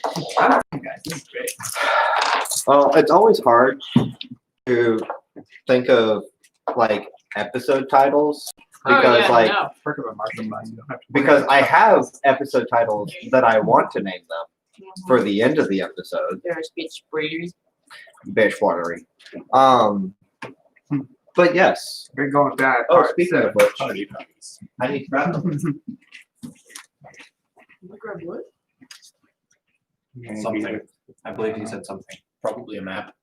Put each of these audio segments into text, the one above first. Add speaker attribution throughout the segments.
Speaker 1: Guys, this is great.
Speaker 2: Well, it's always hard to think of like episode titles because because I have episode titles that I want to name them for the end of the episode.
Speaker 3: There's beach breeders.
Speaker 2: Fish watery. But yes.
Speaker 1: We're going with that.
Speaker 2: Oh, speaking of which,
Speaker 1: party puppies.
Speaker 2: I need to grab them.
Speaker 3: Grab what?
Speaker 4: Something. I believe he said something. Probably a map.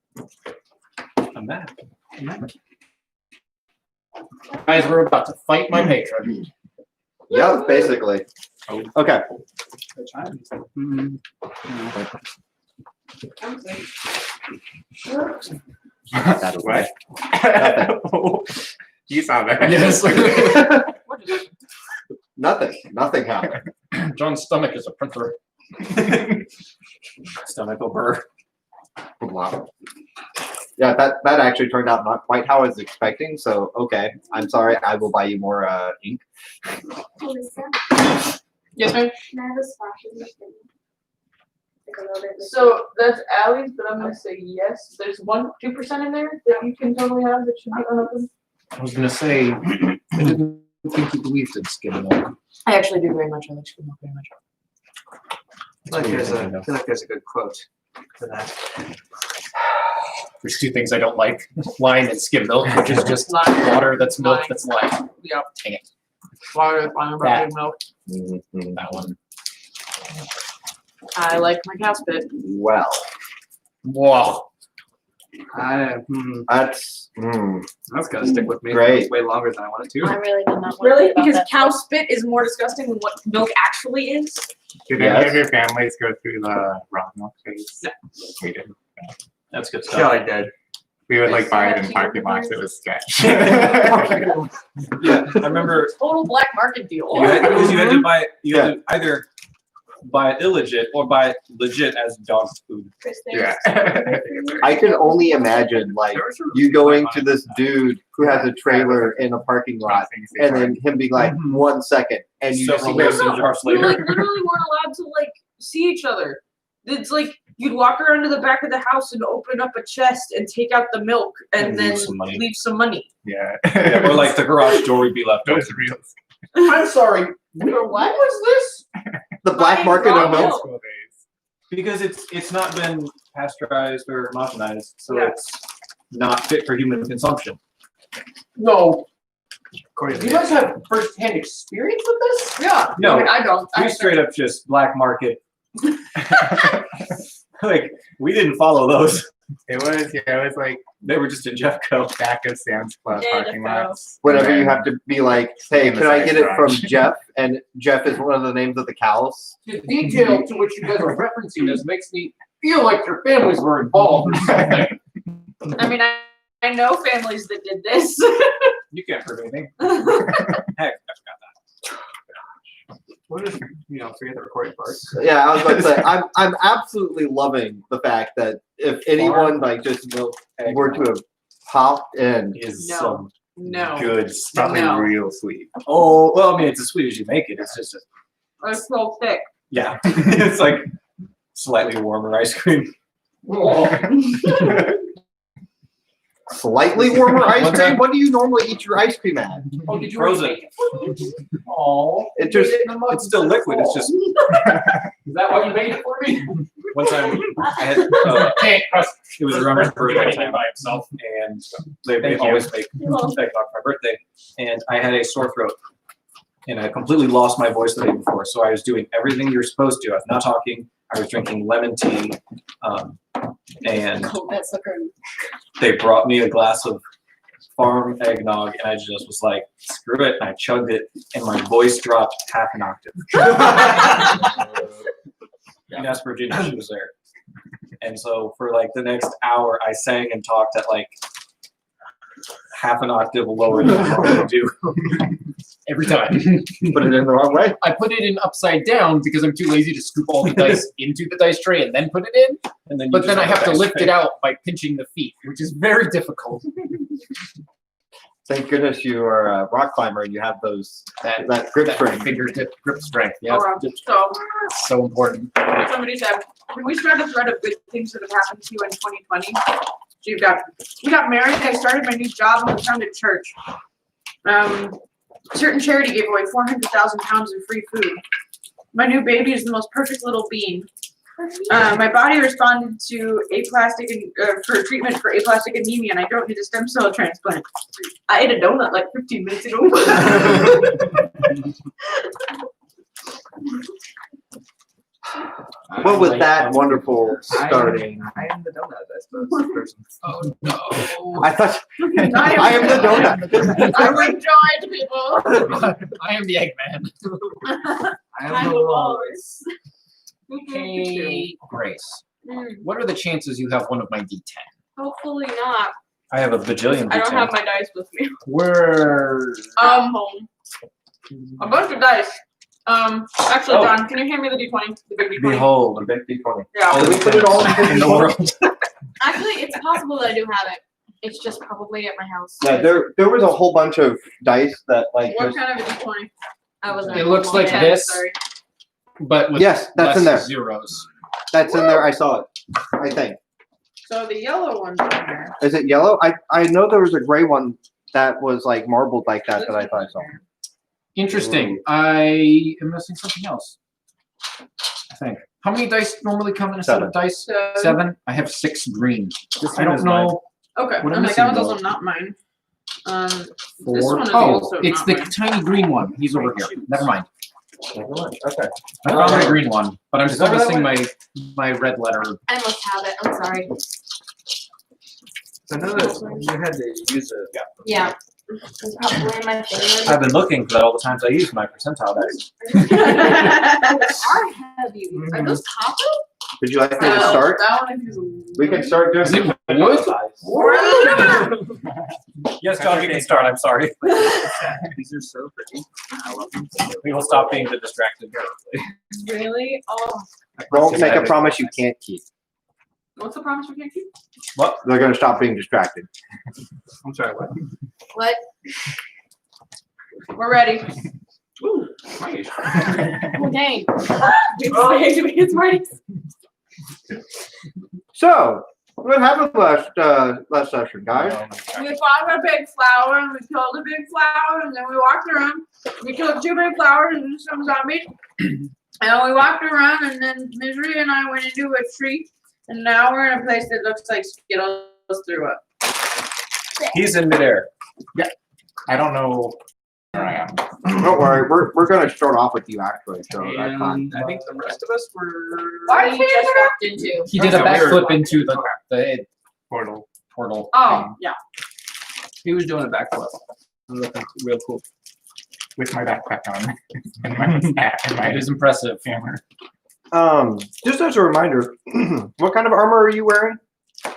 Speaker 4: A map. A map.
Speaker 1: Guys, we're about to fight my patron.
Speaker 2: Yeah, basically. Okay.
Speaker 1: What? You saw that.
Speaker 4: Yes.
Speaker 2: Nothing happened.
Speaker 4: John's stomach is a printer. Stomach over.
Speaker 2: Wow. Yeah, that actually turned out not quite how I was expecting. So okay, I'm sorry. I will buy you more ink.
Speaker 5: Lisa,
Speaker 3: Yes, ma'am.
Speaker 5: can I have a splash in the thing? Like a little bit.
Speaker 3: So that's Allie's, but I'm gonna say yes. There's 2% in there that you can totally have that should be unopened.
Speaker 4: I was gonna say, I didn't think you believed in skim milk.
Speaker 3: I actually do very much. I like skim milk very much.
Speaker 1: I feel like there's a good quote for that.
Speaker 4: There's two things I don't like: wine and skim milk, which is just water that's milk that's lime.
Speaker 3: Yeah.
Speaker 4: Dang it.
Speaker 3: Water, lime,
Speaker 4: That.
Speaker 3: milk.
Speaker 4: That one.
Speaker 3: I like my cow spit.
Speaker 2: Well,
Speaker 4: Wow.
Speaker 2: that's
Speaker 1: That's gonna stick with me.
Speaker 2: Great.
Speaker 1: Way longer than I wanted
Speaker 5: I
Speaker 1: to.
Speaker 5: really did not want
Speaker 3: Really?
Speaker 5: to.
Speaker 3: Because cow spit is more disgusting than what milk actually is?
Speaker 6: Did
Speaker 2: Yes.
Speaker 6: any of your families go through the raw milk phase?
Speaker 3: No.
Speaker 6: We did.
Speaker 4: That's good
Speaker 1: Yeah,
Speaker 4: stuff.
Speaker 1: I did.
Speaker 6: We would like buy it in
Speaker 3: Sketchy
Speaker 6: parking lots. It
Speaker 3: advice.
Speaker 6: was sketch.
Speaker 4: Yeah, I remember
Speaker 3: Total black market deal.
Speaker 4: because you had to buy you had to either buy it illegit or buy it legit as dog food.
Speaker 6: Yeah.
Speaker 2: I can only imagine like you going to this dude who has a trailer in a parking lot and then him being like 1 second and you just
Speaker 4: Several
Speaker 2: see
Speaker 4: mason jars
Speaker 3: You like
Speaker 4: later.
Speaker 3: literally weren't allowed to like see each other. It's like you'd walk around to the back of the house and open up a chest and take out the milk and
Speaker 4: And
Speaker 3: then
Speaker 4: leave some money.
Speaker 3: leave some money.
Speaker 6: Yeah.
Speaker 4: Yeah, or like the garage door would be left
Speaker 6: Those
Speaker 4: open.
Speaker 6: reels.
Speaker 4: I'm sorry.
Speaker 3: For what?
Speaker 4: was this?
Speaker 2: the black market
Speaker 3: Raw
Speaker 2: of milk.
Speaker 3: milk.
Speaker 6: School days.
Speaker 4: Because it's not been pasteurized or homogenized, so
Speaker 3: Yeah.
Speaker 4: it's not fit for human consumption.
Speaker 1: No.
Speaker 6: According to
Speaker 1: You
Speaker 6: the-
Speaker 1: guys have first-hand experience with this?
Speaker 3: Yeah.
Speaker 4: No.
Speaker 3: I mean, I don't.
Speaker 4: We straight up just black market. Like we didn't follow those.
Speaker 6: It was like
Speaker 4: They were just in Jeffco.
Speaker 6: back of Sam's Club
Speaker 3: Yeah,
Speaker 6: parking
Speaker 3: the
Speaker 6: lots.
Speaker 2: Whenever you have to be like, hey,
Speaker 6: In the
Speaker 2: can I
Speaker 6: side
Speaker 2: get it from
Speaker 6: garage.
Speaker 2: Jeff? And Jeff is one of the names of the cows.
Speaker 1: The detail to which you guys are referencing this makes me feel like your families were involved or something.
Speaker 3: I mean, I know families that did this.
Speaker 4: You can't prove anything. Heck,
Speaker 1: We'll just, forget the recording part.
Speaker 2: Yeah, I was about to say, I'm absolutely loving the fact that if anyone like just were to have popped in,
Speaker 4: is
Speaker 3: No.
Speaker 4: some
Speaker 3: No.
Speaker 4: good
Speaker 6: It's
Speaker 4: stuff.
Speaker 6: probably
Speaker 3: No.
Speaker 6: real sweet.
Speaker 4: Oh well, I mean it's as sweet as you make it. It's just
Speaker 3: It's so thick.
Speaker 4: yeah. It's like slightly warmer ice cream.
Speaker 2: slightly warmer ice
Speaker 4: One
Speaker 2: cream.
Speaker 4: time-
Speaker 2: What do you normally eat your ice cream at?
Speaker 1: Oh, did you
Speaker 4: Frozen.
Speaker 1: already make it for me? Oh,
Speaker 2: It just
Speaker 4: It's still liquid. It's just
Speaker 1: Is that why you made it for me?
Speaker 4: one time I had it was around my birthday time by himself, and they always make egg for my birthday, and I had a sore throat, and I completely lost my voice the day before. So I was doing everything you're supposed to. I was not talking. I was drinking lemon tea, and
Speaker 3: That's liquor.
Speaker 4: they brought me a glass of farm eggnog, and I just was like, screw it, and I chugged it, and my voice dropped half an octave. And asked Virginia, she was there. And so for like the next hour, I sang and talked at like half an octave lower than I normally do.
Speaker 1: Every time.
Speaker 2: put it in the wrong way.
Speaker 1: I put it in upside down because I'm too lazy to scoop all the dice into the dice tray and then put it in.
Speaker 4: And then you
Speaker 1: But then
Speaker 4: just
Speaker 1: I have to
Speaker 4: dice
Speaker 1: lift
Speaker 4: tray.
Speaker 1: it out by pinching the feet, which is very difficult.
Speaker 2: Thank goodness you are a rock climber and you have that grip strength.
Speaker 1: Fingertip grip strength. Yeah.
Speaker 3: So
Speaker 1: So important.
Speaker 3: somebody said, can we start a thread of good things that have happened to you in 2020? So we got married, I started my new job, and we founded church. Certain charity gave away 400,000 pounds of free food. My new baby is the most perfect little bean. My body responded to for treatment for aplastic anemia, and I don't need a stem cell transplant. I ate a donut like 15 minutes ago.
Speaker 2: Well, with that wonderful starting,
Speaker 6: I am the donut, I suppose. Person.
Speaker 1: Oh no.
Speaker 2: I thought I am the donut.
Speaker 3: I bring joy to people.
Speaker 1: I am the Eggman.
Speaker 6: I
Speaker 5: I'm
Speaker 6: am
Speaker 5: the
Speaker 6: the
Speaker 5: walrus.
Speaker 1: Hey, Grace.
Speaker 5: Mm,
Speaker 1: What are the chances you have one of my D10?
Speaker 5: hopefully not.
Speaker 4: I have a bajillion.
Speaker 3: I don't
Speaker 4: D10.
Speaker 3: have my dice with me.
Speaker 1: Where?
Speaker 3: Home. A bunch of dice. Actually,
Speaker 4: Oh.
Speaker 3: John, can you hand me the D20? The big D20.
Speaker 4: Behold, a big D20.
Speaker 3: Yeah.
Speaker 2: Can we put it all
Speaker 4: in the world.
Speaker 5: Actually, it's possible that I do have it. It's just probably at my house.
Speaker 2: Yeah, there was a whole bunch of dice that like
Speaker 3: What
Speaker 2: just
Speaker 3: kind of a D20?
Speaker 5: I wasn't.
Speaker 1: It looks like
Speaker 3: Yeah,
Speaker 1: this,
Speaker 3: sorry.
Speaker 1: but with
Speaker 2: Yes, that's in
Speaker 1: less
Speaker 2: there.
Speaker 1: zeros.
Speaker 2: That's in there. I saw it. I think.
Speaker 3: So the yellow one's in there.
Speaker 2: Is it yellow? I know there was a gray one that was like marbled like that that I thought I saw.
Speaker 1: Interesting. I am missing something else. I think. How many dice normally come in a set of dice? 7. I have 6 green.
Speaker 4: This
Speaker 1: I
Speaker 4: one
Speaker 1: don't
Speaker 4: is mine.
Speaker 1: know.
Speaker 3: Okay,
Speaker 1: What am
Speaker 3: I'm
Speaker 1: I
Speaker 3: like, that
Speaker 1: missing,
Speaker 3: one's
Speaker 1: though?
Speaker 3: also not mine. This
Speaker 1: 4.
Speaker 3: one is
Speaker 1: Oh,
Speaker 3: also
Speaker 1: it's
Speaker 3: not
Speaker 1: the
Speaker 3: mine.
Speaker 1: tiny green one. He's over here. Never mind.
Speaker 2: Okay.
Speaker 1: I found my green one, but I'm
Speaker 4: Is
Speaker 1: still
Speaker 4: that where
Speaker 1: missing
Speaker 4: that
Speaker 1: my red letter.
Speaker 5: I must have it. I'm sorry.
Speaker 6: I know that you had to use it.
Speaker 5: Yeah. It's probably my favorite.
Speaker 4: I've been looking for that all the times I use my percentile dice.
Speaker 5: Are heavy. Are those copper?
Speaker 2: Would you like me to start?
Speaker 3: That one is
Speaker 2: We can start doing.
Speaker 1: Is it wood?
Speaker 4: Yes, John, you can start. I'm sorry.
Speaker 6: These are so pretty. I love them.
Speaker 4: We will stop being the distracted.
Speaker 3: Really? Oh,
Speaker 2: Don't make a promise you can't keep.
Speaker 3: what's the promise we can't keep?
Speaker 2: They're gonna stop being distracted.
Speaker 6: I'm sorry, what?
Speaker 5: What?
Speaker 3: We're ready.
Speaker 6: Ooh, nice.
Speaker 5: Oh, dang.
Speaker 3: It's ready.
Speaker 2: So, what happened last session, guys?
Speaker 3: We found a big flower and we killed a big flower and then we walked around. We killed 2 big flowers and some zombies. And we walked around and then Misery and I went into a tree and now we're in a place that looks like Skittles threw up.
Speaker 4: He's in midair.
Speaker 6: I don't know where I am.
Speaker 2: Don't worry, we're gonna start off with you actually. So that's fine.
Speaker 6: And I think the rest of us were
Speaker 3: Why
Speaker 5: We
Speaker 3: did
Speaker 5: just
Speaker 3: you
Speaker 5: walked into.
Speaker 1: He did a
Speaker 6: Okay,
Speaker 1: backflip into the
Speaker 6: portal
Speaker 1: portal.
Speaker 3: Oh, yeah.
Speaker 6: He was doing a backflip. Looking real cool. With my backpack on. And my
Speaker 1: It is impressive.
Speaker 6: hammer.
Speaker 2: Just as a reminder, what kind of armor are you wearing?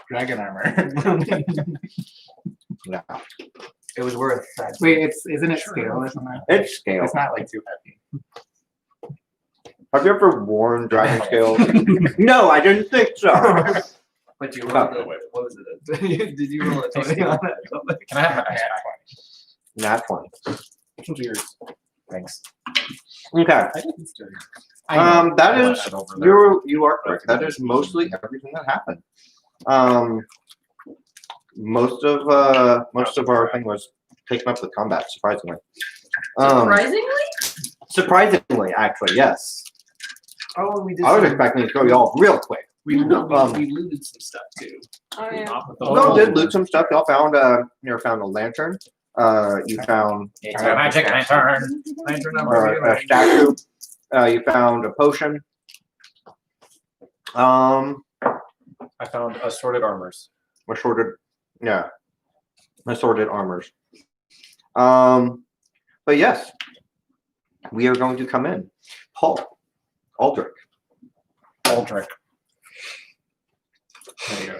Speaker 6: Dragon armor.
Speaker 2: No,
Speaker 6: It was worth that.
Speaker 7: Wait, isn't it scale or something?
Speaker 2: it's scale.
Speaker 6: It's not like too heavy.
Speaker 2: Have you ever worn dragon scales? No, I didn't think so.
Speaker 6: But you
Speaker 2: rolled
Speaker 6: rolled what was it? Did you roll a 20 on that?
Speaker 1: Can I have my backpack?
Speaker 2: Not 20.
Speaker 1: Cheers.
Speaker 6: Thanks.
Speaker 2: Okay.
Speaker 1: I know.
Speaker 2: That
Speaker 1: I
Speaker 2: is
Speaker 1: left it over there.
Speaker 2: you are correct. That is mostly everything that happened. Most of our thing was taken up with combat, surprisingly. Surprisingly, actually, yes.
Speaker 6: Oh, we did.
Speaker 2: I was expecting to go y'all real quick.
Speaker 6: We looted some stuff too.
Speaker 5: Oh, yeah.
Speaker 2: Y'all did loot some stuff. Y'all found found a lantern. You found
Speaker 1: It's a magic lantern.
Speaker 2: a statue. You found a potion.
Speaker 4: I found assorted armors.
Speaker 2: Assorted armors. But yes, we are going to come in. Paul, Aldrich.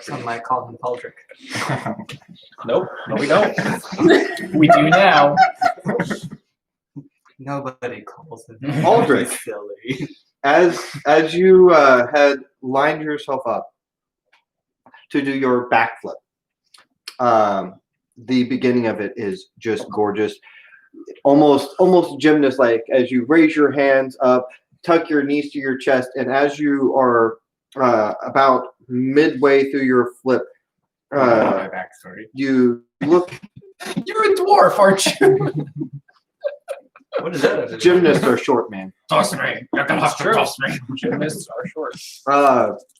Speaker 6: Some might call him Paldrick.
Speaker 4: Nope. No, we don't.
Speaker 1: We do now.
Speaker 6: Nobody calls him
Speaker 2: Aldrich.
Speaker 6: Silly.
Speaker 2: As you had lined yourself up to do your backflip, the beginning of it is just gorgeous, almost gymnast like, as you raise your hands up, tuck your knees to your chest, and as you are about midway through your flip,
Speaker 6: My backstory.
Speaker 2: you look.
Speaker 1: You're a dwarf, aren't you?
Speaker 4: What is that?
Speaker 2: Gymnasts are short, man.
Speaker 1: Toss me. You're gonna have to toss me.
Speaker 4: Gymnasts are short.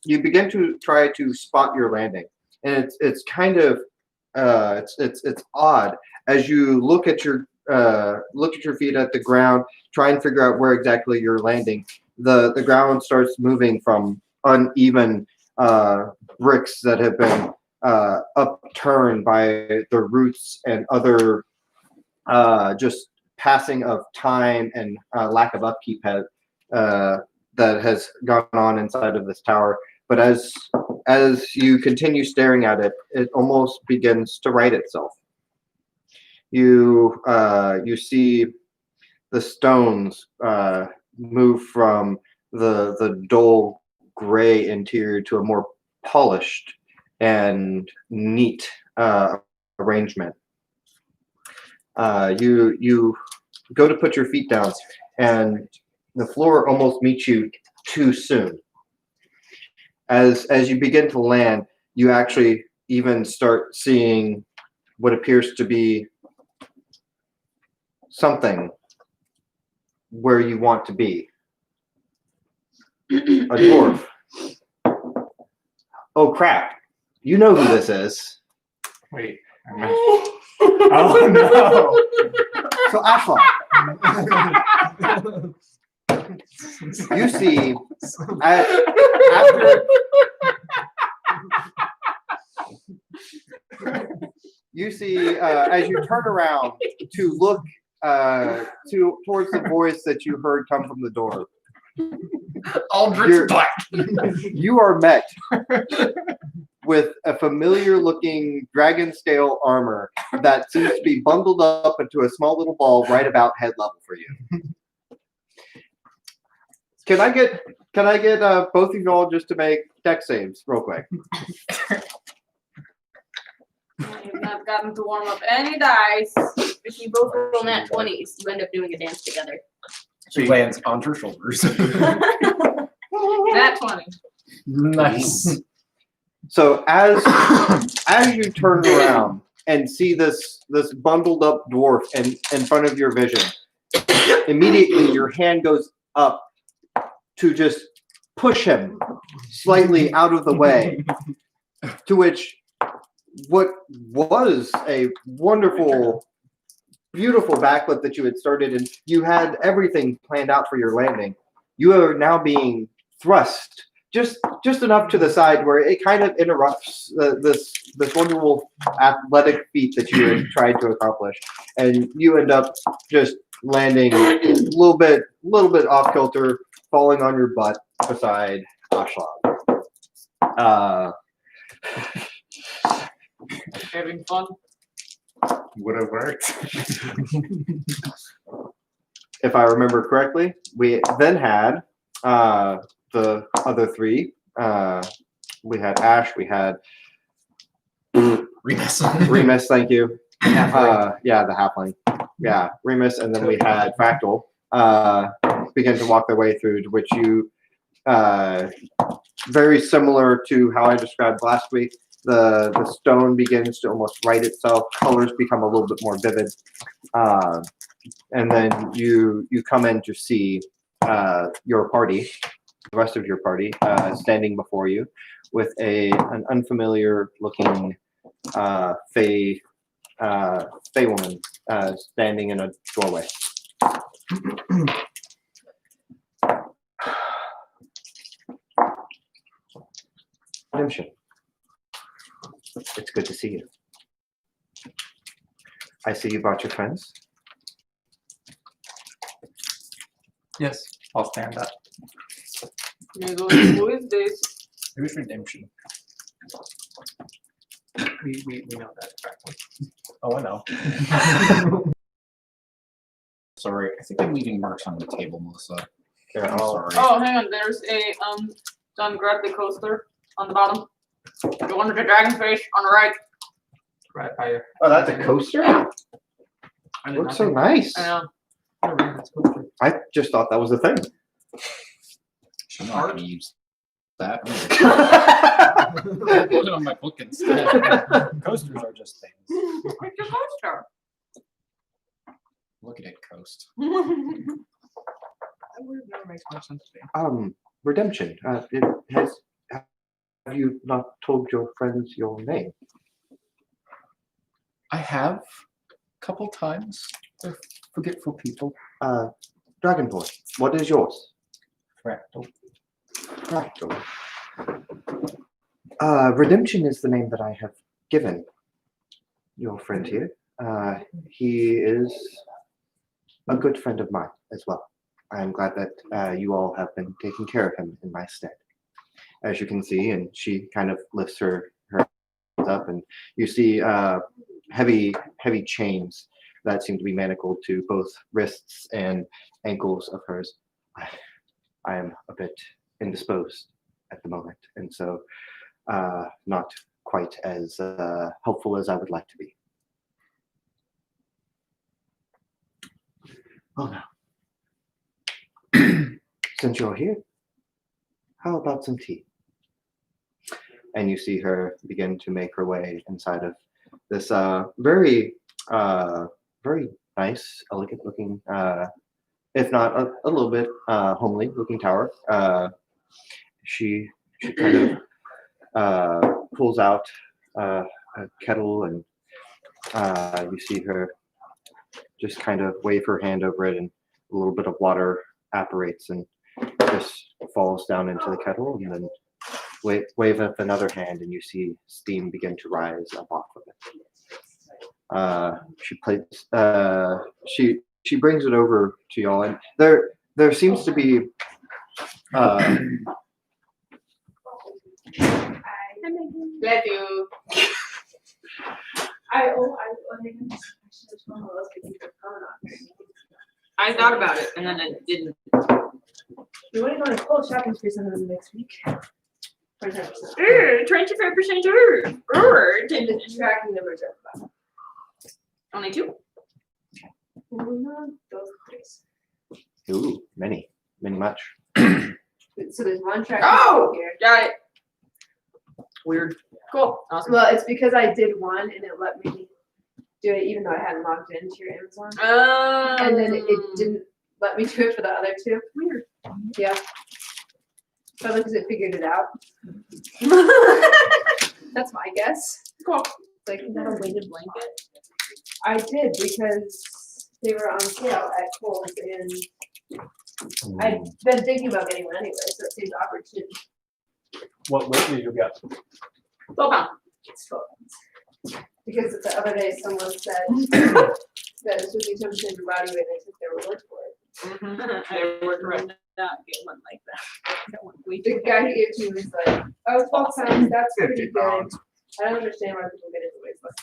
Speaker 2: You begin to try to spot your landing, and it's kind of it's odd as you look at your feet at the ground, try and figure out where exactly you're landing. The ground starts moving from uneven bricks that have been upturned by the roots and other just passing of time and lack of upkeep that has gone on inside of this tower. But as you continue staring at it, it almost begins to right itself. You see the stones move from the dull gray interior to a more polished and neat arrangement. You go to put your feet down, and the floor almost meets you too soon. As you begin to land, you actually even start seeing what appears to be something where you want to be. A dwarf. Oh crap. You know who this is.
Speaker 6: Wait. Oh no.
Speaker 2: So Ashla, you see, after you see as you turn around to look towards the voice that you heard come from the door.
Speaker 1: Aldrich Black.
Speaker 2: You are met with a familiar looking dragon scale armor that seems to be bundled up into a small little ball right about head level for you. Can I get both of y'all just to make deck saves real quick?
Speaker 3: You've not gotten to warm up any dice.
Speaker 5: If you both roll nat 20s, you end up doing a dance together.
Speaker 1: She lands on her shoulders.
Speaker 3: Nat 20.
Speaker 1: Nice.
Speaker 2: So as you turn around and see this bundled up dwarf in front of your vision, immediately your hand goes up to just push him slightly out of the way, to which what was a wonderful, beautiful backflip that you had started, and you had everything planned out for your landing. You are now being thrust just enough to the side where it kind of interrupts this wonderful athletic feat that you had tried to accomplish, and you end up just landing a little bit off kilter, falling on your butt beside Ashlan.
Speaker 3: Having fun.
Speaker 6: Would have worked.
Speaker 2: If I remember correctly, we then had the other three. We had Ash, we had Remus, thank you. Yeah, the halfling. Yeah, Remus, and then we had Fractal begin to walk their way through, to which you, very similar to how I described last week, the stone begins to almost right itself, colors become a little bit more vivid, and then you come in to see your party, the rest of your party, standing before you with an unfamiliar looking fey woman standing in a doorway. Redemption. It's good to see you. I see you brought your friends.
Speaker 6: Yes, I'll stand up.
Speaker 3: Who is this?
Speaker 1: Who's Redemption?
Speaker 6: We know that exactly.
Speaker 1: Oh, I know. Sorry, I think I'm leaving marks on the table, Melissa.
Speaker 2: Here,
Speaker 1: I'm
Speaker 2: I'll-
Speaker 1: sorry.
Speaker 3: Oh, hang on. There's a John, grab the coaster on the bottom. The one with the dragon's face on the right.
Speaker 6: right by your.
Speaker 2: Oh, that's a coaster.
Speaker 6: I did
Speaker 2: Looks
Speaker 6: not
Speaker 2: so
Speaker 6: think-
Speaker 2: nice.
Speaker 5: I know.
Speaker 6: Oh, man, that's cool.
Speaker 2: I just thought that was a thing.
Speaker 1: I'm not gonna use that.
Speaker 2: That's
Speaker 1: Put it on my book instead.
Speaker 4: Coasters are just things.
Speaker 3: It's a coaster.
Speaker 1: Look at it coast.
Speaker 6: That word never makes more sense to me.
Speaker 2: Redemption. Have you not told your friends your name?
Speaker 1: I have a couple times. They're forgetful people.
Speaker 2: Dragonborn. What is yours?
Speaker 4: Fractal.
Speaker 2: Fractal. Redemption is the name that I have given your friend here. He is a good friend of mine as well. I am glad that you all have been taking care of him in my stead. As you can see, and she kind of lifts her hands up, and you see heavy chains that seem to be manacled to both wrists and ankles of hers. I am a bit indisposed at the moment, and so not quite as helpful as I would like to be. Oh no. Since you're here, how about some tea? And you see her begin to make her way inside of this very nice, elegant looking, if not a little bit homely looking tower. She kind of pulls out a kettle, and you see her just kind of wave her hand over it, and a little bit of water apparates and just falls down into the kettle, and then wave up another hand, and you see steam begin to rise up off of it. She brings it over to y'all, and there seems to be
Speaker 5: Bless you. I thought about it and then I didn't.
Speaker 8: We want to go on a cold shopping spree sometime next week. 25%.
Speaker 5: 25%
Speaker 8: And the tracking numbers are fun.
Speaker 5: Only 2?
Speaker 8: Those things.
Speaker 2: ooh, many much.
Speaker 8: So there's one tracking
Speaker 5: Oh!
Speaker 8: here.
Speaker 5: Got it.
Speaker 6: Weird.
Speaker 5: Cool. Awesome.
Speaker 8: Well, it's because I did one and it let me do it even though I hadn't logged into your Amazon. And then it didn't let me do it for the other 2. Weird. Yeah. Probably because it figured it out. That's my guess.
Speaker 5: Cool.
Speaker 8: Like,
Speaker 5: Is that a weighted blanket?
Speaker 8: I did because they were on sale at Kohl's, and I've been thinking about getting one anyway, so it seems opportune.
Speaker 4: What weight do you get?
Speaker 5: 12 pounds.
Speaker 8: It's 12 months. Because the other day someone said that it's would be something to body weight, and I took their word for it.
Speaker 5: I would not get one like that. That one way
Speaker 8: The
Speaker 5: too
Speaker 8: guy who
Speaker 5: heavy.
Speaker 8: gave it to me was like, oh, 12 pounds, that's pretty
Speaker 2: 50
Speaker 8: good.
Speaker 2: pounds.
Speaker 8: I don't understand why people get it the way it's less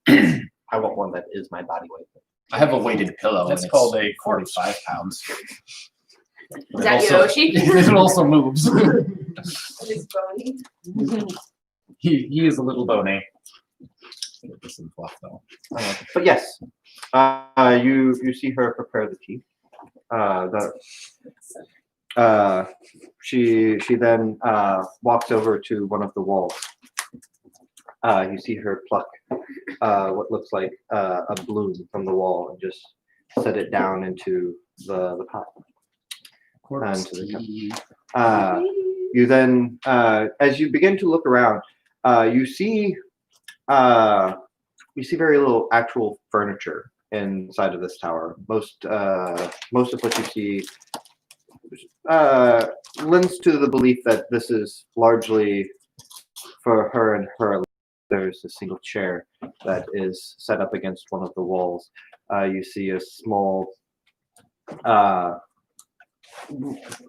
Speaker 8: than
Speaker 2: I want one that is my body weight.
Speaker 1: I have a weighted pillow.
Speaker 4: That's
Speaker 1: and
Speaker 4: called
Speaker 1: it's
Speaker 4: a
Speaker 1: 45 pounds.
Speaker 5: Is that Yoshi?
Speaker 1: It also moves.
Speaker 8: that. It's bony.
Speaker 1: he is a little bony. This is fluff though.
Speaker 2: But yes, you see her prepare the tea. She then walks over to one of the walls. You see her pluck what looks like a bloom from the wall and just set it down into the pot. Onto the cup. You then, as you begin to look around, you see very little actual furniture inside of this tower. Most of what you see lends to the belief that this is largely for her and her. There's a single chair that is set up against one of the walls. You see a small.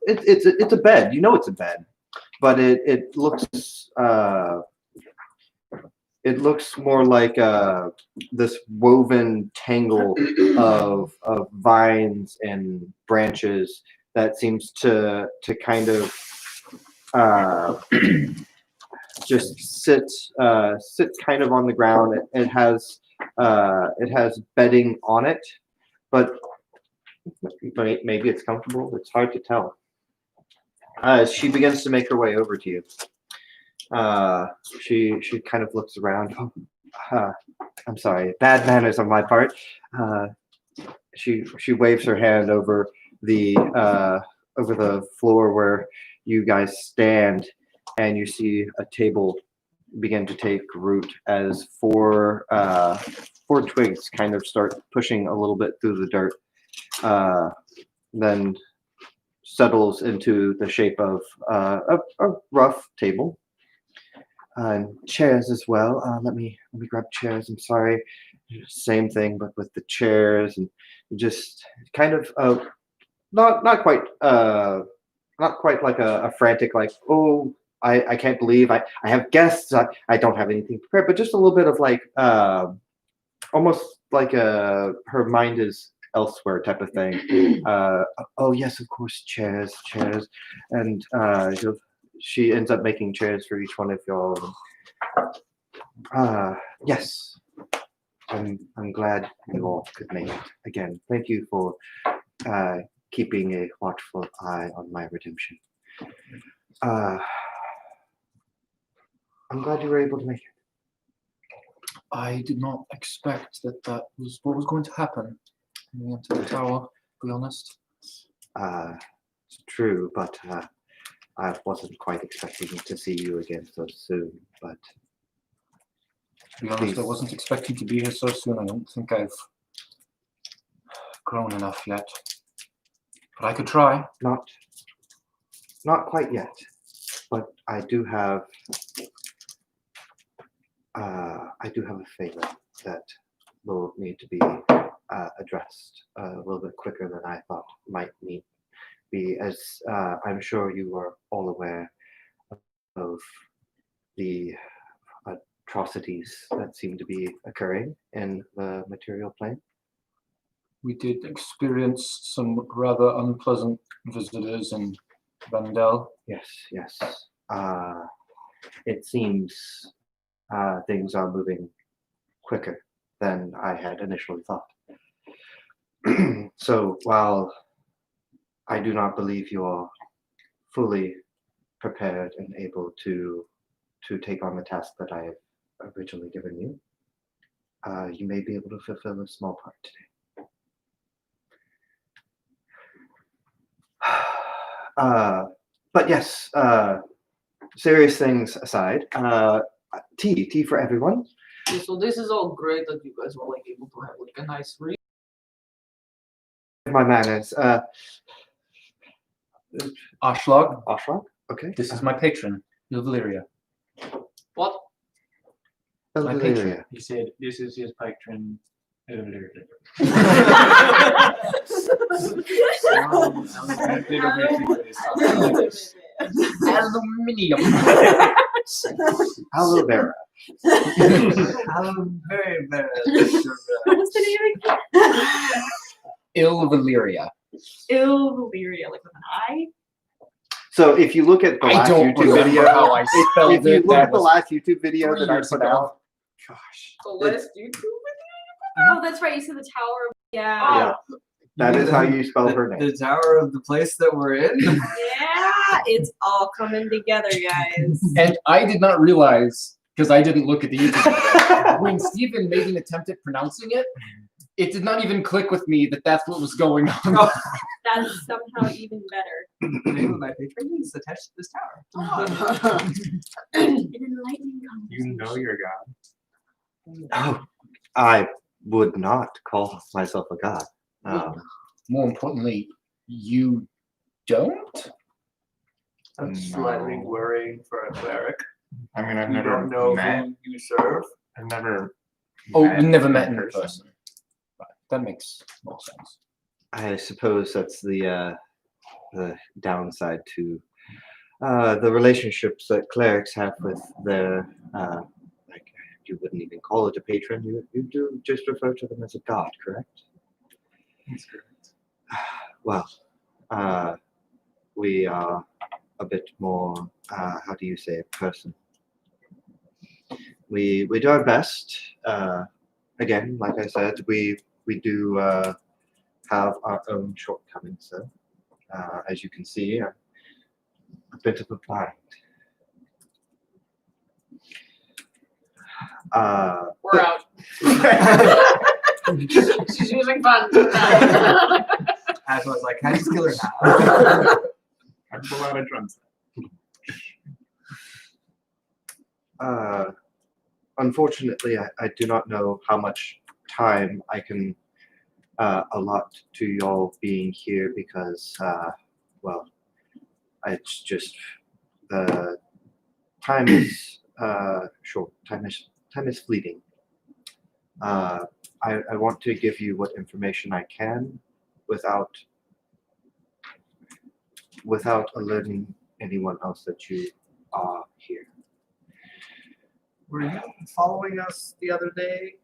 Speaker 2: It's a bed. You know it's a bed, but it looks more like this woven tangle of vines and branches that seems to kind of just sits kind of on the ground. It has bedding on it, but maybe it's comfortable. It's hard to tell. She begins to make her way over to you. She kind of looks around. I'm sorry, bad manners on my part. She waves her hand over the floor where you guys stand, and you see a table begin to take root as four twigs kind of start pushing a little bit through the dirt. Then settles into the shape of a rough table. Chairs as well. Let me grab chairs. I'm sorry. Same thing, but with the chairs and just kind of not quite like a frantic like, oh, I can't believe I have guests. I don't have anything prepared, but just a little bit of like almost like her mind is elsewhere type of thing. Oh yes, of course, chairs, and she ends up making chairs for each one of y'all. Yes, I'm glad you all could make it. Again, thank you for keeping a watchful eye on my redemption. I'm glad you were able to make it.
Speaker 1: I did not expect that was what was going to happen. We entered the tower, to be honest.
Speaker 2: It's true, but I wasn't quite expecting to see you again so soon. But
Speaker 1: To be honest, I wasn't expecting to be here so soon. I don't think I've grown enough yet. But I could try.
Speaker 2: Not quite yet. But I do have a favor that will need to be addressed a little bit quicker than I thought might be, as I'm sure you are all aware of the atrocities that seem to be occurring in the material plane.
Speaker 1: We did experience some rather unpleasant visitors in Vandel.
Speaker 2: Yes. It seems things are moving quicker than I had initially thought. So while I do not believe you are fully prepared and able to take on the task that I have originally given you, you may be able to fulfill a small part today. But yes, serious things aside, tea for everyone.
Speaker 9: So this is all great that you guys were like able to have like a nice read.
Speaker 2: My manners.
Speaker 1: Ashlag,
Speaker 2: Okay.
Speaker 1: this is my patron, Illyria.
Speaker 9: What?
Speaker 1: My
Speaker 2: Illyria.
Speaker 1: patron.
Speaker 6: He said, "This is his patron."
Speaker 1: Aluminium.
Speaker 2: Aloe vera.
Speaker 6: Very, very.
Speaker 5: What's the name again?
Speaker 1: Illyria.
Speaker 5: Illyria, like with an I?
Speaker 2: So if you look at the
Speaker 1: I
Speaker 2: last
Speaker 1: don't
Speaker 2: YouTube
Speaker 1: remember
Speaker 2: video,
Speaker 1: how I spelled
Speaker 2: if you
Speaker 1: it.
Speaker 2: look
Speaker 1: That
Speaker 2: at the
Speaker 1: was
Speaker 2: last YouTube video
Speaker 1: 3
Speaker 2: that I
Speaker 1: years
Speaker 2: put
Speaker 1: ago.
Speaker 2: out,
Speaker 1: Gosh.
Speaker 9: The last YouTube
Speaker 5: Oh, that's right. You said the tower. Yeah.
Speaker 2: yeah, that is how you spell her name.
Speaker 4: The tower of the place that we're in.
Speaker 5: Yeah, it's all coming together, guys.
Speaker 1: And I did not realize, because I didn't look at the YouTube video, when Stephen made an attempt at pronouncing it, it did not even click with me that that's what was going on.
Speaker 5: That's somehow even better.
Speaker 4: The name of my patron is attached to this tower.
Speaker 5: An enlightening conversation.
Speaker 6: You know your God.
Speaker 2: Oh, I would not call myself a god.
Speaker 1: More importantly, you don't?
Speaker 6: That's slightly worrying for a cleric.
Speaker 7: I mean, I've
Speaker 6: You
Speaker 7: never
Speaker 6: don't know
Speaker 7: met.
Speaker 6: who you serve.
Speaker 7: I've never.
Speaker 1: Oh, we never met in person. Right. That makes more sense.
Speaker 2: I suppose that's the downside to the relationships that clerics have with their like, you wouldn't even call it a patron. You do just refer to them as a god, correct?
Speaker 6: That's correct.
Speaker 2: Well, we are a bit more, how do you say, a person. we do our best. Again, like I said, we do have our own shortcomings. So, as you can see, I'm a bit of a blind.
Speaker 9: We're out.
Speaker 3: She's using fun.
Speaker 6: As was like, can I just kill her now? I pull out a drum set.
Speaker 2: Unfortunately, I do not know how much time I can allot to y'all being here because, well, it's just the time is short. Time is fleeting. I want to give you what information I can without alerting anyone else that you are here.
Speaker 6: Were you following us the other day?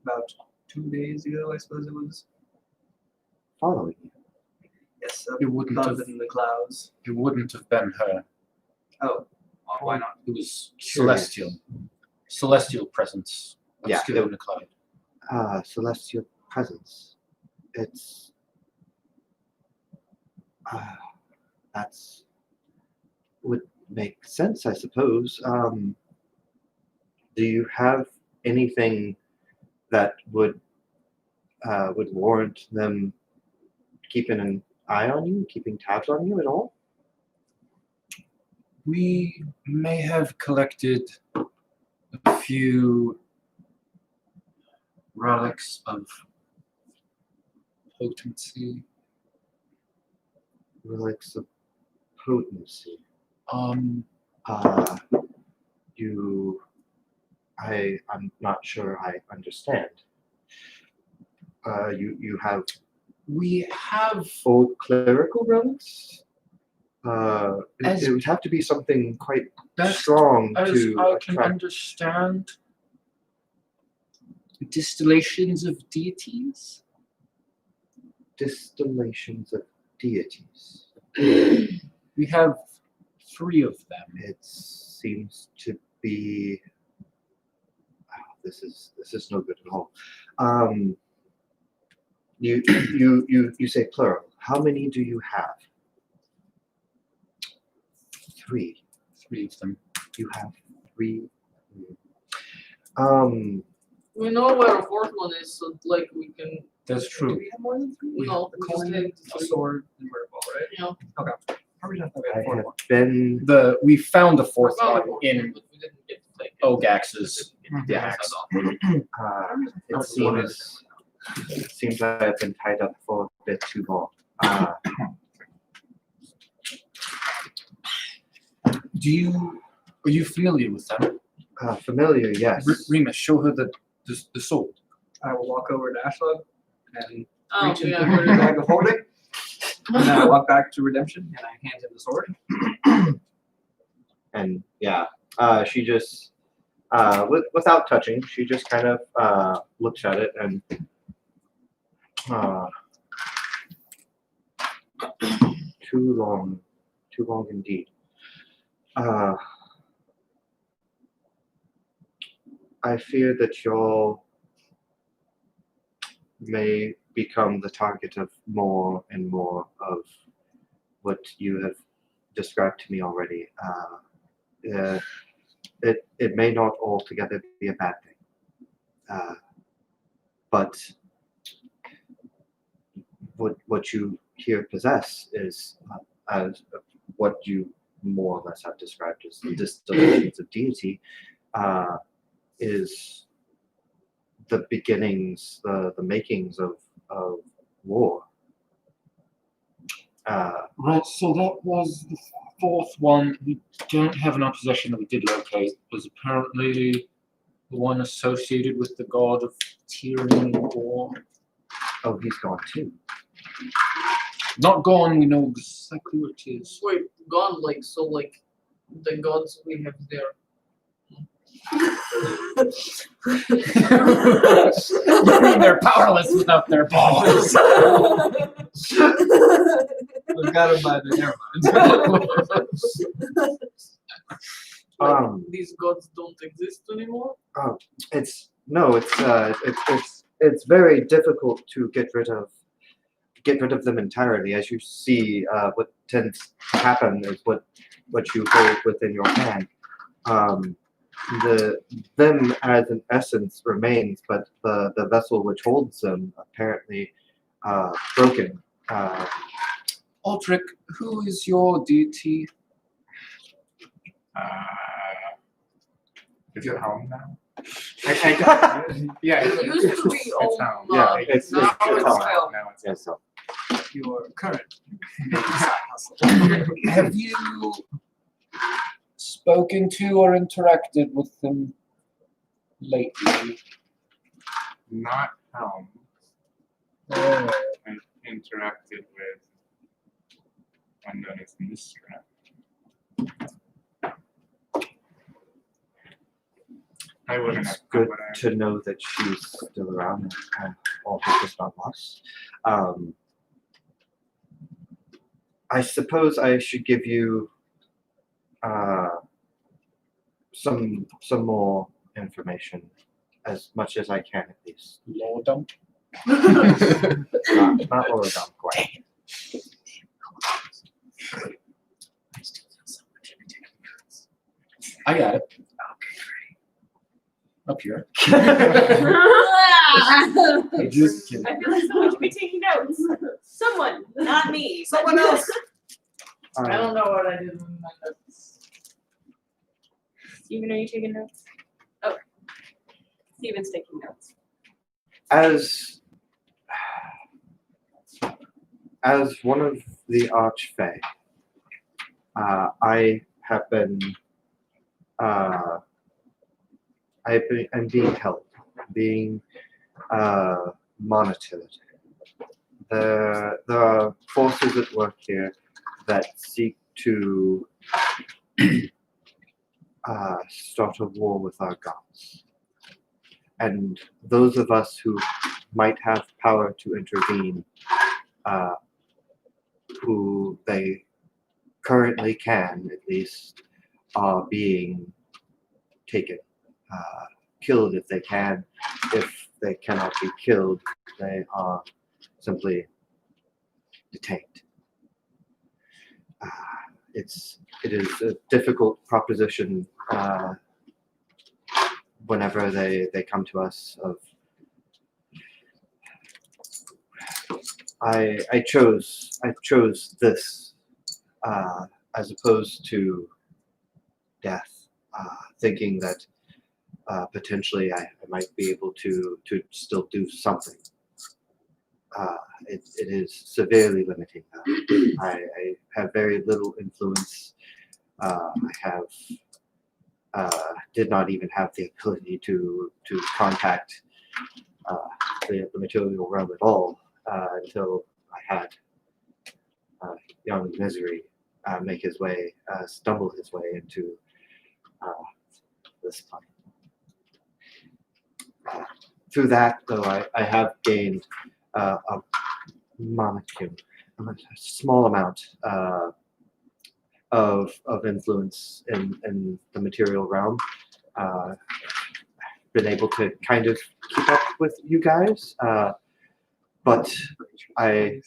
Speaker 6: About 2 days ago, I suppose it was.
Speaker 2: Following you.
Speaker 6: Yes,
Speaker 1: It wouldn't
Speaker 6: above
Speaker 1: have-
Speaker 6: in the clouds.
Speaker 1: It wouldn't have been her.
Speaker 6: Oh, why not?
Speaker 1: It was celestial. Celestial presence.
Speaker 2: Yeah,
Speaker 1: Obscured in the cloud.
Speaker 2: Celestial presence. It's that's would make sense, I suppose. Do you have anything that would warrant them keeping an eye on you, keeping tabs on you at all?
Speaker 1: We may have collected a few relics of potency.
Speaker 2: Relics of potency. I'm not sure I understand. You have
Speaker 1: We have
Speaker 2: old clerical relics?
Speaker 1: As-
Speaker 2: It would have to be something quite
Speaker 1: best
Speaker 2: strong
Speaker 1: as
Speaker 2: to
Speaker 1: I can
Speaker 2: attract
Speaker 1: understand distillations of deities.
Speaker 2: distillations of deities.
Speaker 1: We have 3 of them.
Speaker 2: It seems to be. This is no good at all. You say plural. How many do you have? 3.
Speaker 1: 3 of them.
Speaker 2: You have 3.
Speaker 9: We know where the fourth one is, so like we can.
Speaker 1: That's
Speaker 6: Do
Speaker 1: true.
Speaker 6: we have more than 3?
Speaker 9: No,
Speaker 6: The
Speaker 9: we just
Speaker 6: coin,
Speaker 9: did
Speaker 6: a
Speaker 9: 3.
Speaker 6: sword, and we're all right.
Speaker 9: You know,
Speaker 6: Probably not that we
Speaker 2: I
Speaker 6: have 4
Speaker 2: have
Speaker 6: more.
Speaker 2: been.
Speaker 1: We found the 4th
Speaker 9: found the
Speaker 1: one
Speaker 9: fourth
Speaker 1: in
Speaker 9: one, but we didn't get to take it.
Speaker 1: Ogax's
Speaker 6: Mhm.
Speaker 1: axe.
Speaker 2: It seems I've been tied up for a bit too long.
Speaker 1: Are you familiar with them?
Speaker 2: Familiar, yes.
Speaker 1: Remus, show her the sword.
Speaker 6: I will walk over to Ashlog and
Speaker 9: Oh,
Speaker 6: reach into
Speaker 9: yeah.
Speaker 6: her bag of holding. And then I walk back to Redemption and I hand him the sword.
Speaker 2: And yeah, she just, without touching, she just kind of looks at it and too long indeed. I fear that y'all may become the target of more and more of what you have described to me already. It may not altogether be a bad thing, but what you here possess is as what you more or less have described as the distillations of deity, is the beginnings, the makings of war.
Speaker 1: Right, so that was the 4th one. We don't have in our possession that we did locate. It was apparently the one associated with the god of tyranny and war.
Speaker 2: Oh, he's gone too.
Speaker 1: Not gone, we know exactly what it is.
Speaker 9: Wait, gone, like, so, like, the gods we have there.
Speaker 1: You mean they're powerless without their balls.
Speaker 6: We've got him by the never mind.
Speaker 9: These gods don't exist anymore?
Speaker 2: It's very difficult to get rid of them entirely. As you see, what tends to happen is what you hold within your hand. Them as an essence remains, but the vessel which holds them apparently broken.
Speaker 1: Aldrich, who is your deity?
Speaker 7: Is it home now?
Speaker 1: Yeah,
Speaker 9: It used to be
Speaker 7: it's
Speaker 9: old
Speaker 7: home.
Speaker 2: Yeah,
Speaker 9: mom.
Speaker 2: it's
Speaker 9: Now it's
Speaker 2: home.
Speaker 9: hell.
Speaker 7: Now it's
Speaker 2: Yes, so.
Speaker 6: Your current.
Speaker 1: have you spoken to or interacted with them lately?
Speaker 7: not home.
Speaker 1: Oh.
Speaker 7: I interacted with one known as Misra. I wouldn't
Speaker 2: It's
Speaker 7: have
Speaker 2: good
Speaker 7: would I-
Speaker 2: to know that she's still around and all hope is not lost. I suppose I should give you some more information, as much as I can at least.
Speaker 1: Lord dump.
Speaker 2: Not lower down quite.
Speaker 1: I got it. Up here.
Speaker 5: I
Speaker 1: Just kidding.
Speaker 5: feel like someone should be taking notes. Someone, not me.
Speaker 9: Someone else.
Speaker 2: Um,
Speaker 9: I don't know what I did with my notes.
Speaker 5: Steven, are you taking notes? Oh. Steven's taking notes.
Speaker 2: As one of the Archfey, I have been I'm being held, being monitored. There are forces at work here that seek to start a war with our gods. And those of us who might have power to intervene, who they currently can at least, are being taken, killed if they can. If they cannot be killed, they are simply detained. It is a difficult proposition whenever they come to us. I chose this as opposed to death, thinking that potentially I might be able to still do something. It is severely limiting. I have very little influence. Did not even have the ability to contact the material realm at all until I had young Misery stumble his way into this plane. Through that, though, I have gained a molecule, a small amount of influence in the material realm. Been able to kind of keep up with you guys, but
Speaker 9: I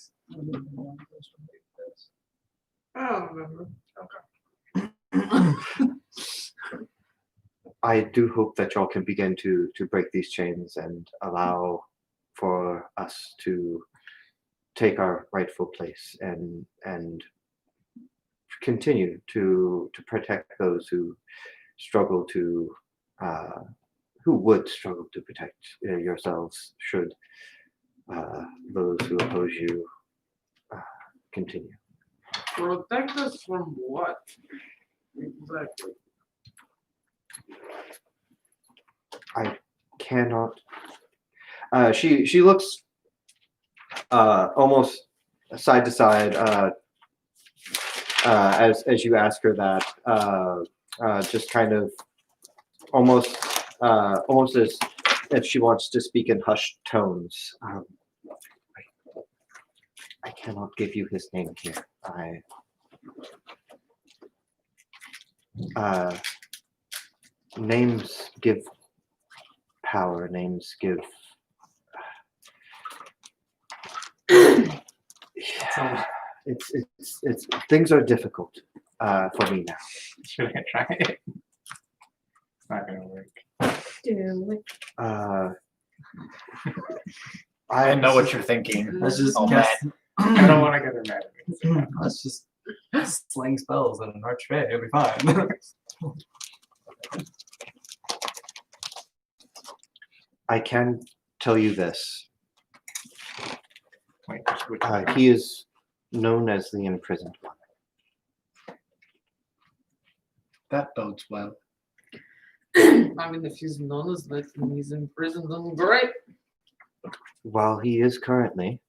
Speaker 9: don't remember.
Speaker 2: I do hope that y'all can begin to break these chains and allow for us to take our rightful place and continue to protect those who struggle to who would struggle to protect yourselves should those who oppose you continue.
Speaker 9: Protect us from what? Exactly.
Speaker 2: I cannot. She looks almost side to side as you ask her that. Just kind of almost as if she wants to speak in hushed tones. I cannot give you his name here. names give power. Names give. It's things are difficult for me now.
Speaker 7: Should I try it? It's not gonna work.
Speaker 1: I know what you're thinking.
Speaker 6: Let's just
Speaker 1: Oh,
Speaker 6: cast,
Speaker 7: I don't want to get her mad at me.
Speaker 6: let's just sling spells in an archway. It'll be fine.
Speaker 2: I can tell you this.
Speaker 7: Wait,
Speaker 2: He is known as the imprisoned one.
Speaker 1: That bodes well.
Speaker 9: I mean, if he's known as that and he's in prison, then great.
Speaker 2: While he is currently,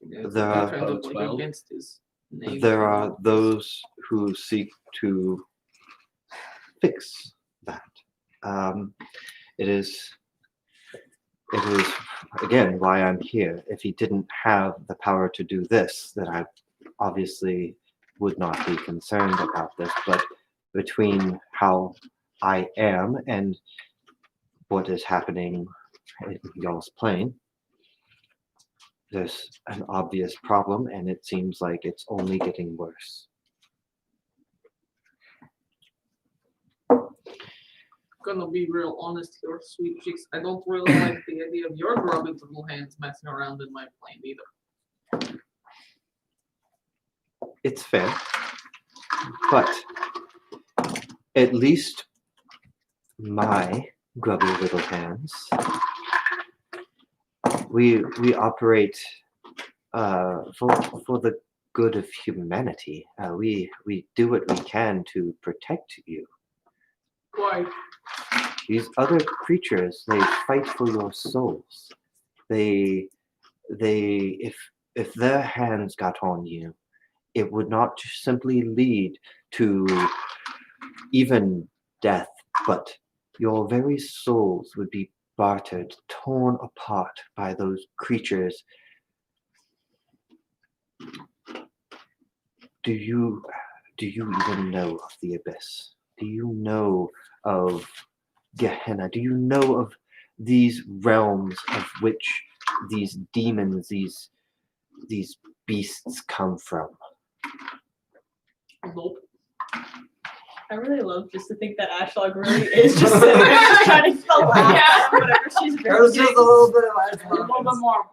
Speaker 9: Yeah,
Speaker 2: There are-
Speaker 9: kind of like against his name.
Speaker 2: there are those who seek to fix that. It is again why I'm here. If he didn't have the power to do this, then I obviously would not be concerned about this. But between how I am and what is happening in y'all's plane, there's an obvious problem, and it seems like it's only getting worse.
Speaker 9: Gonna be real honest here, sweet cheeks. I don't really like the idea of your grubby little hands messing around in my plane either.
Speaker 2: It's fair, but at least my grubby little hands, we operate for the good of humanity. We do what we can to protect you.
Speaker 9: Why?
Speaker 2: These other creatures, they fight for your souls. They if their hands got on you, it would not simply lead to even death, but your very souls would be bartered, torn apart by those creatures. Do you even know of the abyss? Do you know of Gehenna? Do you know of these realms of which these demons, these beasts come from?
Speaker 9: Nope.
Speaker 5: I really love just to think that Ashlog really is just sitting there trying to spell out whatever she's
Speaker 6: There was just a little bit of
Speaker 9: A little bit more.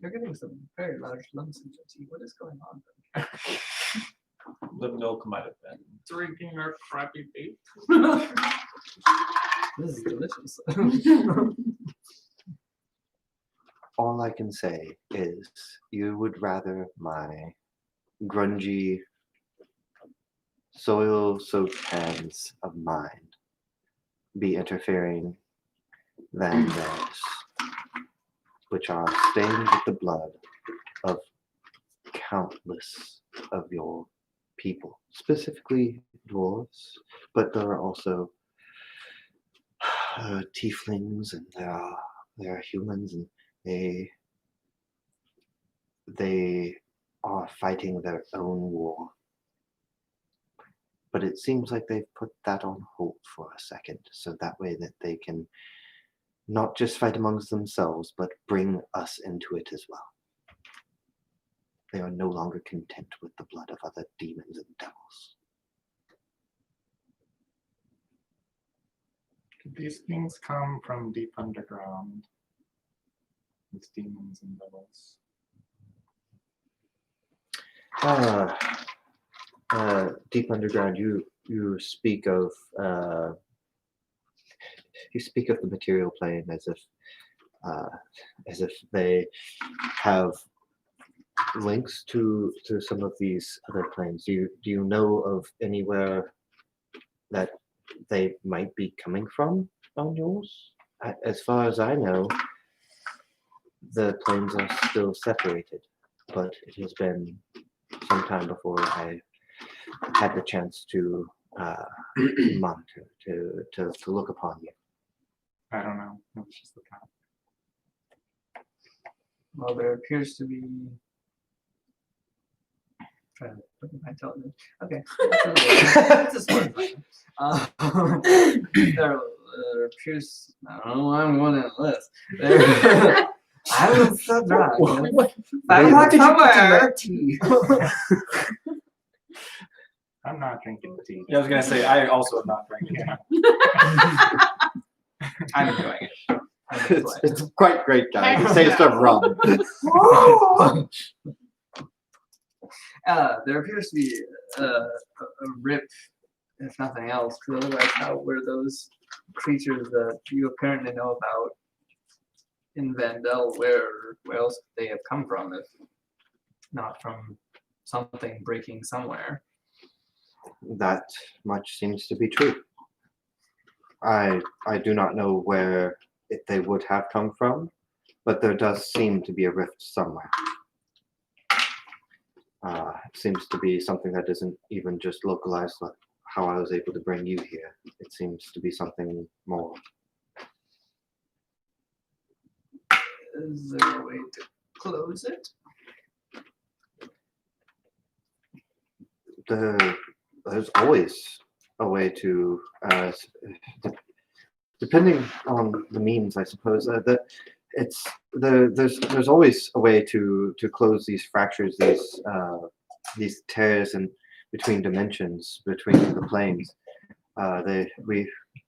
Speaker 6: You're getting some very large lumps in your tea. What is going on?
Speaker 4: The milk might have been.
Speaker 9: Drinking her crappy tea.
Speaker 6: This is delicious.
Speaker 2: All I can say is you would rather my grungy, soil-soaked hands of mine be interfering than theirs, which are stained with the blood of countless of your people, specifically dwarves, but there are also tieflings, and there are humans, and they are fighting their own war. But it seems like they've put that on hold for a second, so that way that they can not just fight amongst themselves, but bring us into it as well. They are no longer content with the blood of other demons and devils.
Speaker 7: Did these things come from deep underground? These demons and devils.
Speaker 2: Deep underground. You speak of the material plane as if they have links to some of these other planes. Do you know of anywhere that they might be coming from on yours? As far as I know, the planes are still separated, but it has been some time before I had the chance to monitor, to look upon you.
Speaker 7: I don't know. It was just the count.
Speaker 6: Well, there appears to be trying to put my television. Okay. It's a smart question. There appears, I don't know why I'm going on this. I was so drunk. I'm not somewhere.
Speaker 7: I'm not drinking tea.
Speaker 4: Yeah, I was gonna say I also am not drinking.
Speaker 6: I'm enjoying it.
Speaker 2: It's quite great, guys. The taste of rum.
Speaker 6: There appears to be a rip, if nothing else, because otherwise, how were those creatures that you apparently know about in Vandel, where else could they have come from if not from something breaking somewhere?
Speaker 2: That much seems to be true. I do not know where they would have come from, but there does seem to be a rift somewhere. It seems to be something that isn't even just localized like how I was able to bring you here. It seems to be something more.
Speaker 6: Is there a way to close it?
Speaker 2: There's always a way to, depending on the means, I suppose. There's always a way to close these fractures, these tears in between dimensions, between the planes.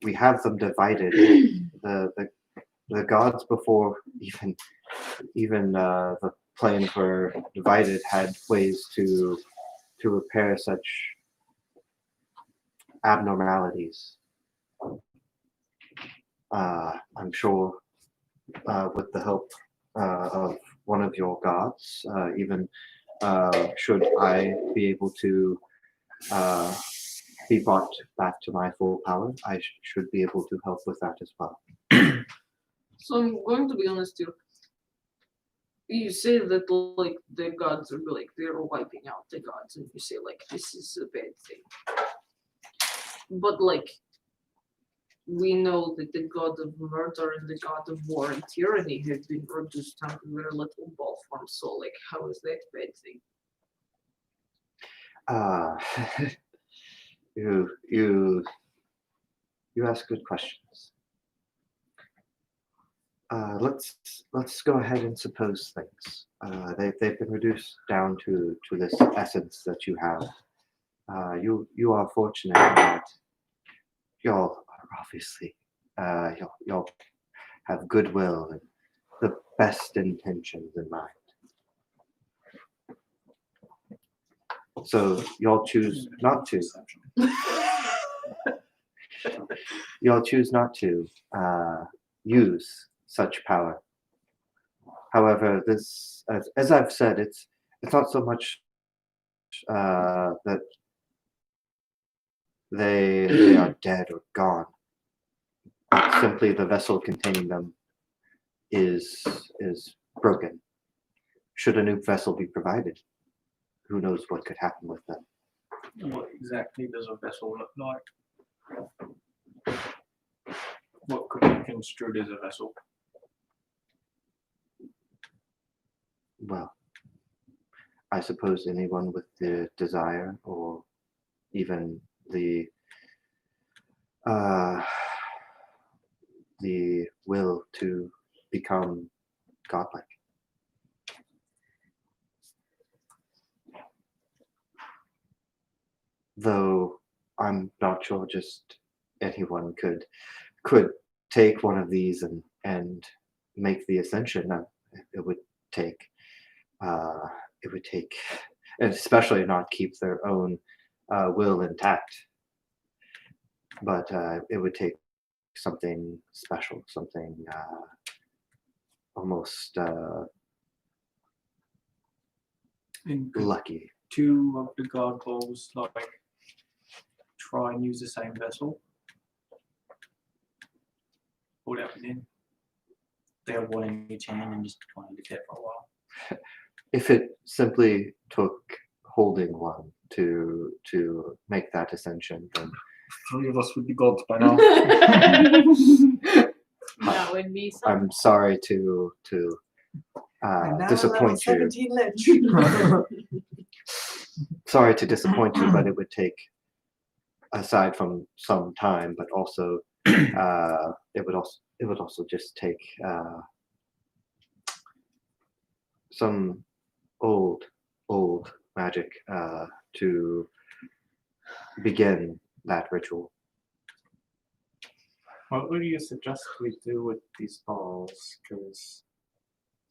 Speaker 2: We have them divided. The gods before even the planes were divided had ways to repair such abnormalities. I'm sure with the help of one of your gods, even should I be able to be brought back to my full power, I should be able to help with that as well.
Speaker 9: So I'm going to be honest here. You say that like the gods are like they're wiping out the gods, and you say like this is a bad thing. But like we know that the god of murder and the god of war and tyranny have been reduced down to very little ball form. So like how is that a bad thing?
Speaker 2: You ask good questions. Let's go ahead and suppose things. They've been reduced down to this essence that you have. You are fortunate in that y'all are obviously y'all have goodwill and the best intentions in mind. So y'all choose not to. Y'all choose not to use such power. However, this, as I've said, it's not so much that they are dead or gone. But simply, the vessel containing them is broken. Should a new vessel be provided, who knows what could happen with them?
Speaker 4: What exactly does a vessel look like? What could be construed as a vessel?
Speaker 2: Well, I suppose anyone with the desire or even the will to become godlike. Though I'm not sure just anyone could take one of these and make the ascension. It would take, and especially not keep their own will intact. But it would take something special, something almost lucky.
Speaker 4: Two of the god balls like try and use the same vessel. All happening. They have one in each hand and just trying to get for a while.
Speaker 2: If it simply took holding one to make that ascension, then
Speaker 1: 3 of us would be gods by now.
Speaker 5: That would be something.
Speaker 2: I'm sorry to disappoint you. sorry to disappoint you, but it would take, aside from some time, but also it would also just take some old magic to begin that ritual.
Speaker 7: What would you suggest we do with these balls? Because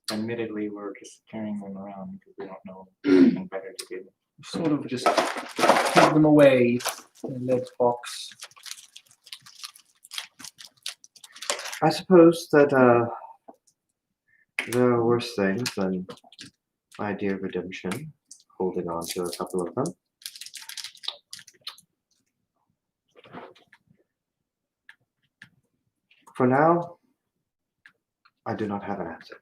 Speaker 7: admittedly, we're just carrying them around because we don't know anything better to do.
Speaker 1: Sort of just give them away in a lead box.
Speaker 2: I suppose that there are worse things than idea of redemption, holding on to a couple of them. For now, I do not have an answer.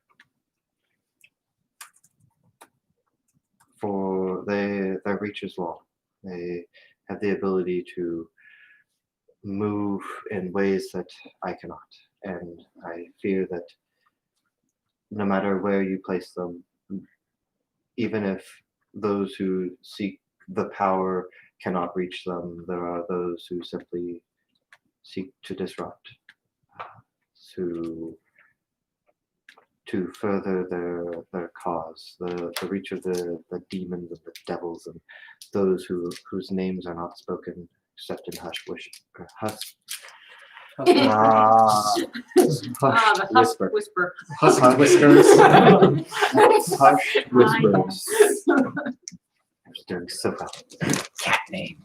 Speaker 2: For their reach is long. They have the ability to move in ways that I cannot. And I fear that no matter where you place them, even if those who seek the power cannot reach them, there are those who simply seek to disrupt, to further their cause, the reach of the demons and the devils and those whose names are not spoken except in hush
Speaker 9: The husk
Speaker 2: whisper.
Speaker 9: whisper.
Speaker 1: Husk whiskers.
Speaker 2: Hush whispers. I'm doing so well.
Speaker 1: Cat names.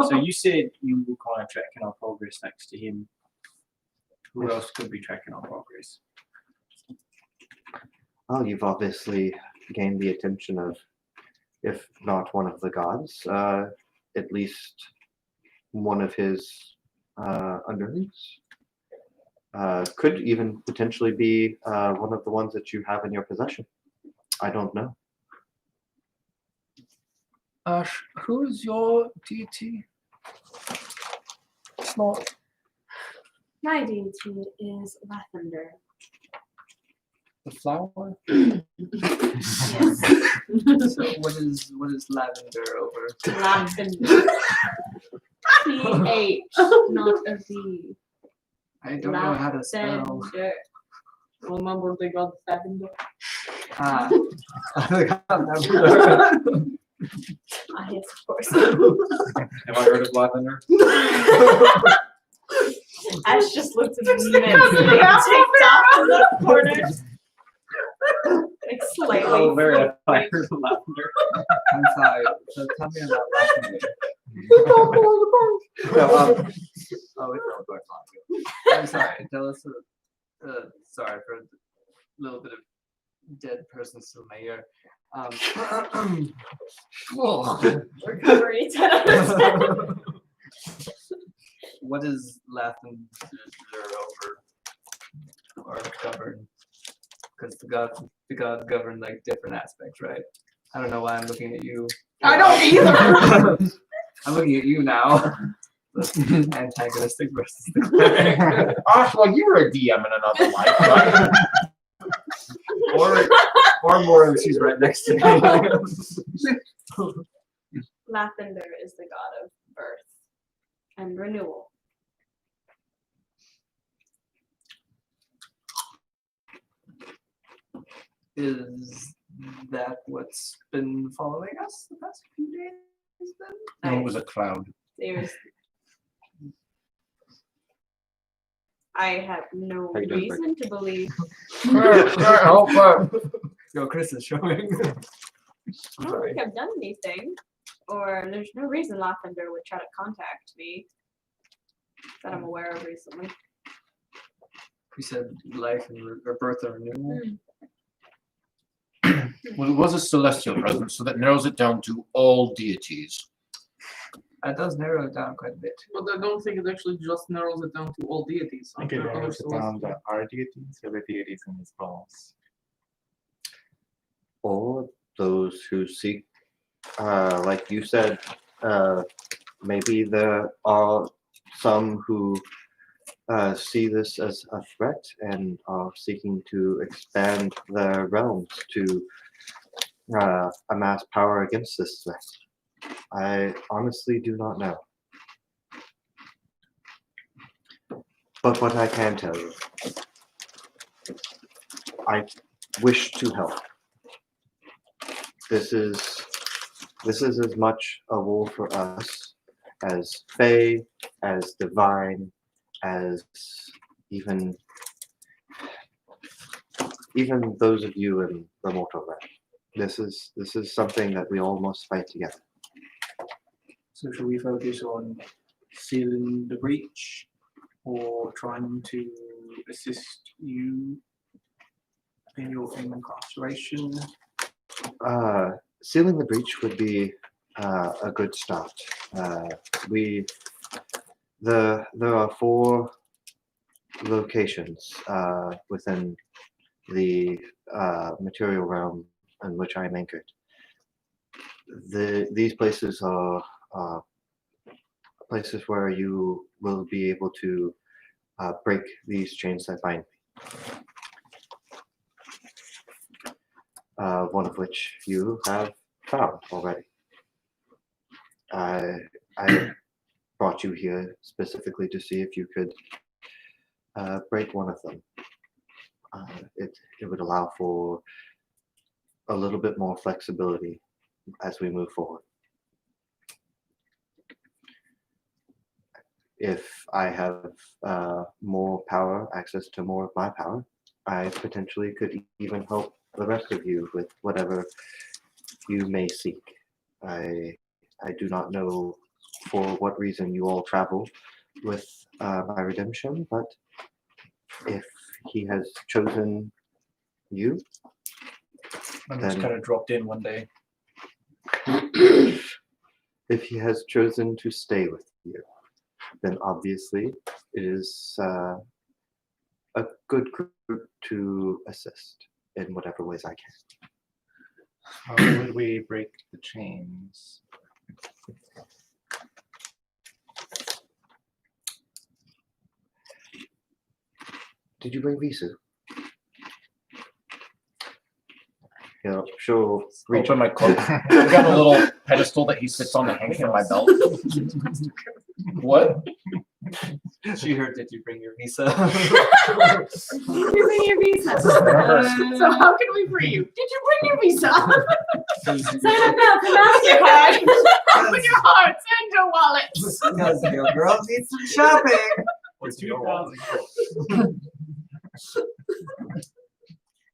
Speaker 4: So you said you were kind of tracking our progress next to him. Who else could be tracking our progress?
Speaker 2: Well, you've obviously gained the attention of, if not one of the gods, at least one of his underlings. Could even potentially be one of the ones that you have in your possession. I don't know.
Speaker 1: Who is your deity? It's not.
Speaker 8: My deity is Lathander.
Speaker 1: The flower?
Speaker 8: Yes.
Speaker 6: So what is lavender over?
Speaker 5: Lavender. PH, not a V.
Speaker 6: I don't know how to spell.
Speaker 5: Lavender. Remember they got lavender.
Speaker 6: Ah.
Speaker 5: Yes, of course.
Speaker 4: Have I heard of lavender?
Speaker 5: Ash just looked at me and TikTok in the corner. Like slightly.
Speaker 4: Oh, very. Have I heard of lavender?
Speaker 6: I'm sorry. So tell me about lavender.
Speaker 2: No,
Speaker 6: Oh, it's all going on. I'm sorry. Tell us. Sorry for a little bit of dead person still in my ear.
Speaker 5: Recovery 10 out of 10.
Speaker 6: What is lavender over or govern? Because the gods govern like different aspects, right? I don't know why I'm looking at you.
Speaker 9: I don't either.
Speaker 6: I'm looking at you now. The antagonistic versus the cleric.
Speaker 1: Well, you were a DM in another life, right?
Speaker 4: Or more, she's right next to me.
Speaker 5: Lathander is the god of birth and renewal.
Speaker 6: Is that what's been following us the past few days then?
Speaker 1: No, it was a cloud.
Speaker 5: There's I have no
Speaker 2: How you doing,
Speaker 5: reason to believe.
Speaker 6: Yo, Chris is showing.
Speaker 5: I don't think I've done anything, or there's no reason Lathander would try to contact me that I'm aware of recently.
Speaker 6: We said life and or birth and renewal.
Speaker 1: Well, it was a celestial presence, so that narrows it down to all deities.
Speaker 6: That does narrow it down quite a bit.
Speaker 9: But I don't think it actually just narrows it down to all deities.
Speaker 7: I think it
Speaker 9: There are other
Speaker 7: narrows it
Speaker 9: sources.
Speaker 7: down to our deities or the deities in his balls.
Speaker 2: or those who seek, like you said, maybe there are some who see this as a threat and are seeking to expand their realms to amass power against this threat? I honestly do not know. But what I can tell you, I wish to help. This is as much a role for us as Fae, as Divine, as even those of you in the mortal realm. This is something that we all must fight together.
Speaker 4: So should we focus on sealing the breach or trying to assist you in your incarceration?
Speaker 2: Sealing the breach would be a good start. There are 4 locations within the material realm in which I'm anchored. These places are places where you will be able to break these chains that bind me. One of which you have found already. I brought you here specifically to see if you could break one of them. It would allow for a little bit more flexibility as we move forward. If I have more power, access to more of my power, I potentially could even help the rest of you with whatever you may seek. I do not know for what reason you all travel with my redemption, but if he has chosen you,
Speaker 4: I just
Speaker 2: then
Speaker 4: kind of dropped in one day.
Speaker 2: if he has chosen to stay with you, then obviously it is a good group to assist in whatever ways I can.
Speaker 7: How would we break the chains?
Speaker 2: Did you bring Visu? Yeah, sure. Reach
Speaker 1: Open my cloak. I've got a little pedestal that he sits on that hangs from my belt. What?
Speaker 6: She heard, did you bring your visa?
Speaker 5: Did you bring your visa?
Speaker 9: So how can we free you? Did you bring your visa?
Speaker 5: Sign up now for MasterCard.
Speaker 9: Open your hearts and your wallets.
Speaker 6: Because your girl needs some shopping.
Speaker 4: What's your wallet?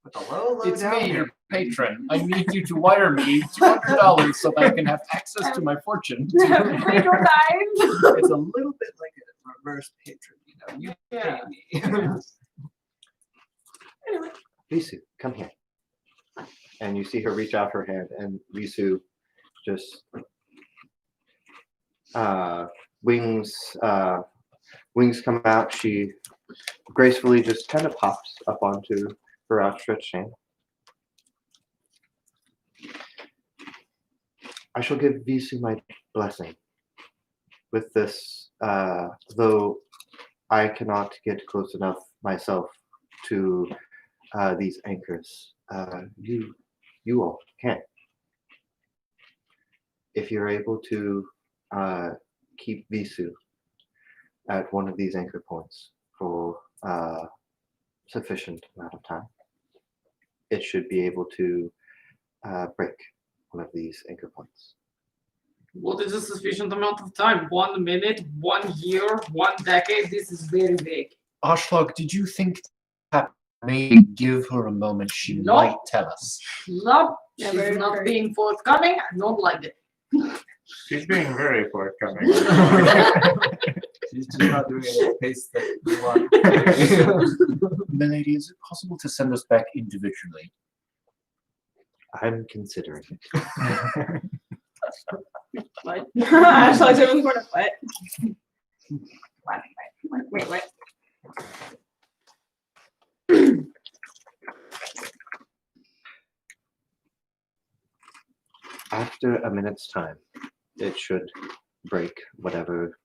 Speaker 6: With a low
Speaker 1: It's
Speaker 6: down
Speaker 1: me, your
Speaker 6: payment.
Speaker 1: patron. I need you to wire me $200 so that I can have access to my fortune.
Speaker 5: Free your time.
Speaker 6: It's a little bit like a reverse patron, you know. You
Speaker 9: Yeah.
Speaker 6: pay me.
Speaker 2: Visu, come here. And you see her reach out her hand, and Visu just wings come out. She gracefully just kind of hops up onto her outstretched hand. I shall give Visu my blessing. With this, though I cannot get close enough myself to these anchors, you all can. If you're able to keep Visu at one of these anchor points for sufficient amount of time, it should be able to break one of these anchor points.
Speaker 9: What is a sufficient amount of time? 1 minute, 1 year, 1 decade? This is very vague.
Speaker 1: Ashlog, did you think that maybe give her a moment? She
Speaker 9: No.
Speaker 1: might tell us.
Speaker 9: No, she's
Speaker 5: Never
Speaker 9: not
Speaker 5: heard.
Speaker 9: being forthcoming. I don't like it.
Speaker 7: She's being very forthcoming.
Speaker 6: She's just not doing it at the pace that you want.
Speaker 1: Milady, is it possible to send us back individually?
Speaker 2: I'm considering it.
Speaker 5: What? I thought it was for the what? Wait, what?
Speaker 2: After a minute's time, it should break whatever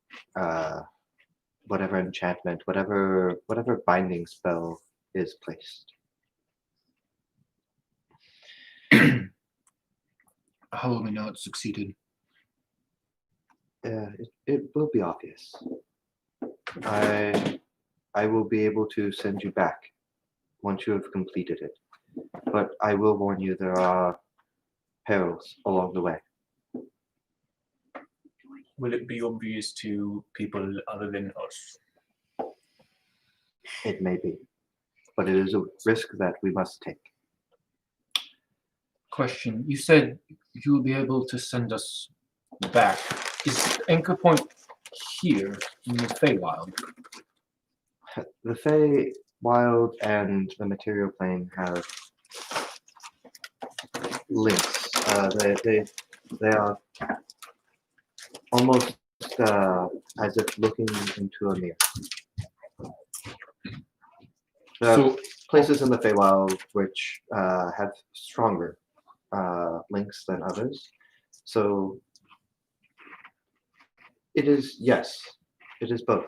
Speaker 2: enchantment, whatever binding spell is placed.
Speaker 1: How will we know it succeeded?
Speaker 2: It will be obvious. I will be able to send you back once you have completed it. But I will warn you, there are perils along the way.
Speaker 7: Will it be obvious to people other than us?
Speaker 2: It may be, but it is a risk that we must take.
Speaker 1: Question. You said you will be able to send us back. Is the anchor point here in the Feywild?
Speaker 2: The Feywild and the material plane have links. They are almost as if looking into a mirror. There are places in the Feywild which have stronger links than others. So it is, yes, it is both.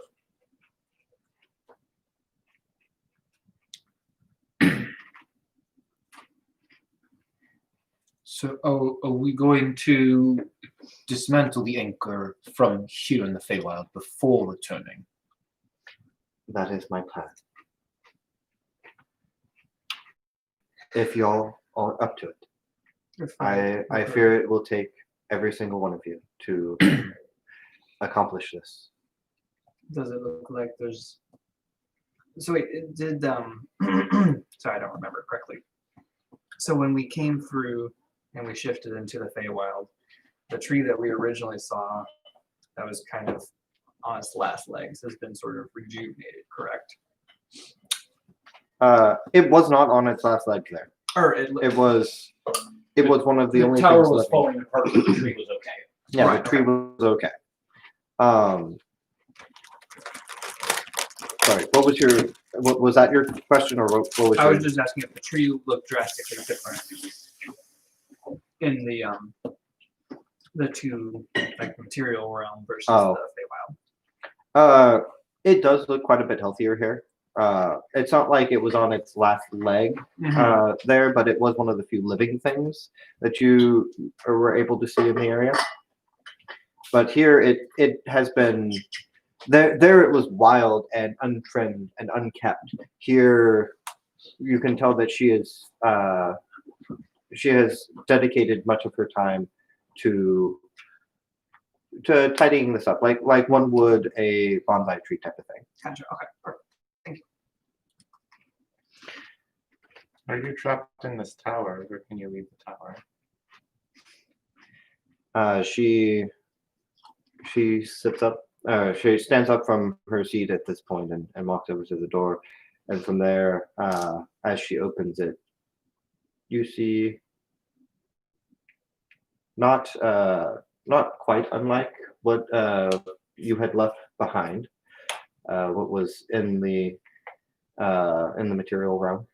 Speaker 1: So are we going to dismantle the anchor from here in the Feywild before returning?
Speaker 2: That is my plan. If y'all are up to it. I fear it will take every single one of you to accomplish this.
Speaker 4: Does it look like there's? So wait, it did sorry, I don't remember correctly. So when we came through and we shifted into the Feywild, the tree that we originally saw that was kind of on its last legs has been sort of rejuvenated, correct?
Speaker 2: It was not on its last leg there.
Speaker 4: Or
Speaker 2: It was one of the only
Speaker 1: tower
Speaker 2: things
Speaker 1: was
Speaker 2: living.
Speaker 1: falling apart, but the tree was okay.
Speaker 2: Yeah,
Speaker 4: Right,
Speaker 2: the tree was okay. Sorry, what was that your question, or what was
Speaker 4: I
Speaker 2: your?
Speaker 4: was just asking if the tree looked drastically different in the two, like, material realm versus
Speaker 2: Oh.
Speaker 4: the Feywild.
Speaker 2: It does look quite a bit healthier here. It's not like it was on its last leg there, but it was one of the few living things that you were able to see in the area. But here it has been there it was wild and untrimmed and unkept. Here you can tell that she has dedicated much of her time to tidying this up, like one would a bonsai tree type of thing.
Speaker 4: Gotcha. Okay. Perfect.
Speaker 7: Are you trapped in this tower, or can you leave the tower?
Speaker 2: She sits up. She stands up from her seat at this point and walks over to the door, and from there, as she opens it, you see not quite unlike what you had left behind, what was in the material realm.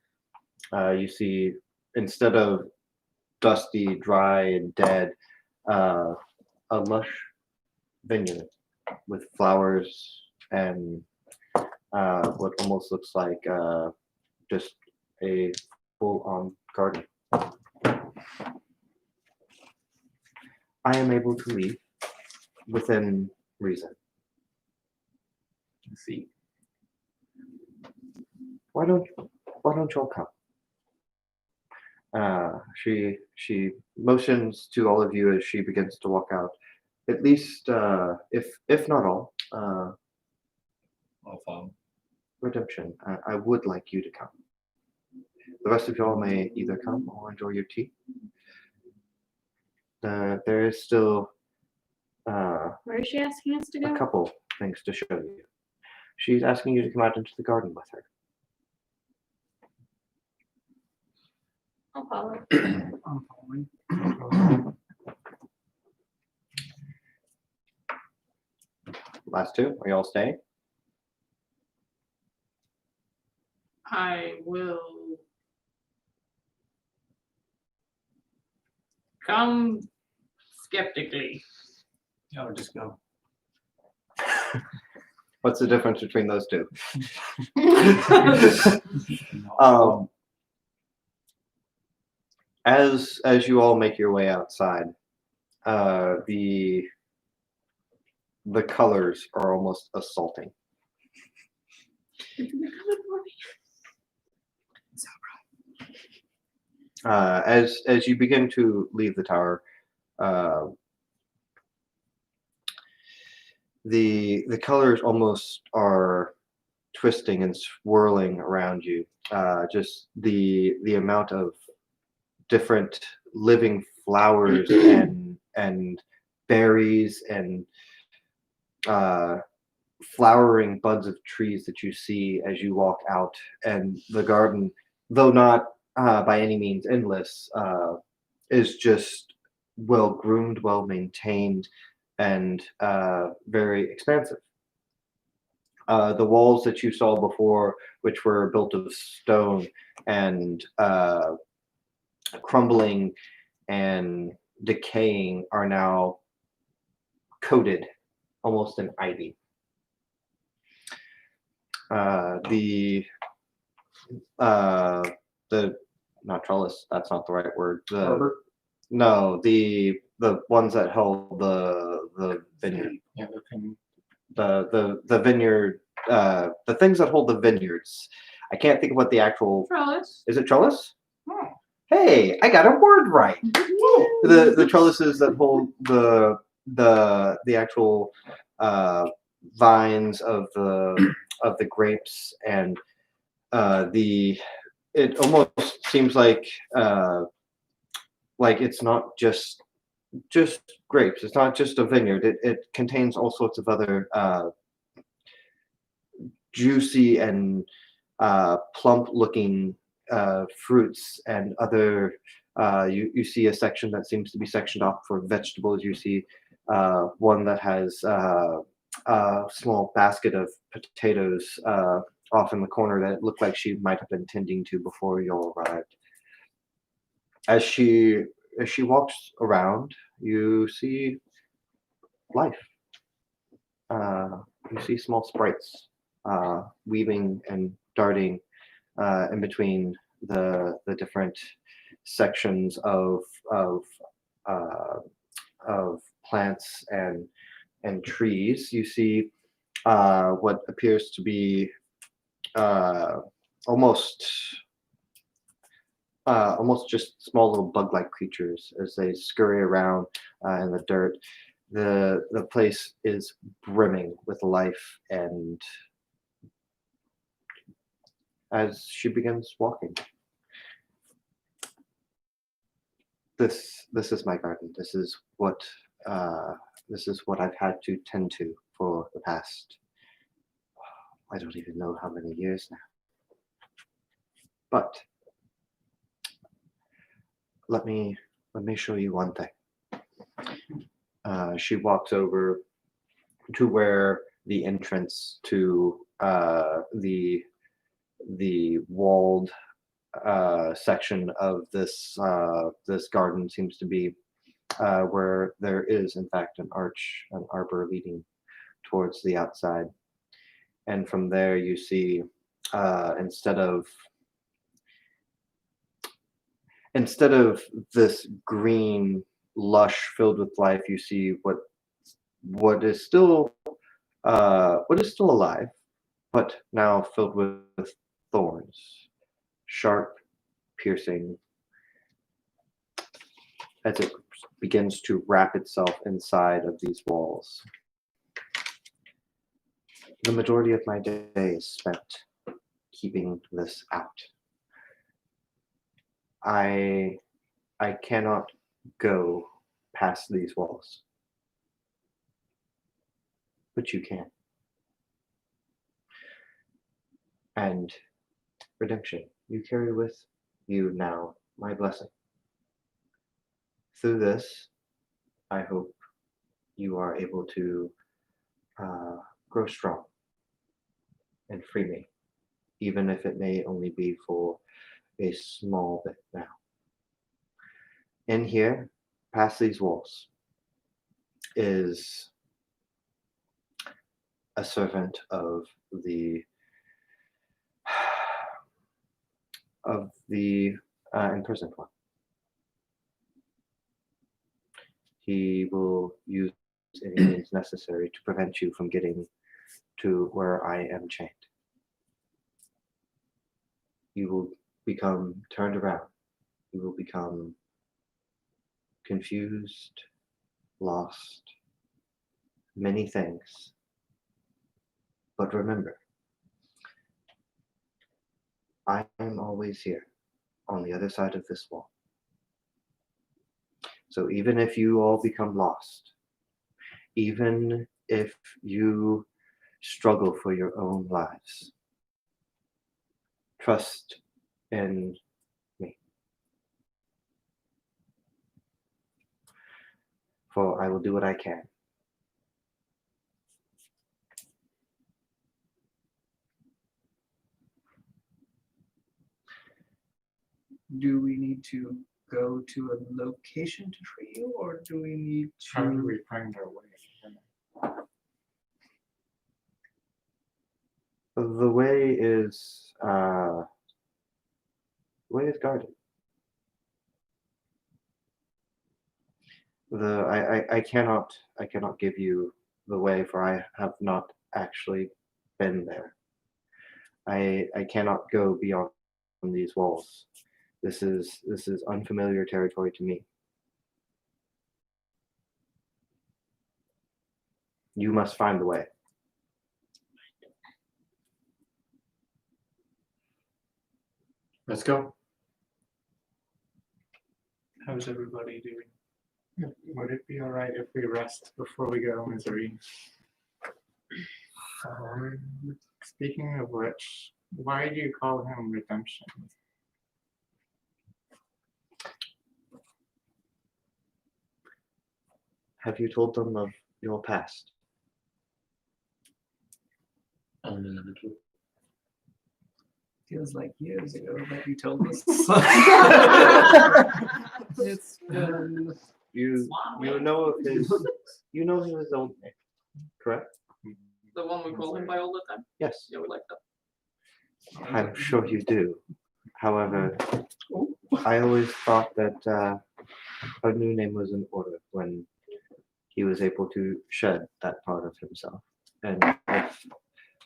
Speaker 2: You see, instead of dusty, dry, and dead, a lush vineyard with flowers and what almost looks like just a full-on garden. I am able to leave within reason.
Speaker 7: Let's see.
Speaker 2: Why don't y'all come? She motions to all of you as she begins to walk out. At least, if not all,
Speaker 1: I'll follow.
Speaker 2: Redemption. I would like you to come. The rest of y'all may either come or enjoy your tea. There is still
Speaker 5: Where is she asking us to go?
Speaker 2: a couple things to show you. She's asking you to come out into the garden with her.
Speaker 5: I'll follow.
Speaker 4: I'm following.
Speaker 2: Last two, are y'all staying?
Speaker 9: I will come skeptically.
Speaker 4: Yeah, I'll just go.
Speaker 2: What's the difference between those two? As you all make your way outside, the colors are almost assaulting. As you begin to leave the tower, the colors almost are twisting and swirling around you. Just the amount of different living flowers and berries and flowering buds of trees that you see as you walk out, and the garden, though not by any means endless, is just well groomed, well maintained, and very expansive. The walls that you saw before, which were built of stone and crumbling and decaying, are now coated almost in ivy. The not trellis, that's not the right word. No, the ones that held the vineyard.
Speaker 7: Yeah,
Speaker 2: The vineyard, the things that hold the vineyards. I can't think of what the actual.
Speaker 3: Trellis.
Speaker 2: Is it trellis?
Speaker 7: Oh.
Speaker 2: Hey, I got a word right. The trellises that hold the actual vines of the grapes, and it almost seems like it's not just grapes. It's not just a vineyard. It contains all sorts of other juicy and plump looking fruits and other. You see a section that seems to be sectioned off for vegetables. You see one that has a small basket of potatoes off in the corner that it looked like she might have been tending to before you all arrived. As she walks around, you see life. You see small sprites weaving and darting in between the different sections of plants and trees. You see what appears to be almost just small little bug-like creatures as they scurry around in the dirt. The place is brimming with life, and as she begins walking, this is my garden. This is what I've had to tend to for the past, I don't even know how many years now. But let me show you one thing. She walks over to where the entrance to the walled section of this garden seems to be, where there is in fact an arbor leading towards the outside. And from there you see, instead of this green lush filled with life, you see what is still alive, but now filled with thorns, sharp, piercing, as it begins to wrap itself inside of these walls. The majority of my day is spent keeping this out. I cannot go past these walls, but you can. And redemption, you carry with you now my blessing. Through this, I hope you are able to grow strong and free me, even if it may only be for a small bit now. In here, past these walls, is a servant of the imprisoned one. he will use any means necessary to prevent you from getting to where I am chained. You will become turned around. You will become confused, lost, many things. But remember, I am always here on the other side of this wall. So even if you all become lost, even if you struggle for your own lives, trust in me. For I will do what I can.
Speaker 6: Do we need to go to a location to free you, or do we need
Speaker 7: How do
Speaker 6: to?
Speaker 7: we find our way?
Speaker 2: The way is guarded. I cannot give you the way, for I have not actually been there. I cannot go beyond these walls. This is unfamiliar territory to me. You must find the way.
Speaker 1: Let's go.
Speaker 7: How's everybody doing? Would it be all right if we rest before we go, Misery? Speaking of which, why do you call him Redemption?
Speaker 2: Have you told them of your past?
Speaker 1: Only a little.
Speaker 6: Feels like years ago that you told us. It's been
Speaker 2: You know of his own name, correct?
Speaker 9: The one we call him by all the time.
Speaker 2: Yes,
Speaker 9: Yeah, we like that.
Speaker 2: I'm sure you do. However, I always thought that a new name was in order when he was able to shed that part of himself. And if,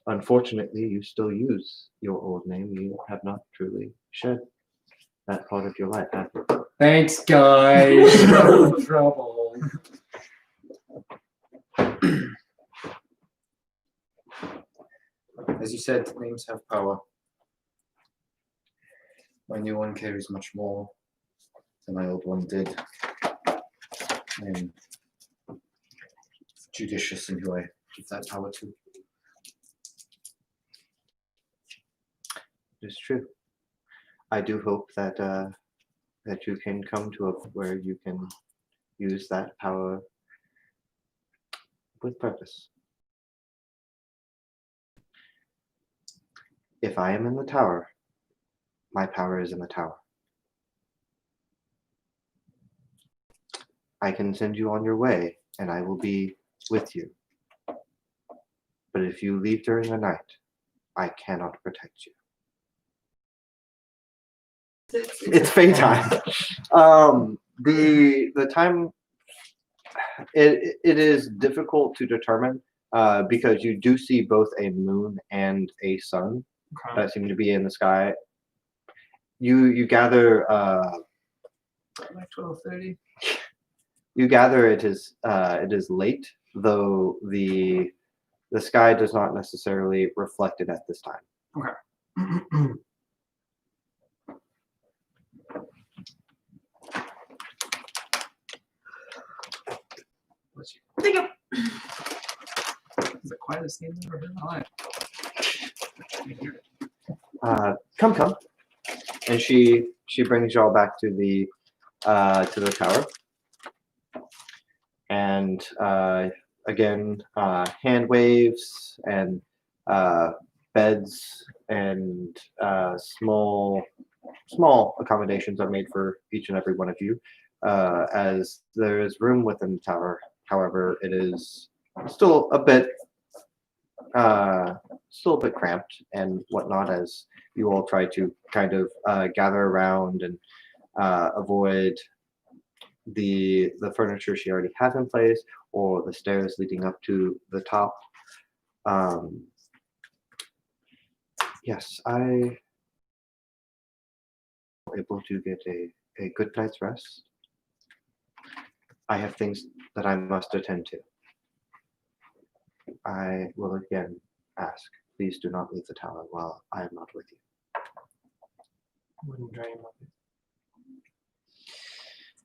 Speaker 2: unfortunately, you still use your old name, you have not truly shed that part of your life, have you?
Speaker 1: Thanks, guys. No trouble. As you said, names have power. My new one carries much more than my old one did. I'm judicious in who I give that power to.
Speaker 2: It's true. I do hope that that you can come to a where you can use that power with purpose. If I am in the tower, my power is in the tower. I can send you on your way, and I will be with you. But if you leave during the night, I cannot protect you. It's Faytime. The time it is difficult to determine because you do see both a moon and a sun that seem to be in the sky. You gather
Speaker 6: like 12:30.
Speaker 2: you gather it is late, though the sky does not necessarily reflect it at this time.
Speaker 6: Okay.
Speaker 9: Thank you.
Speaker 6: Is the quietest thing I've ever heard in my life.
Speaker 2: Come, and she brings y'all back to the tower, and again hand waves and beds and small accommodations are made for each and every one of you, as there is room within the tower. However, it is still a bit cramped and whatnot, as you all try to kind of gather around and avoid the furniture she already has in place or the stairs leading up to the top. Yes, I able to get a good night's rest. I have things that I must attend to. I will again ask, please do not leave the tower while I am not with you.
Speaker 7: Wouldn't dream of it.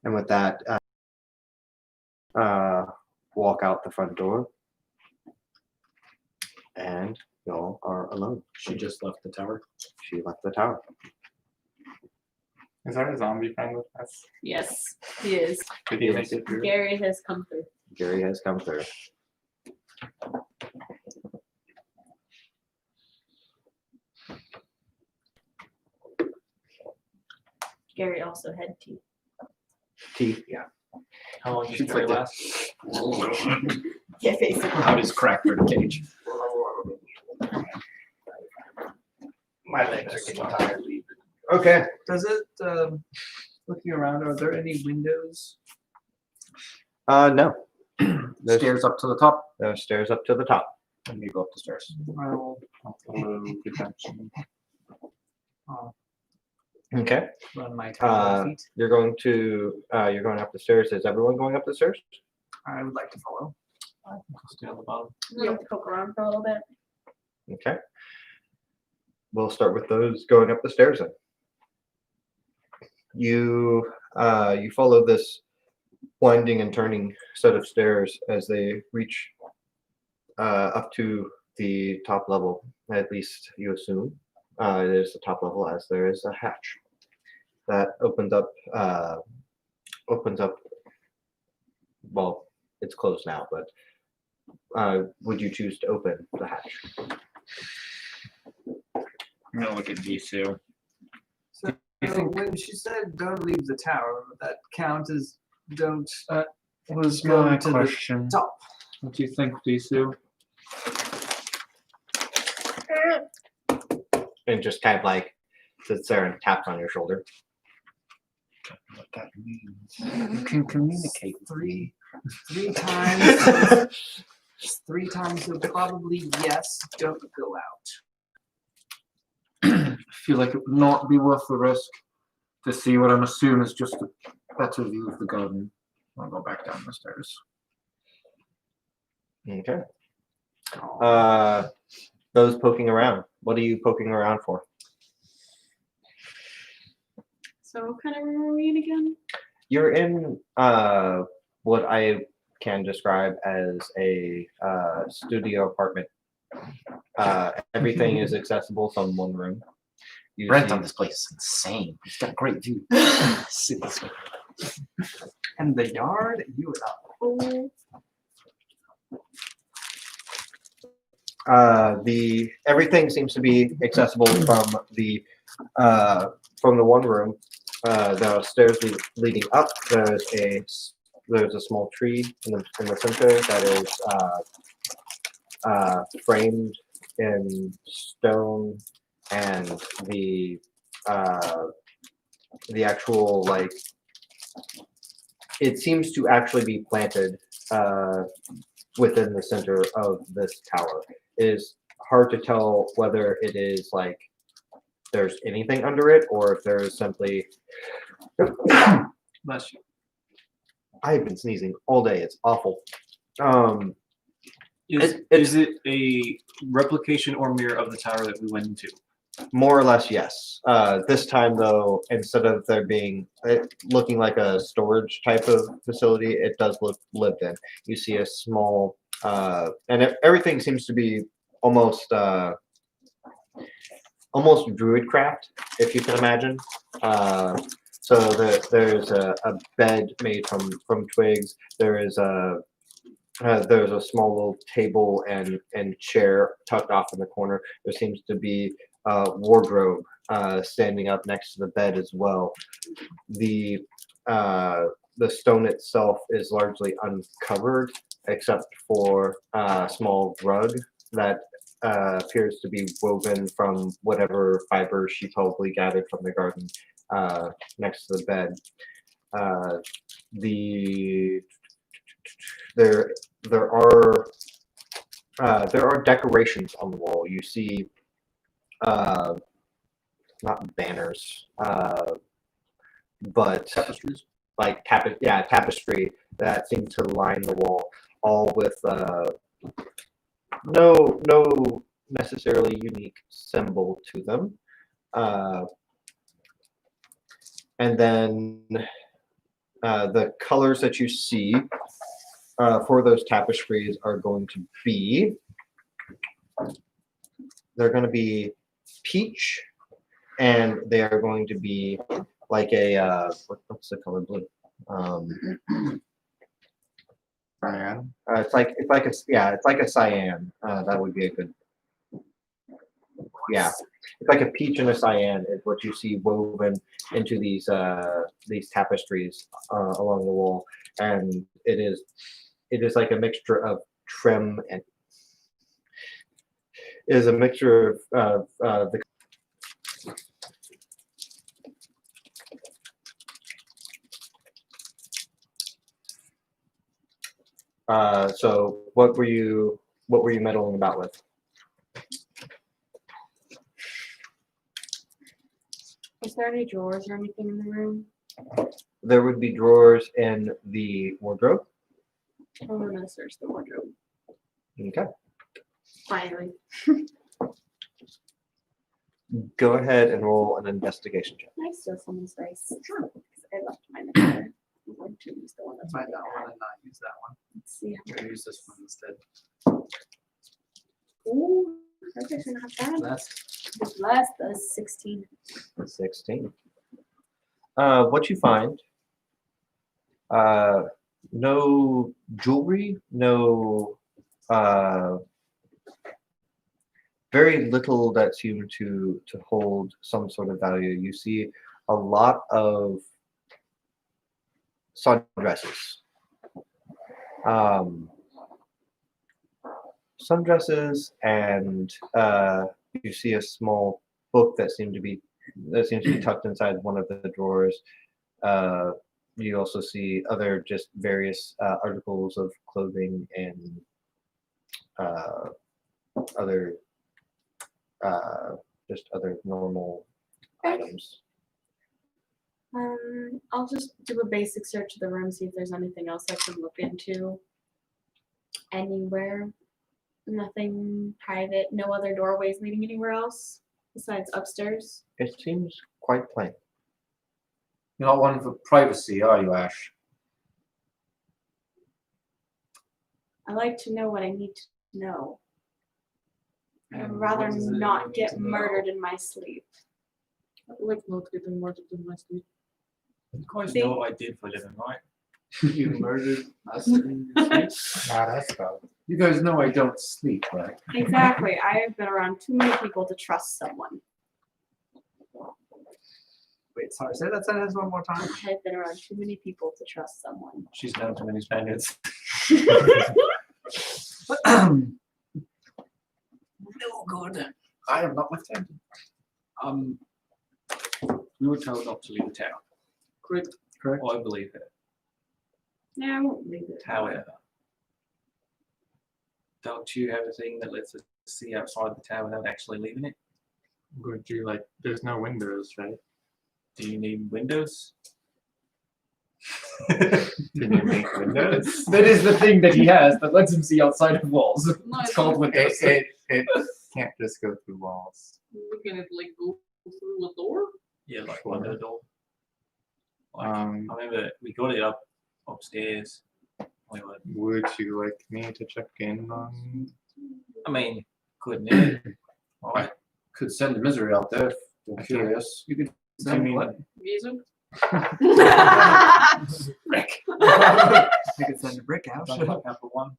Speaker 2: And with that, walk out the front door, and y'all are alone.
Speaker 4: She just left the tower.
Speaker 2: She left the tower.
Speaker 7: Is our zombie friend with us?
Speaker 5: Yes, he is.
Speaker 7: Did he make it through?
Speaker 5: Gary has come through.
Speaker 2: Gary has come through.
Speaker 5: Gary also had tea.
Speaker 2: Tea, yeah.
Speaker 4: How long does
Speaker 2: Shoots
Speaker 4: Gary
Speaker 2: like
Speaker 4: last?
Speaker 5: Yeah, basically.
Speaker 4: How does crack through the cage?
Speaker 6: My legs are getting tired.
Speaker 2: Okay.
Speaker 6: Does it, looking around, are there any windows?
Speaker 2: No. There's
Speaker 4: Stairs up to the top,
Speaker 2: there's stairs up to the top.
Speaker 4: and you go up the stairs.
Speaker 6: I'll
Speaker 7: Hello, protection.
Speaker 2: Okay.
Speaker 6: run my tiny feet.
Speaker 2: You're going up the stairs. Is everyone going up the stairs?
Speaker 6: I would like to follow.
Speaker 4: I'll stay on the bottom.
Speaker 5: You have to poke around for a little bit.
Speaker 2: Okay. We'll start with those going up the stairs then. You follow this winding and turning set of stairs as they reach up to the top level. At least you assume it is the top level, as there is a hatch that opens up. Well, it's closed now, but would you choose to open the hatch?
Speaker 1: I'm gonna look at Visu.
Speaker 6: So when she said don't leave the tower, would that count as don't
Speaker 1: Was
Speaker 6: go
Speaker 1: my
Speaker 6: to
Speaker 1: question.
Speaker 6: the top?
Speaker 1: What do you think, Visu?
Speaker 2: And just kind of like sits there and taps on your shoulder.
Speaker 1: What that means? You can communicate with me.
Speaker 6: Three times. Three times, so probably yes, don't go out.
Speaker 1: I feel like it would not be worth the risk to see what I'm assuming is just a better view of the garden. I'll go back down the stairs.
Speaker 2: Okay. Those poking around. What are you poking around for?
Speaker 5: So what kind of room are we in again?
Speaker 2: You're in what I can describe as a studio apartment. Everything is accessible from one room. You
Speaker 4: Rent
Speaker 2: see-
Speaker 4: on this place is insane. It's got a great view.
Speaker 6: And the yard, you and
Speaker 2: everything seems to be accessible from the one room. The stairs leading up. There's a small tree in the center that is framed in stone, and the actual, like, it seems to actually be planted within the center of this tower. It is hard to tell whether it is like there's anything under it or if there is simply.
Speaker 6: Bless you.
Speaker 2: I've been sneezing all day. It's awful.
Speaker 4: Is it a replication or mirror of the tower that we went into?
Speaker 2: More or less, yes. This time, though, instead of there being looking like a storage type of facility, it does look lived in. You see a small, and everything seems to be almost druid craft, if you can imagine. So there's a bed made from twigs. There's a small little table and chair tucked off in the corner. There seems to be a wardrobe standing up next to the bed as well. The stone itself is largely uncovered except for a small rug that appears to be woven from whatever fiber she probably gathered from the garden next to the bed. There are decorations on the wall. You see, not banners, but
Speaker 4: Tapestries.
Speaker 2: like tapestry that seem to line the wall, all with no necessarily unique symbol to them. And then the colors that you see for those tapestries are going to be, they're going to be peach, and they are going to be like a what's the color blue?
Speaker 7: Cyan.
Speaker 2: It's like a cyan. That would be a good. Yeah, it's like a peach and a cyan is what you see woven into these tapestries along the wall, and it is like a mixture of trim and is a mixture of the. So what were you meddling about with?
Speaker 5: Is there any drawers or anything in the room?
Speaker 2: There would be drawers in the wardrobe.
Speaker 5: I'm gonna search the wardrobe.
Speaker 2: Okay.
Speaker 5: Finally.
Speaker 2: Go ahead and roll an investigation check.
Speaker 5: Can I steal someone's dice? Sure. I left mine there. I'm going to use the one that's
Speaker 6: Find
Speaker 5: right
Speaker 6: that
Speaker 5: there.
Speaker 6: one and not use that one.
Speaker 5: Let's see.
Speaker 6: We're gonna use this one instead.
Speaker 5: Ooh, that's actually not bad.
Speaker 6: Last.
Speaker 5: Last, that's 16.
Speaker 2: 16. What you find? No jewelry, no. Very little that seem to hold some sort of value. You see a lot of sundresses. Sundresses, and you see a small book that seems to be tucked inside one of the drawers. You also see other just various articles of clothing and other just other normal items.
Speaker 5: I'll just do a basic search of the room, see if there's anything else I can look into. Anywhere. Nothing private, no other doorways leading anywhere else besides upstairs.
Speaker 2: It seems quite plain.
Speaker 1: You're not one for privacy, are you, Ash?
Speaker 5: I like to know what I need to know. I'd
Speaker 6: And
Speaker 5: rather
Speaker 6: what is it
Speaker 5: not
Speaker 6: you need
Speaker 5: get
Speaker 6: to know?
Speaker 5: murdered in my sleep.
Speaker 9: I like not getting murdered in my sleep.
Speaker 4: You guys know what I did for a living, right?
Speaker 6: You murdered us in your sleep?
Speaker 7: Not us though.
Speaker 1: You guys know I don't sleep, right?
Speaker 5: Exactly. I have been around too many people to trust someone.
Speaker 6: Wait, sorry, say that sentence one more time.
Speaker 5: I have been around too many people to trust someone.
Speaker 4: She's known too many Spaniards.
Speaker 6: No good.
Speaker 4: I am not left-handed. We were told not to leave the town.
Speaker 9: Correct.
Speaker 6: Correct.
Speaker 4: I believe it.
Speaker 5: Yeah, I won't leave it.
Speaker 4: However, don't you have a thing that lets us see outside the town without actually leaving it?
Speaker 7: Would you like? There's no windows, right?
Speaker 4: Do you need windows?
Speaker 7: Can you make windows?
Speaker 1: That is the thing that he has that lets him see outside of walls.
Speaker 9: No,
Speaker 1: It's called windows.
Speaker 7: It can't just go through walls.
Speaker 9: We can like go through a door.
Speaker 4: Yeah, like
Speaker 7: Sure.
Speaker 4: window door. Like,
Speaker 7: Um,
Speaker 4: I remember we got it upstairs. We were,
Speaker 7: Would you like me to check in on?
Speaker 4: I mean, couldn't it? Alright.
Speaker 1: Could send misery out there if you're curious.
Speaker 4: You could
Speaker 6: I
Speaker 4: send
Speaker 6: mean,
Speaker 4: what?
Speaker 9: Gizu.
Speaker 4: Rick.
Speaker 6: I could send a brick out.
Speaker 4: Sounds like number one.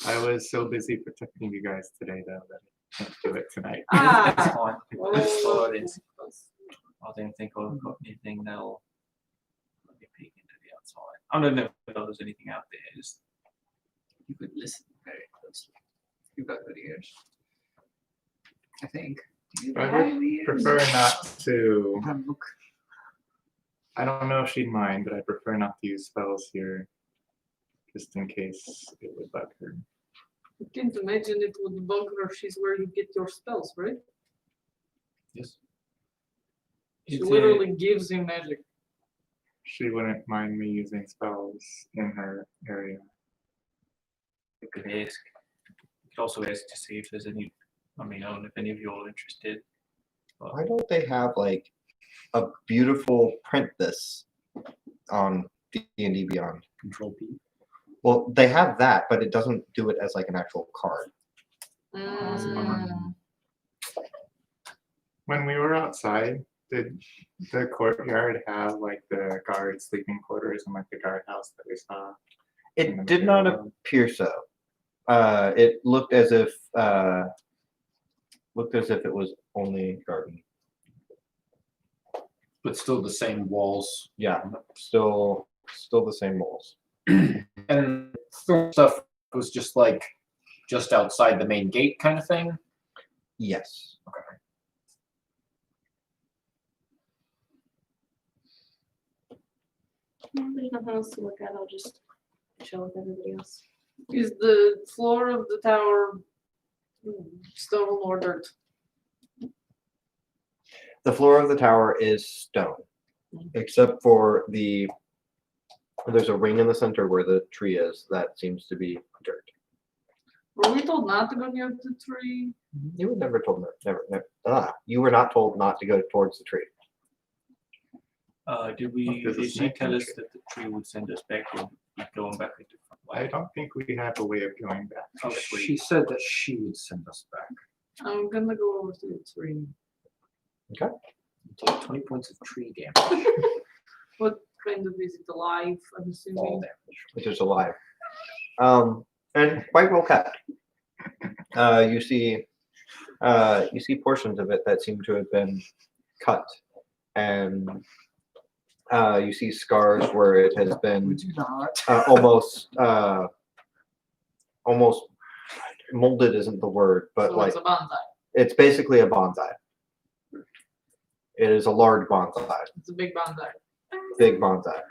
Speaker 7: I was so busy protecting you guys today though that I can't do it tonight.
Speaker 5: Ah.
Speaker 4: That's fine.
Speaker 9: Oh,
Speaker 4: That's all it is. I don't think I've got anything that'll let me peek into the outside. I don't know if there's anything out there. Just
Speaker 6: You could listen very closely. You've got good ears. I think. Do you
Speaker 7: I
Speaker 6: have
Speaker 7: would
Speaker 6: ears?
Speaker 7: prefer not to.
Speaker 6: Have a look.
Speaker 7: I don't know if she'd mind, but I prefer not to use spells here, just in case it would bug her.
Speaker 9: I can't imagine it would bug her. She's where you get your spells, right?
Speaker 1: Yes.
Speaker 9: She
Speaker 7: It's
Speaker 9: literally gives you magic.
Speaker 7: She wouldn't mind me using spells in her area.
Speaker 4: You could ask. You could also ask to see if there's any, if any of you are interested.
Speaker 2: Why don't they have like a beautiful print this on D&D Beyond?
Speaker 1: Control P.
Speaker 2: Well, they have that, but it doesn't do it as like an actual card.
Speaker 7: When we were outside, did the courtyard have like the guard sleeping quarters and like the guardhouse that we saw? in the
Speaker 2: It did not
Speaker 7: material?
Speaker 2: appear so. It looked as if it was only garden.
Speaker 1: But still the same walls.
Speaker 2: Yeah, still the same walls.
Speaker 1: And the stuff was just like just outside the main gate kind of thing.
Speaker 2: Yes.
Speaker 5: There's nothing else to look at. I'll just chill with everybody else.
Speaker 9: Is the floor of the tower stone or dirt?
Speaker 2: The floor of the tower is stone, except for there's a ring in the center where the tree is. That seems to be dirt.
Speaker 9: Were we told not to go near the tree?
Speaker 2: You were never told never. You were not told not to go towards the tree.
Speaker 7: There's a
Speaker 4: Did she
Speaker 7: snake
Speaker 4: tell
Speaker 7: in
Speaker 4: us
Speaker 7: the
Speaker 4: that the tree would send us back or we'd going back a different
Speaker 7: I
Speaker 4: way?
Speaker 7: don't think we have a way of going back.
Speaker 4: Oh, sweet.
Speaker 1: She said that she would send us back.
Speaker 9: I'm gonna go over to the tree.
Speaker 1: Take 20 points of tree damage.
Speaker 9: What kind of is it alive? I'm
Speaker 1: Fall
Speaker 9: assuming.
Speaker 1: damage.
Speaker 2: Which is alive. And quite well kept. You see portions of it that seem to have been cut, and you see scars where it has been
Speaker 6: Would you not?
Speaker 2: almost molded isn't the word, but
Speaker 9: So
Speaker 2: like
Speaker 9: it's a bonsai.
Speaker 2: it's basically a bonsai. It is a large bonsai,
Speaker 9: It's a big bonsai.
Speaker 2: big bonsai.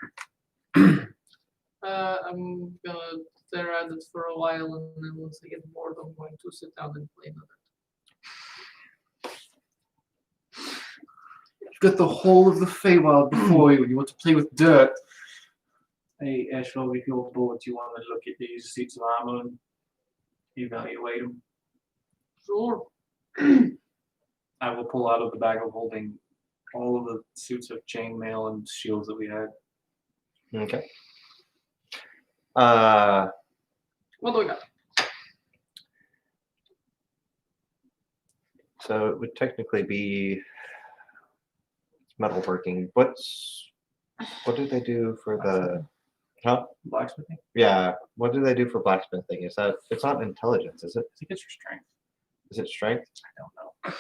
Speaker 9: I'm gonna stare at it for a while, and then once I get bored, I'm going to sit down and play with it.
Speaker 1: You've got the whole of the Feywild before you and you want to play with dirt.
Speaker 4: Hey, Ashwell, if you're bored, do you want to look at these suits of armor and evaluate them?
Speaker 9: Sure.
Speaker 4: I will pull out of the bag of holding all of the suits of chainmail and shields that we had.
Speaker 2: Okay.
Speaker 9: What do we got?
Speaker 2: So it would technically be metalworking. What do they do for the? Huh?
Speaker 4: Blacksmithing?
Speaker 2: Yeah. What do they do for blacksmithing? Is that it's not intelligence, is it?
Speaker 4: I think it's your strength.
Speaker 2: Is it strength?
Speaker 4: I don't know.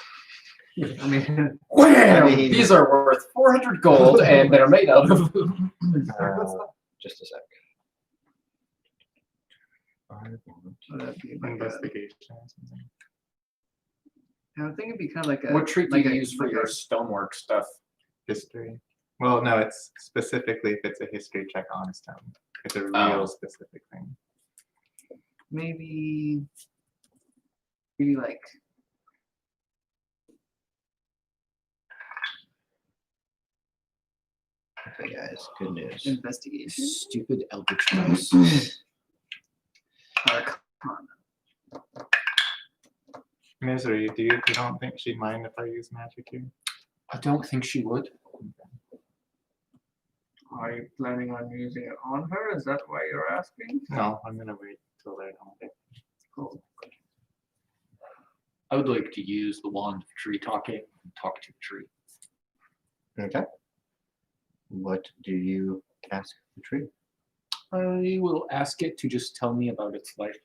Speaker 6: I mean,
Speaker 1: Wham!
Speaker 2: I mean-
Speaker 1: These are worth 400 gold and they're made out of.
Speaker 2: Just a sec.
Speaker 6: that'd be like a,
Speaker 7: Investigation or something.
Speaker 6: I would think it'd be kind of like a.
Speaker 1: What treat do
Speaker 6: like
Speaker 1: you
Speaker 6: a-
Speaker 1: use for
Speaker 6: like
Speaker 1: your
Speaker 6: a-
Speaker 1: stonework stuff?
Speaker 7: History. Well, no, it's specifically if it's a history check on a stone. It's a real
Speaker 1: Oh.
Speaker 7: specific thing.
Speaker 6: maybe like
Speaker 2: Okay, guys. Good news.
Speaker 6: investigation.
Speaker 1: Stupid eldritch dice.
Speaker 6: Arcana.
Speaker 7: Misery, you don't think she'd mind if I use magic here?
Speaker 1: I don't think she would.
Speaker 6: Are you planning on using it on her? Is that why you're asking?
Speaker 7: No, I'm gonna wait till they're home.
Speaker 6: Cool.
Speaker 1: I would like to use the wand of tree talking and talk to the tree.
Speaker 2: Okay. What do you ask the tree?
Speaker 1: I will ask it to just tell me about its life.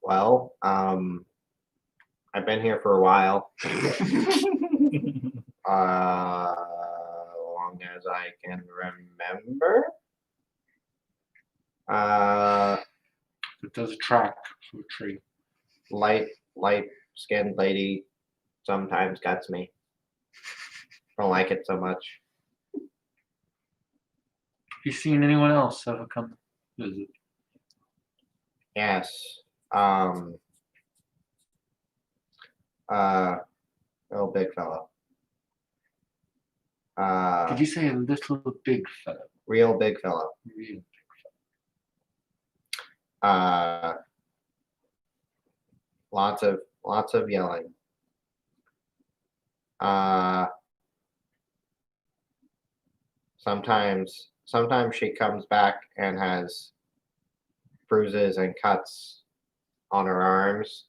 Speaker 2: Well, I've been here for a while. Long as I can remember.
Speaker 1: It does a track for a tree.
Speaker 2: Light skinned lady sometimes gets me. Don't like it so much.
Speaker 1: Have you seen anyone else ever come visit?
Speaker 2: Yes. Little big fellow.
Speaker 1: Did you say a little big fellow?
Speaker 2: Real big fellow.
Speaker 1: Real.
Speaker 2: Lots of yelling. Sometimes she comes back and has bruises and cuts on her arms.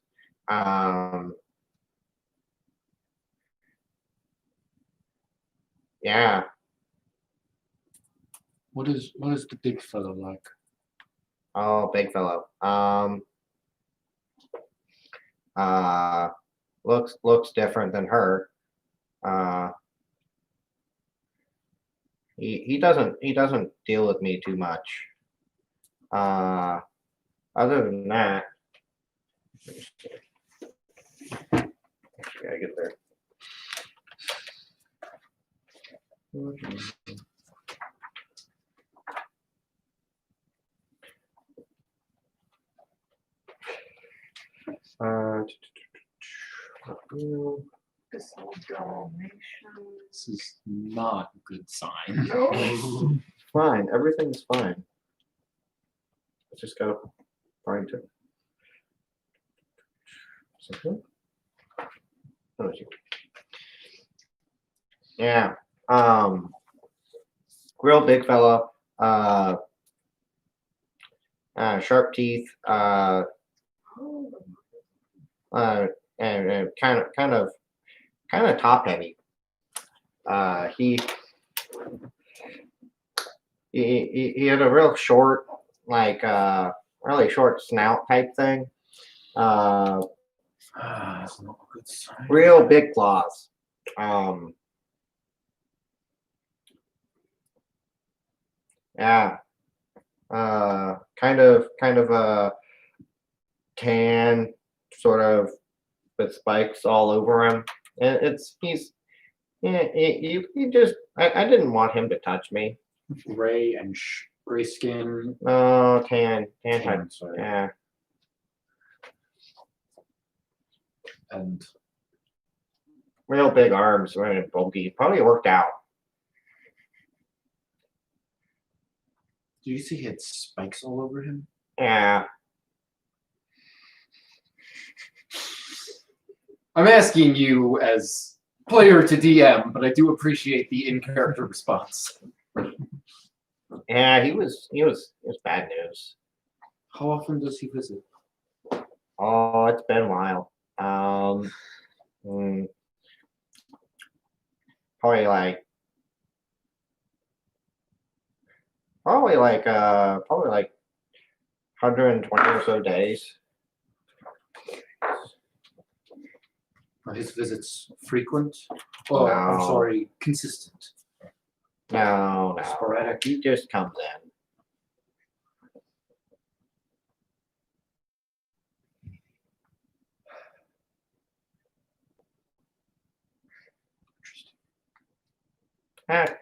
Speaker 2: Yeah.
Speaker 1: What is the big fellow like?
Speaker 2: Oh, big fellow. Looks different than her. He doesn't deal with me too much. Other than that, actually, I get there.
Speaker 1: This is not a good sign.
Speaker 2: Fine, everything's fine. I just gotta find it. Something? Oh, yeah. Real big fella. Sharp teeth. And kind of top heavy. He had a real short, like really short snout type thing.
Speaker 1: That's not a good sign.
Speaker 2: Real big claws. Yeah. Kind of a tan, sort of, with spikes all over him. And he just, I didn't want him to touch me.
Speaker 1: Gray and gray skin.
Speaker 2: Oh, tan type.
Speaker 1: Sorry.
Speaker 2: Yeah.
Speaker 1: And
Speaker 2: Real big arms, really bulky. Probably worked out.
Speaker 1: do you see he had spikes all over him?
Speaker 2: Yeah.
Speaker 1: I'm asking you as player to DM, but I do appreciate the in-character response.
Speaker 2: Yeah, he was bad news.
Speaker 1: How often does he visit?
Speaker 2: Oh, it's been a while. Probably like 120 or so days.
Speaker 1: Are his visits frequent? Oh, I'm
Speaker 2: No.
Speaker 1: sorry, consistent.
Speaker 2: No.
Speaker 1: Sporadic.
Speaker 2: He just comes in.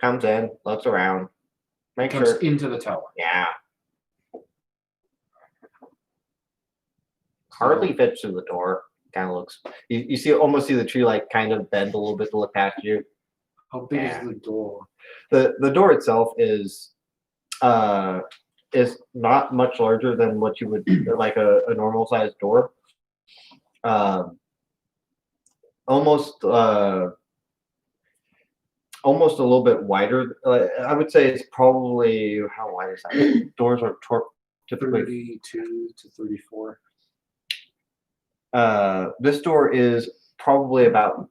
Speaker 2: Comes in, looks around, make
Speaker 1: Comes
Speaker 2: sure.
Speaker 1: into the tower.
Speaker 2: Yeah. Hardly fits through the door. Kind of looks. You almost see the tree like kind of bend a little bit to look past you.
Speaker 1: How big
Speaker 2: Yeah.
Speaker 1: is the door?
Speaker 2: The door itself is not much larger than what you would like a normal sized door. Almost a little bit wider. I would say it's probably, how wide is that? Doors are typically
Speaker 1: 32 to 34.
Speaker 2: this door is probably about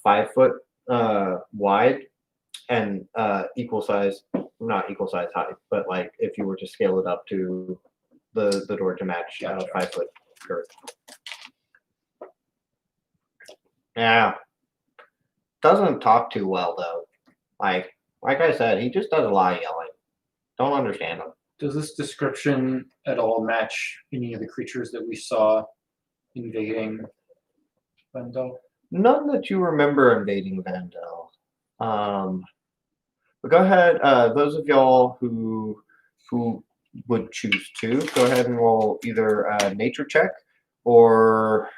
Speaker 2: 5 foot wide and equal size, not equal size height, but like if you were to scale it up to the door to match
Speaker 1: Gotcha.
Speaker 2: 5 foot girth. Yeah. doesn't talk too well though. Like I said, he just does a lot of yelling. Don't understand him.
Speaker 1: Does this description at all match any of the creatures that we saw invading Vendel?
Speaker 2: None that you remember invading Vandal. But go ahead. Those of y'all who would choose to go ahead and roll either a nature check or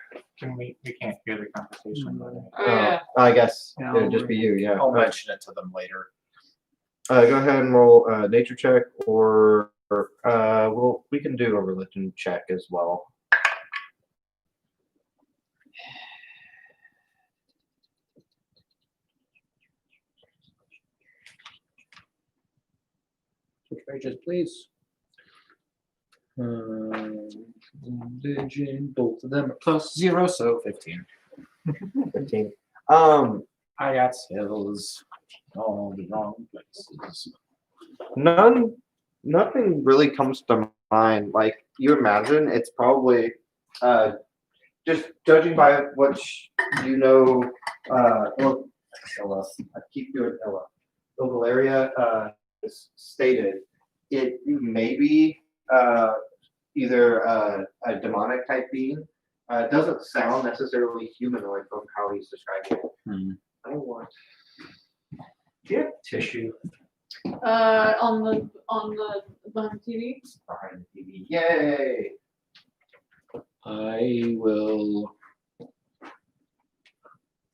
Speaker 7: We can't hear the conversation.
Speaker 3: Oh, yeah.
Speaker 2: I guess
Speaker 6: Yeah,
Speaker 2: it would just be you. Yeah.
Speaker 1: I'll mention it to them later.
Speaker 2: Go ahead and roll a nature check, or we can do a religion check as well.
Speaker 1: Switch pages, please. Religion, both of them are +0, so 15.
Speaker 2: 15.
Speaker 1: I got skills all the wrong places.
Speaker 2: Nothing really comes to mind. Like you imagine, it's probably just judging by what you know. Well, Illa, I keep doing Illa. The Valeria is stated. It may be either a demonic type being. It doesn't sound necessarily humanoid from how he's describing it. I don't want. Do you have tissue
Speaker 3: On the behind TV.
Speaker 2: behind the TV? Yay!
Speaker 1: I will.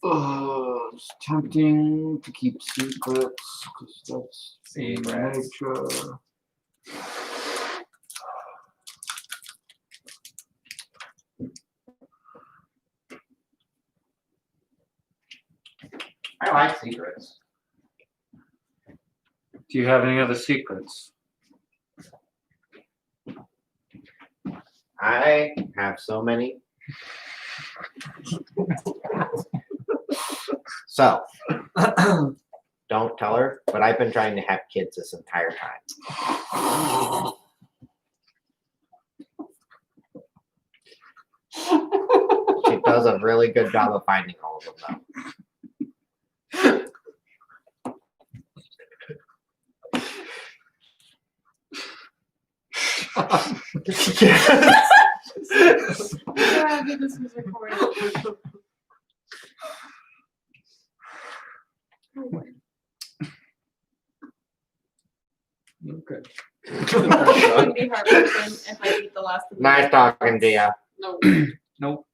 Speaker 1: It's tempting to keep secrets because that's
Speaker 7: Secrets.
Speaker 1: nature.
Speaker 2: I like secrets.
Speaker 1: Do you have any other secrets?
Speaker 2: I have so many. So, don't tell her, but I've been trying to have kids this entire time. She does a really good job of finding all of them,
Speaker 3: Yeah, this was recorded.
Speaker 1: Okay.
Speaker 5: It would be heartbroken if I eat the last of the
Speaker 2: Nice talking to you.
Speaker 3: No.
Speaker 4: Nope.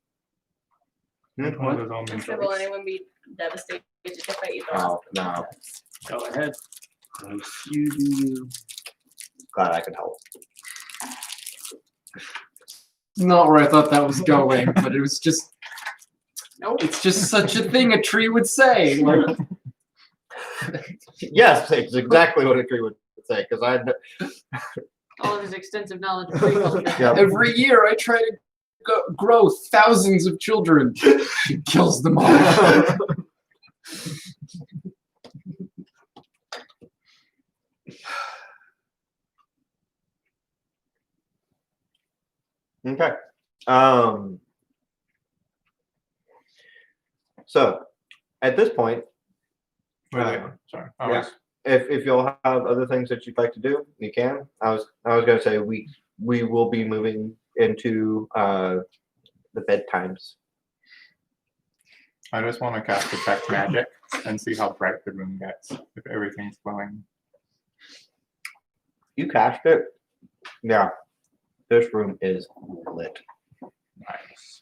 Speaker 7: One of those almond
Speaker 5: I said,
Speaker 7: joys.
Speaker 5: will anyone be devastated if I eat the last
Speaker 2: Oh,
Speaker 5: of the
Speaker 2: no.
Speaker 4: Go ahead.
Speaker 1: You do.
Speaker 2: Glad I could help.
Speaker 1: Not where I thought that was going, but it was just.
Speaker 3: Nope.
Speaker 1: It's just such a thing a tree would say. Like,
Speaker 2: Yes, it's exactly what a tree would say, because I
Speaker 3: All of his extensive knowledge of agriculture.
Speaker 2: Yeah.
Speaker 1: every year I try to grow thousands of children. She kills them all.
Speaker 2: Okay. So at this point,
Speaker 7: Wait, sorry. I
Speaker 2: yeah.
Speaker 7: was-
Speaker 2: if you'll have other things that you'd like to do, you can. I was gonna say we will be moving into the bedtimes.
Speaker 7: I just want to cast detect magic and see how bright the room gets if everything's glowing.
Speaker 2: You cast it. Yeah. This room is lit.
Speaker 7: Nice.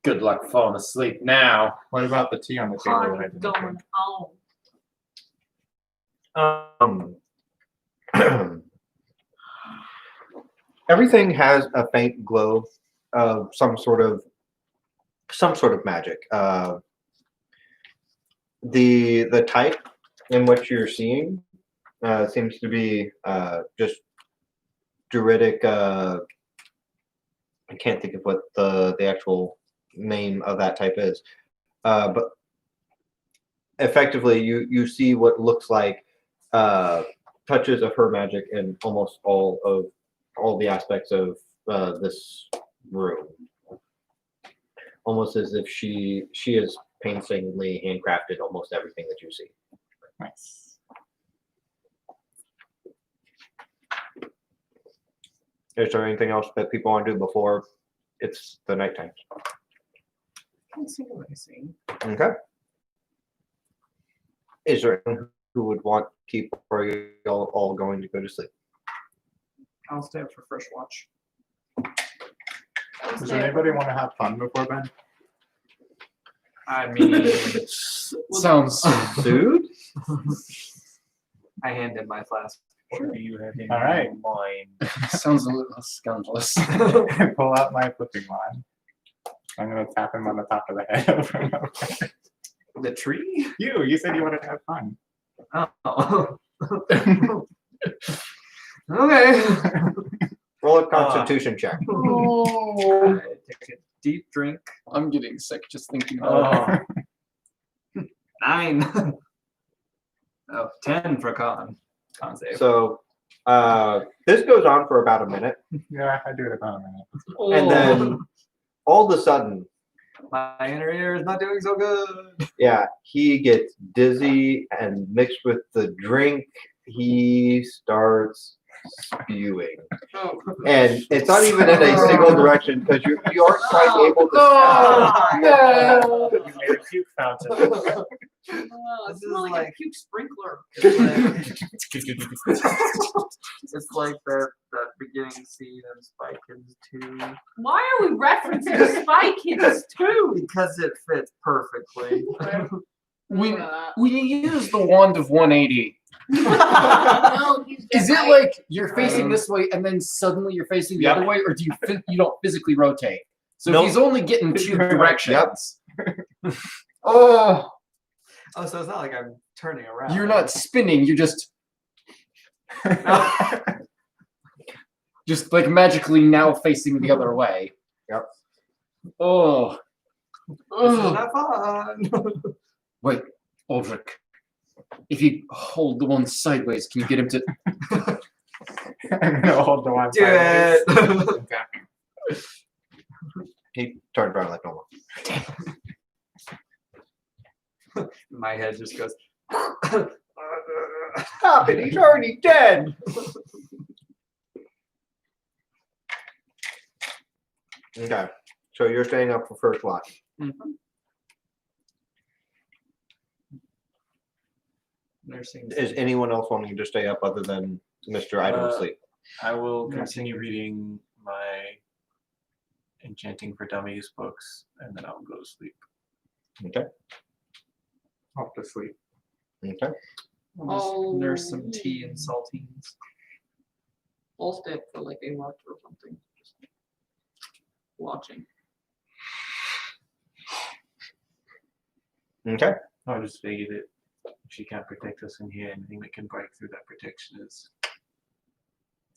Speaker 1: Good luck falling asleep now.
Speaker 7: What about the tea on the table? I
Speaker 3: Party
Speaker 7: didn't
Speaker 3: going
Speaker 7: drink?
Speaker 3: on.
Speaker 2: Everything has a faint glow of some sort of magic. The type in which you're seeing seems to be just druidic. I can't think of what the actual name of that type is, but effectively you see what looks like touches of her magic in almost all the aspects of this room, almost as if she is painstakingly handcrafted almost everything that you see.
Speaker 7: Nice.
Speaker 2: Is there anything else that people want to do before it's the nighttime?
Speaker 6: Can't see what I see.
Speaker 2: Okay. Is there anyone who would want to keep, or are you all going to go to sleep?
Speaker 6: I'll stay up for first watch.
Speaker 7: Does anybody want to have fun before bed?
Speaker 6: I mean,
Speaker 1: Sounds.
Speaker 2: Dude?
Speaker 6: I hand in my flask.
Speaker 4: What do you have in
Speaker 7: All right.
Speaker 4: mind?
Speaker 1: Sounds a little scandalous.
Speaker 7: I pull out my flipping wand. I'm gonna tap him on the top of the head over and over.
Speaker 6: The tree?
Speaker 7: You said you wanted to have fun.
Speaker 6: Oh. Okay.
Speaker 2: Roll a constitution check.
Speaker 6: I take a deep drink.
Speaker 1: I'm getting sick just thinking about it.
Speaker 6: Oh. 9. Oh, 10 for con. Con save.
Speaker 2: So this goes on for about a minute,
Speaker 7: Yeah, I do it about a minute.
Speaker 2: and then all of a sudden,
Speaker 6: My inner ear is not doing so good.
Speaker 2: yeah, he gets dizzy, and mixed with the drink, he starts spewing. And it's not even in a single direction because you aren't quite able to.
Speaker 3: No.
Speaker 4: You made a puke fountain.
Speaker 9: Oh,
Speaker 6: This
Speaker 9: it's
Speaker 6: is
Speaker 9: more like,
Speaker 6: like-
Speaker 9: a puke sprinkler.
Speaker 6: It's like that beginning scene in Spy Kids 2.
Speaker 3: Why are we referencing Spy Kids too?
Speaker 6: Because it fits perfectly.
Speaker 1: When you use the wand of 180,
Speaker 3: No, he's
Speaker 1: is
Speaker 3: dead
Speaker 1: it
Speaker 3: right.
Speaker 1: like you're facing this way and then suddenly you're facing the
Speaker 2: Yep.
Speaker 1: other way, or do you don't physically rotate? So
Speaker 2: Nope.
Speaker 1: he's only getting two
Speaker 7: Yep.
Speaker 1: directions. Oh,
Speaker 6: Oh, so it's not like I'm turning around.
Speaker 1: you're not spinning. You're just magically now facing the other way.
Speaker 2: Yep.
Speaker 1: Oh.
Speaker 6: This is
Speaker 1: Oh.
Speaker 6: not fun.
Speaker 1: Wait, Aldrich. If you hold the one sideways, can you get him to?
Speaker 7: I'm gonna hold the one
Speaker 6: Do
Speaker 7: sideways.
Speaker 6: it.
Speaker 7: Okay.
Speaker 2: He turned around like normal.
Speaker 6: My head just goes.
Speaker 2: Stop it! He's already dead. Okay, so you're staying up for first watch.
Speaker 6: Nursing.
Speaker 2: Is anyone else wanting to stay up other than Mr. I don't sleep?
Speaker 4: I will continue reading my Enchanting for Dummies books, and then I'll go to sleep.
Speaker 2: Okay.
Speaker 7: Off to sleep.
Speaker 2: Okay.
Speaker 6: I'll just nurse some tea and saltines.
Speaker 9: I'll stay up for like a watch or something. Just watching.
Speaker 2: Okay.
Speaker 4: I just figured that if she can't protect us in here, anything that can break through that protection it's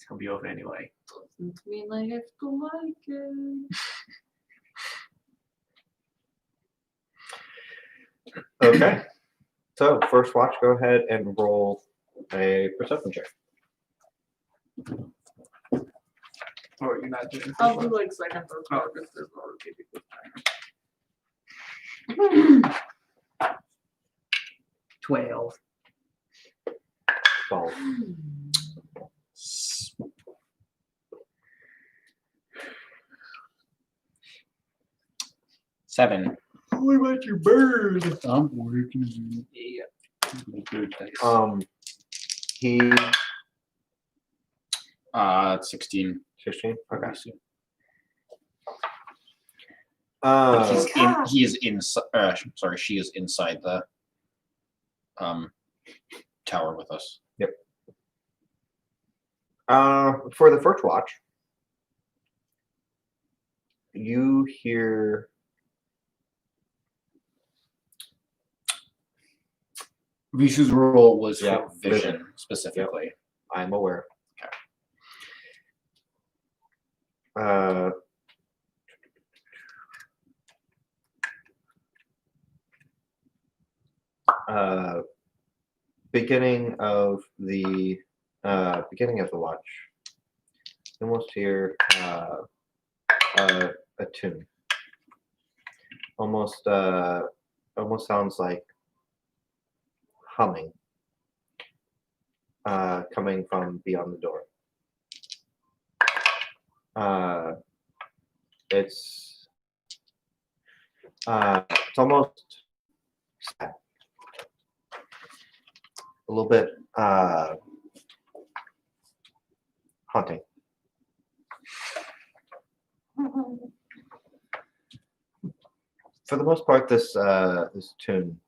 Speaker 4: gonna be over anyway.
Speaker 9: Doesn't mean I have to like it.
Speaker 2: Okay. So first watch, go ahead and roll a perception check.
Speaker 6: Or you're not doing.
Speaker 9: I'll do like second or third if there's already people.
Speaker 6: 12.
Speaker 2: 12.
Speaker 1: Seven.
Speaker 6: What about your bird?
Speaker 1: I'm working.
Speaker 6: Yeah.
Speaker 2: He
Speaker 1: 16.
Speaker 2: 16. Okay.
Speaker 1: He is inside. Sorry, she is inside the tower with us.
Speaker 2: Yep. For the first watch, you hear
Speaker 1: Vishu's role was
Speaker 2: Yeah,
Speaker 1: for vision specifically.
Speaker 2: I'm aware. Beginning of the watch, you almost hear a tune, almost almost sounds like humming coming from beyond the door. It's almost sad. A little bit haunting. For the most part, this tune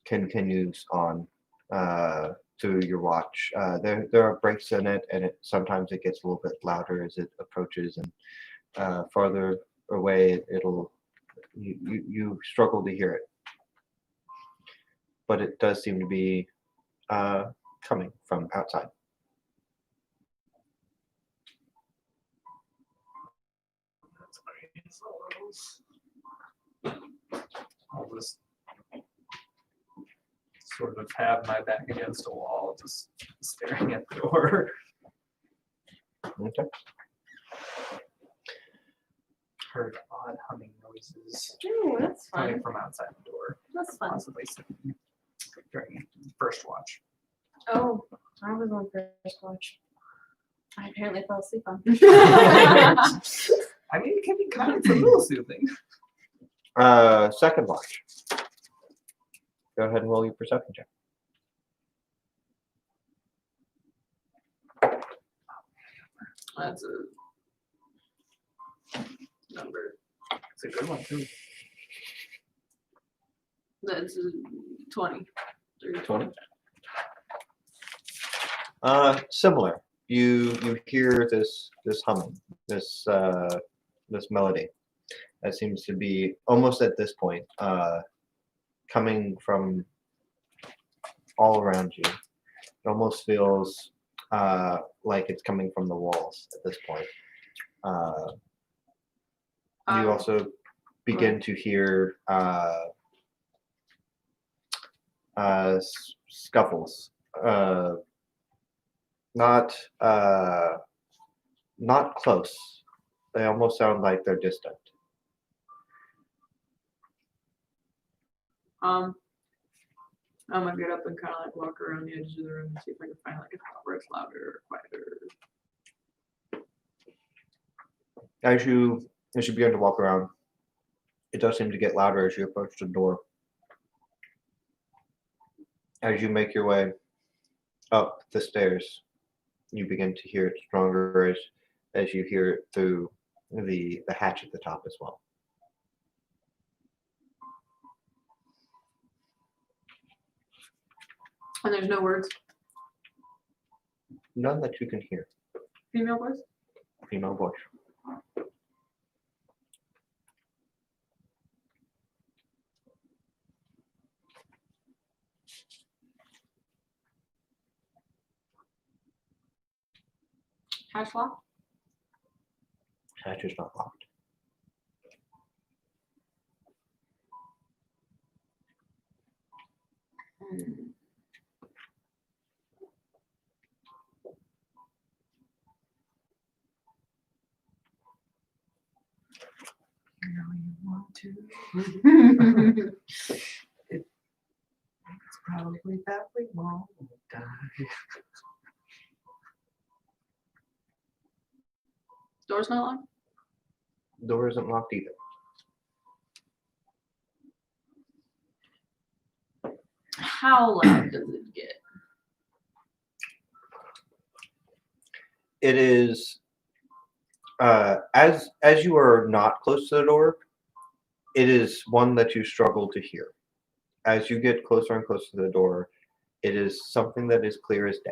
Speaker 2: continues on to your watch. There are breaks in it, and sometimes it gets a little bit louder as it approaches, and farther away you struggle to hear it. But it does seem to be coming from outside.
Speaker 4: That's great. I'll just sort of have my back against a wall, just staring at the door.
Speaker 2: Okay.
Speaker 4: Heard odd humming noises
Speaker 5: Ooh, that's
Speaker 4: coming
Speaker 5: fun.
Speaker 4: from outside the door,
Speaker 5: That's fun.
Speaker 4: possibly during first watch.
Speaker 5: Oh, I was on first watch. I apparently fell asleep on.
Speaker 4: I mean, it can be kind of a little soothing.
Speaker 2: Second watch. Go ahead and roll your perception check.
Speaker 9: That's a number.
Speaker 4: It's a good one too.
Speaker 9: That's a 20.
Speaker 2: 20. Similar. You hear this humming, this melody that seems to be almost at this point coming from all around you. It almost feels like it's coming from the walls at this point. You also begin to hear scuffles. Not close. They almost sound like they're distant.
Speaker 9: I'm gonna get up and kind of like walk around the edge of the room and see if I can find like a spot where it's louder or quieter.
Speaker 2: As you begin to walk around, it does seem to get louder as you approach the door. As you make your way up the stairs, you begin to hear it stronger as you hear it through the hatch at the top as well.
Speaker 9: And there's no words.
Speaker 2: None that you can hear.
Speaker 9: Female voice?
Speaker 2: Female voice.
Speaker 9: Hatch lock?
Speaker 2: Hatch is not locked.
Speaker 4: It's probably that we won't die.
Speaker 9: Door's not locked?
Speaker 2: Door isn't locked either.
Speaker 9: How loud does it get?
Speaker 2: It is as you are not close to the door, it is one that you struggle to hear. As you get closer and closer to the door, it is something that is clear as day.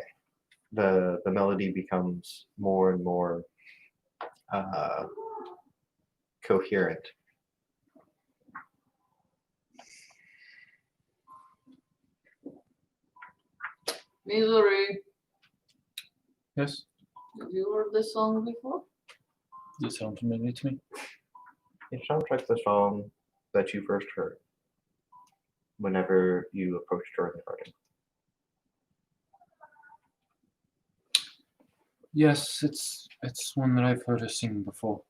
Speaker 2: The melody becomes more and more coherent.
Speaker 9: Missouri,
Speaker 1: Yes,
Speaker 9: have you heard this song before?
Speaker 1: does it sound familiar to me?
Speaker 2: It sounds like the song that you first heard whenever you approached her in the garden.
Speaker 1: Yes, it's one that I've heard her sing before.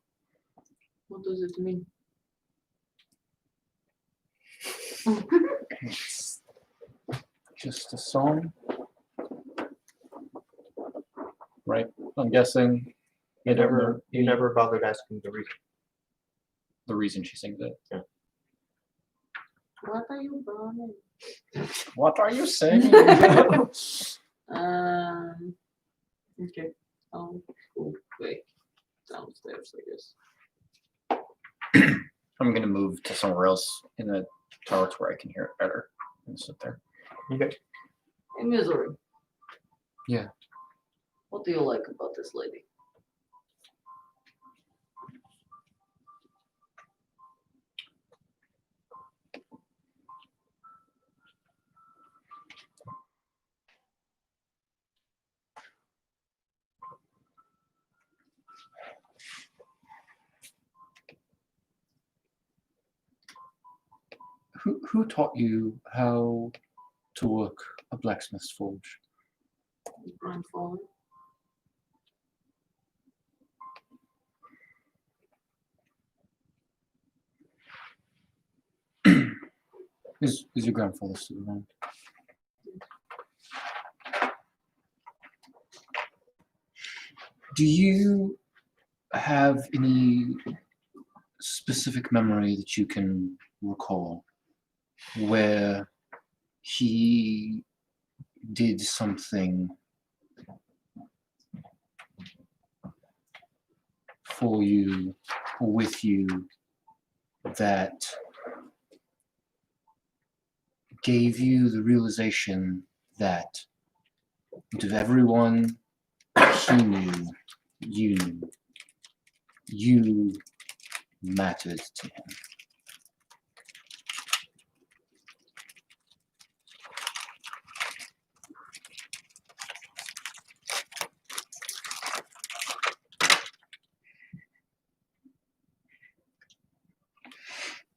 Speaker 9: What does it mean?
Speaker 1: It's just a song, right? I'm guessing
Speaker 2: You
Speaker 1: I don't know
Speaker 2: never bothered asking the reason.
Speaker 1: the reason she sings it.
Speaker 9: What are you burning?
Speaker 1: What are you saying?
Speaker 9: Okay. I'll go back downstairs, I guess.
Speaker 1: I'm gonna move to somewhere else in the tower where I can hear it better and sit there.
Speaker 2: Okay.
Speaker 9: Hey, Misery.
Speaker 1: Yeah.
Speaker 9: What do you like about this lady?
Speaker 1: Who taught you how to work a blacksmith's forge?
Speaker 9: Grandfather.
Speaker 1: Is your grandfather still around? Do you have any specific memory that you can recall where he did something for you or with you that gave you the realization that out of everyone he knew, you mattered to him?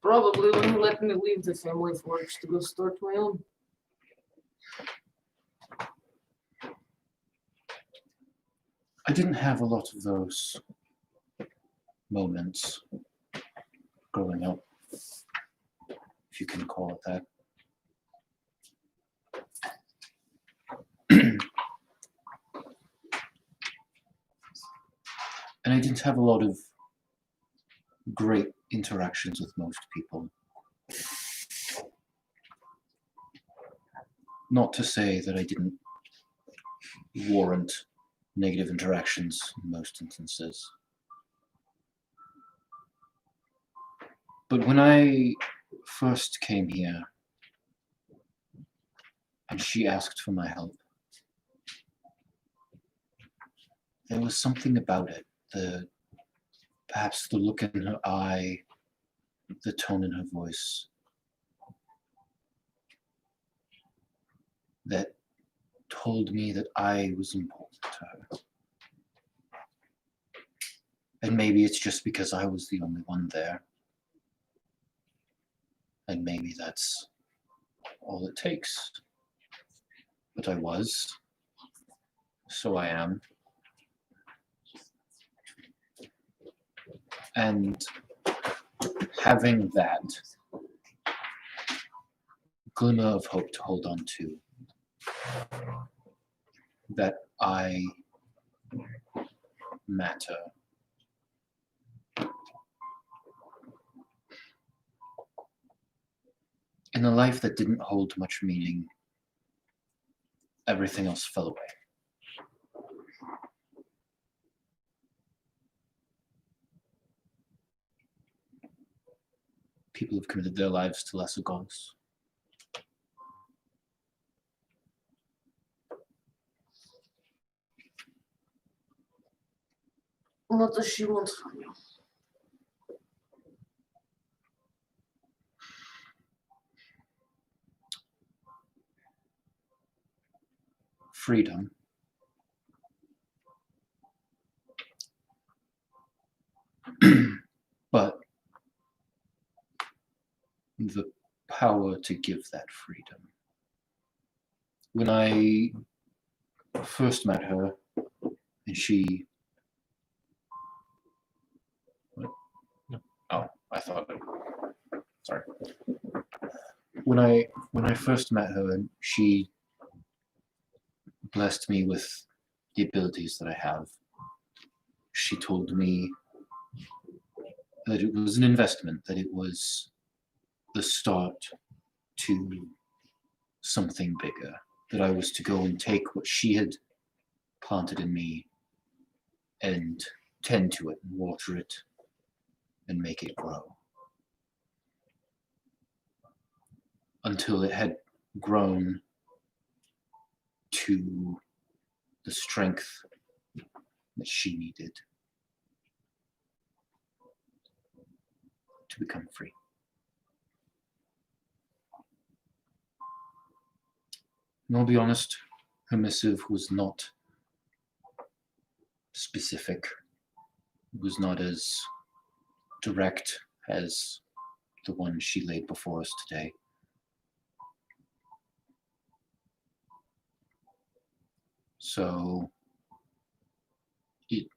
Speaker 9: Probably when you let me leave the family forge to go start my own.
Speaker 1: I didn't have a lot of those moments growing up, if you can call it that. And I didn't have a lot of great interactions with most people. Not to say that I didn't warrant negative interactions in most instances. But when I first came here and she asked for my help, there was something about it, perhaps the look in her eye, the tone in her voice, that told me that I was important to her. And maybe it's just because I was the only one there. And maybe that's all it takes. But I was, so I am. And having that glimmer of hope to hold on to, that I matter, in a life that didn't hold much meaning, everything else fell away. People have committed their lives to lesser goals.
Speaker 9: What does she want from you?
Speaker 1: Freedom. But the power to give that freedom. When I first met her, and she... What? Oh, I thought... Sorry. when I first met her, and she blessed me with the abilities that I have, she told me that it was an investment, that it was the start to something bigger, that I was to go and take what she had planted in me and tend to it and water it and make it grow until it had grown to the strength that she needed to become free. And I'll be honest, her missive was not specific, it was not as direct as the one she laid before us today. So it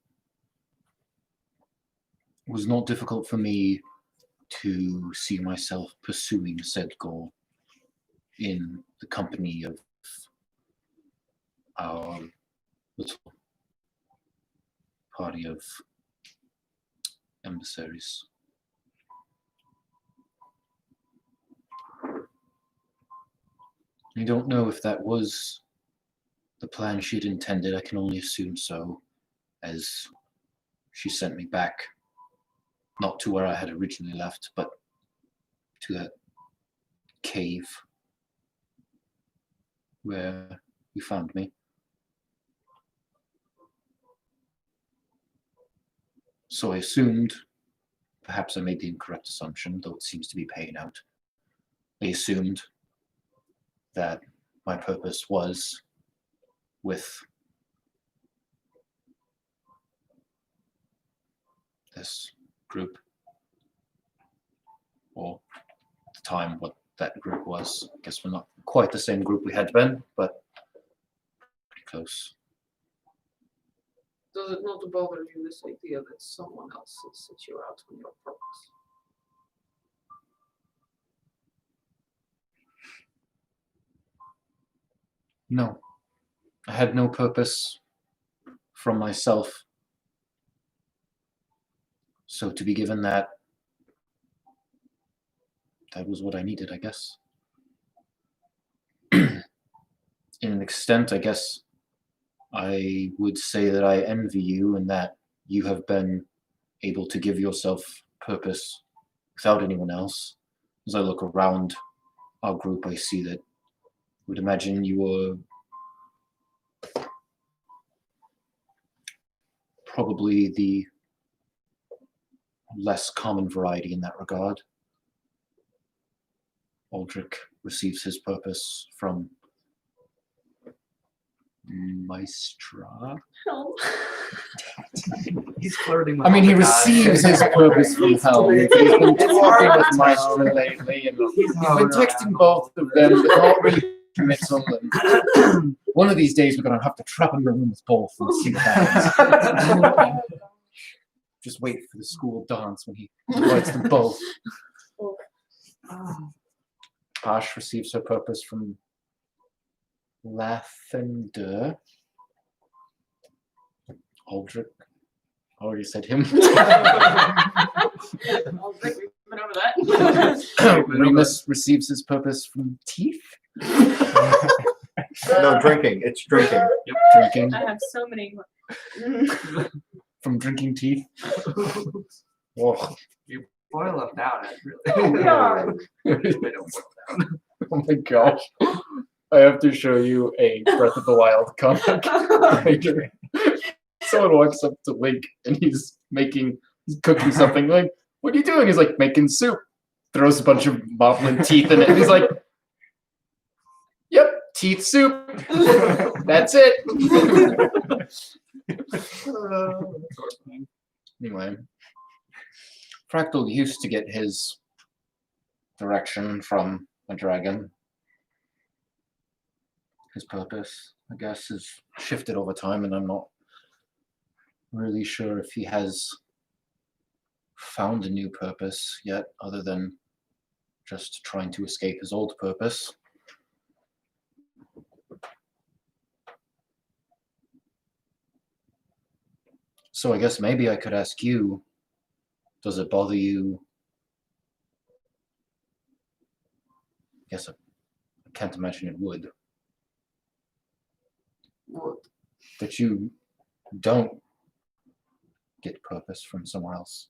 Speaker 1: was not difficult for me to see myself pursuing said goal in the company of our little party of emissaries. I don't know if that was the plan she'd intended. I can only assume so, as she sent me back, not to where I had originally left, but to that cave where you found me. So I assumed, perhaps I made the incorrect assumption, though it seems to be paying out. I assumed that my purpose was with this group, or at the time what that group was. I guess we're not quite the same group we had been, but pretty close.
Speaker 9: Does it not bother you, this idea that someone else has set you out on your purpose?
Speaker 1: No, I had no purpose from myself. So to be given that, that was what I needed, I guess. In an extent, I guess I would say that I envy you and that you have been able to give yourself purpose without anyone else. As I look around our group, I see that I would imagine you were probably the less common variety in that regard. Aldrich receives his purpose from Maestra.
Speaker 5: Help.
Speaker 6: He's flirting with
Speaker 1: I mean,
Speaker 6: all
Speaker 1: he
Speaker 6: the guys.
Speaker 1: receives his purpose from hell. He's been talking with Maestra lately, and he's been texting both of them, but not really committal. And one of these days, we're going to have to trap him in a room with both and see what happens. Just wait for the school dance when he invites them both. Pash receives her purpose from Lathander. Aldrich. Already said him.
Speaker 9: Been over that.
Speaker 1: Remus receives his purpose from Teeth.
Speaker 2: No, drinking. It's drinking.
Speaker 1: Yep, drinking.
Speaker 5: I have so many.
Speaker 1: From drinking teeth. Whoa.
Speaker 6: Boil them down. It really.
Speaker 5: We are.
Speaker 6: They don't boil down.
Speaker 1: Oh my gosh. I have to show you a Breath of the Wild comic. Someone walks up to Link and he's cooking something. Like, what are you doing? He's like, making soup. Throws a bunch of moblin teeth in it. And he's like, yep, teeth soup. That's it. Anyway, Fractal used to get his direction from a dragon. His purpose, I guess, has shifted over time, and I'm not really sure if he has found a new purpose yet, other than just trying to escape his old purpose. So I guess maybe I could ask you, does it bother you? I guess I can't imagine it would.
Speaker 9: What?
Speaker 1: That you don't get purpose from somewhere else.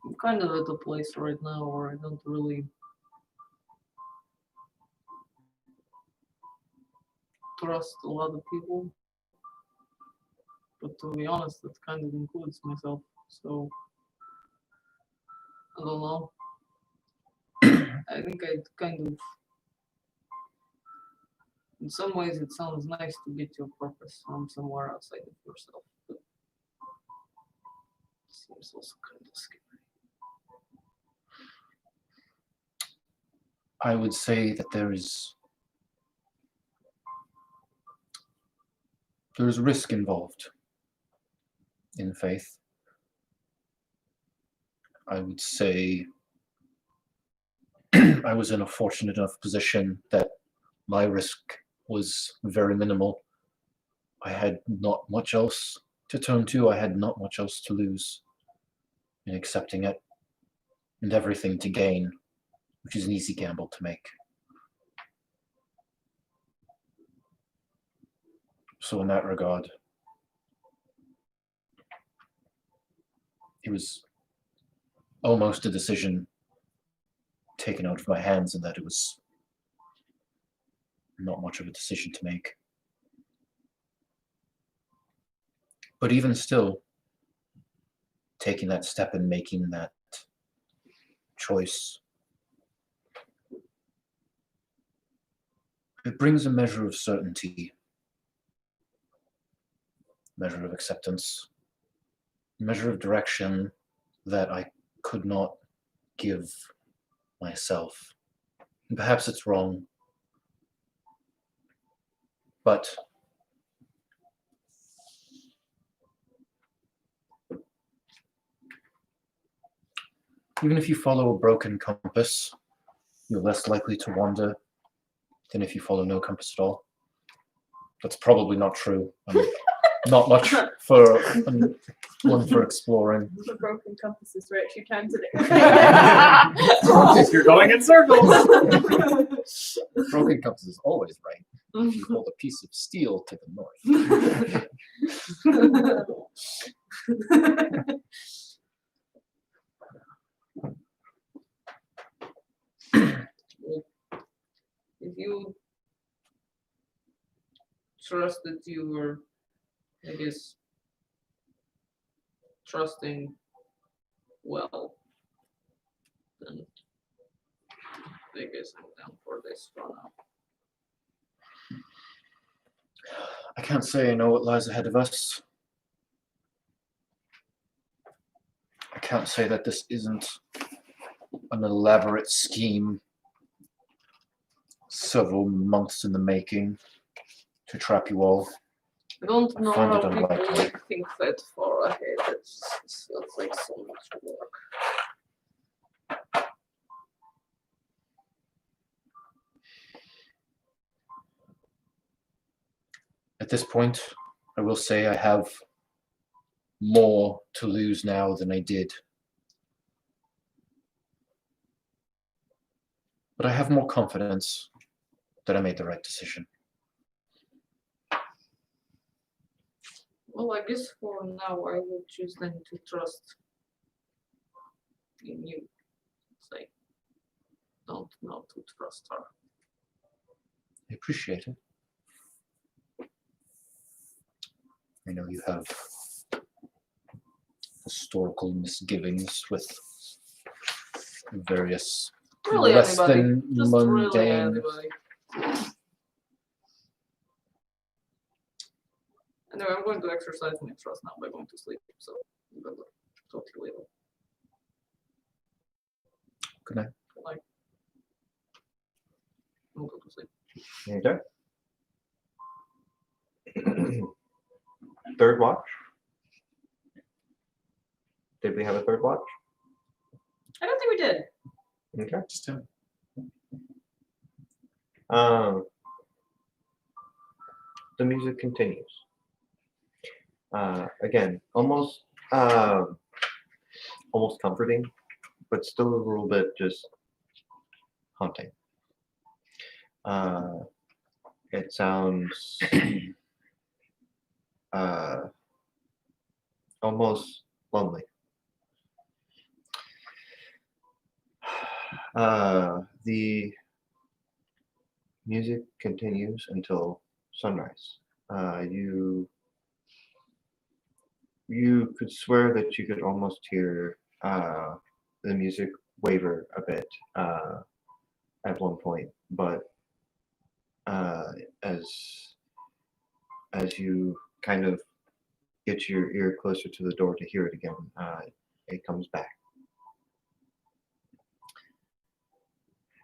Speaker 9: I'm kind of at a place right now where I don't really trust a lot of people. But to be honest, that kind of includes myself. So I don't know. I think I'd kind of, in some ways, it sounds nice to get your purpose from somewhere outside of yourself, but it seems also kind of scary.
Speaker 1: I would say that there's risk involved in faith. I would say I was in a fortunate enough position that my risk was very minimal. I had not much else to turn to. I had not much else to lose in accepting it, and everything to gain, which is an easy gamble to make. So in that regard, it was almost a decision taken out of my hands, in that it was not much of a decision to make. But even still, taking that step and making that choice, it brings a measure of certainty, measure of acceptance, measure of direction that I could not give myself. And perhaps it's wrong, but even if you follow a broken compass, you're less likely to wander than if you follow no compass at all. That's probably not true. Not much for one for exploring.
Speaker 8: The broken compass is right 2 times a day.
Speaker 4: You're going in circles.
Speaker 1: Broken compass is always right. If you hold a piece of steel to the north.
Speaker 9: If you trust that you were, I guess, trusting well, then I guess I'm down for this for now.
Speaker 1: I can't say I know what lies ahead of us. I can't say that this isn't an elaborate scheme, several months in the making, to trap you all.
Speaker 9: I don't know
Speaker 1: find
Speaker 9: how
Speaker 1: it
Speaker 9: people
Speaker 1: unlikely.
Speaker 9: think that far ahead. It feels like so much work.
Speaker 1: At this point, I will say I have more to lose now than I did. But I have more confidence that I made the right decision.
Speaker 9: Well, I guess for now I will choose then to trust in you. It's like, don't know to trust her.
Speaker 1: I appreciate it. I know you have historical misgivings with various
Speaker 9: Really
Speaker 1: less
Speaker 9: anybody.
Speaker 1: than
Speaker 9: Just really
Speaker 1: mundane.
Speaker 9: anybody. Anyway, I'm going to exercise my trust now by going to sleep. So I'm going to talk to you later.
Speaker 1: Good night.
Speaker 9: Good night. I'll go to sleep.
Speaker 2: Okay. Third watch. Did we have a third watch?
Speaker 5: I don't think we did.
Speaker 2: Okay.
Speaker 4: Just him.
Speaker 2: The music continues. Again, almost comforting, but still a little bit just haunting. It sounds almost lonely. The music continues until sunrise. You could swear that you could almost hear the music waver a bit at one point, but as you kind of get your ear closer to the door to hear it again, it comes back.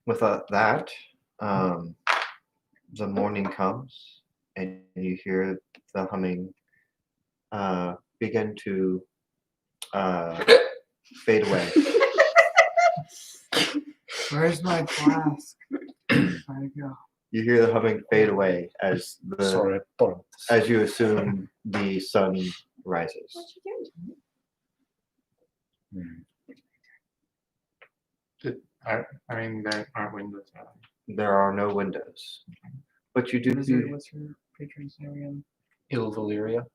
Speaker 2: With that, the morning comes and you hear the humming begin to fade away.
Speaker 6: Where's my flask? Where'd it go?
Speaker 2: You hear the humming fade away as
Speaker 1: Sorry, I borrowed this.
Speaker 2: as you assume the sun rises.
Speaker 5: What you doing?
Speaker 7: I mean, there aren't windows out.
Speaker 2: There are no windows, but you do
Speaker 6: What's
Speaker 2: see
Speaker 6: her patron's name again?
Speaker 4: Il Valyria.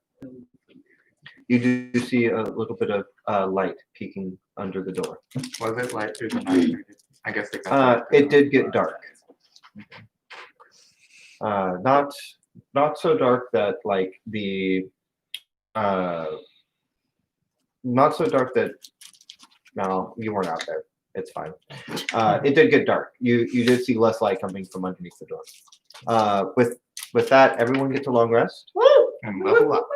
Speaker 2: you do see a little bit of light peeking under the door.
Speaker 7: Was it light through the night? Or I guess they got
Speaker 2: It did get dark. Not so dark that like not so dark that no, you weren't out there. It's fine. It did get dark. You did see less light coming from underneath the door. With that, everyone gets a long rest.
Speaker 7: and level up.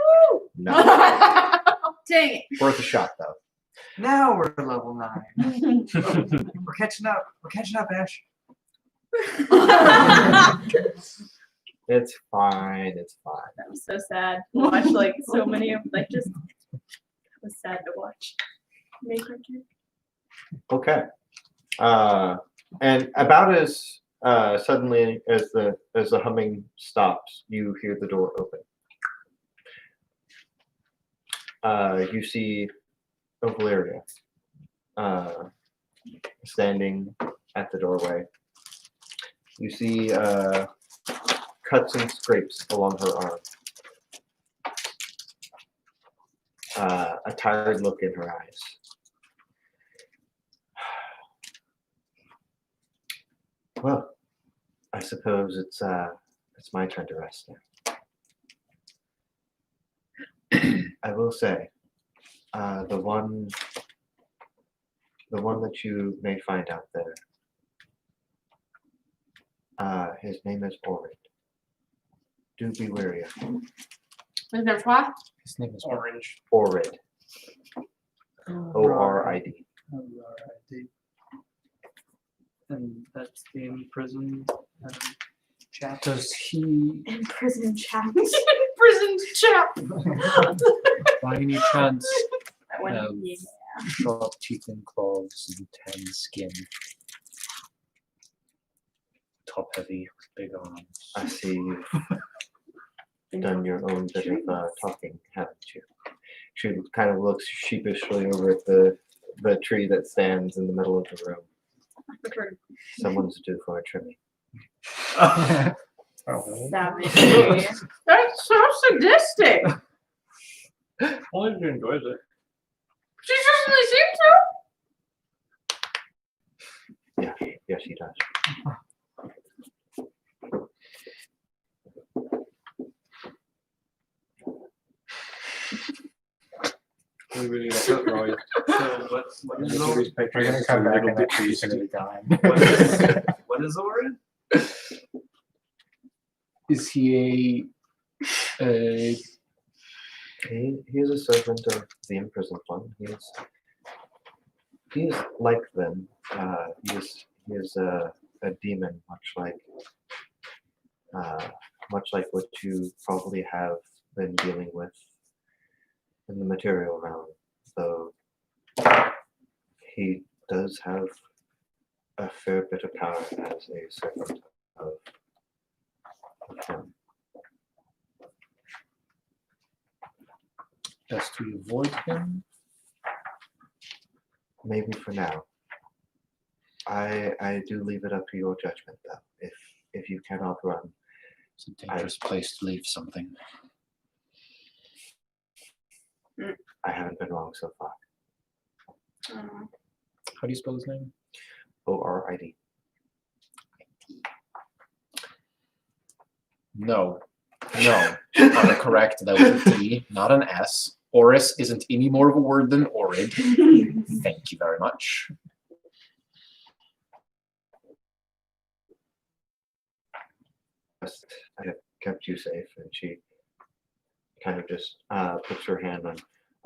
Speaker 2: No,
Speaker 3: Dang it.
Speaker 2: worth a shot though.
Speaker 6: Now we're level 9. We're catching up. We're catching up, Ash.
Speaker 2: It's fine. It's fine.
Speaker 5: That was so sad to watch like so many of like just it was sad to watch. Make her cute.
Speaker 2: Okay. And about as suddenly as the humming stops, you hear the door open. You see Ovaleria standing at the doorway. You see cuts and scrapes along her arm. A tired look in her eyes. Well, I suppose it's my turn to rest now. I will say, the one that you may find out there, his name is Orid. Do be wary of him.
Speaker 3: Is there what?
Speaker 4: His name is Orange.
Speaker 2: Orid. O-R-I-D.
Speaker 6: O-R-I-D. And that's the imprisoned chap.
Speaker 4: Does he,
Speaker 5: In prison chat.
Speaker 3: Prison chap.
Speaker 4: by any chance,
Speaker 5: That one,
Speaker 4: Um,
Speaker 5: yeah.
Speaker 4: sharp teeth and claws and tan skin? Top heavy, big arms.
Speaker 2: I see you've done your own bit of talking, haven't you? She kind of looks sheepishly over at the tree that stands in the middle of the room. Someone's due for a trimming.
Speaker 5: Savage.
Speaker 3: That's so sadistic.
Speaker 4: Only if you enjoys it.
Speaker 3: She certainly seems to.
Speaker 2: Yes, he does.
Speaker 4: We really got that right.
Speaker 6: So what is Orin?
Speaker 7: We're gonna come back and that tree's gonna be dying.
Speaker 6: What is Orin?
Speaker 4: Is he a
Speaker 2: He is a servant of the imprisoned one. He is like them. He is a demon, much like what you probably have been dealing with in the material realm. Though He does have a fair bit of power as a servant of him.
Speaker 1: Best we avoid him.
Speaker 2: Maybe for now. I do leave it up to your judgment, though. If you cannot run,
Speaker 1: It's a dangerous place to leave something.
Speaker 2: I haven't been wrong so far.
Speaker 1: How do you spell his name?
Speaker 2: ORID.
Speaker 1: No. Correct. That was a D, not an S. Oris isn't any more of a word than Orid. Thank you very much.
Speaker 2: I have kept you safe, and she kind of just puts her hand on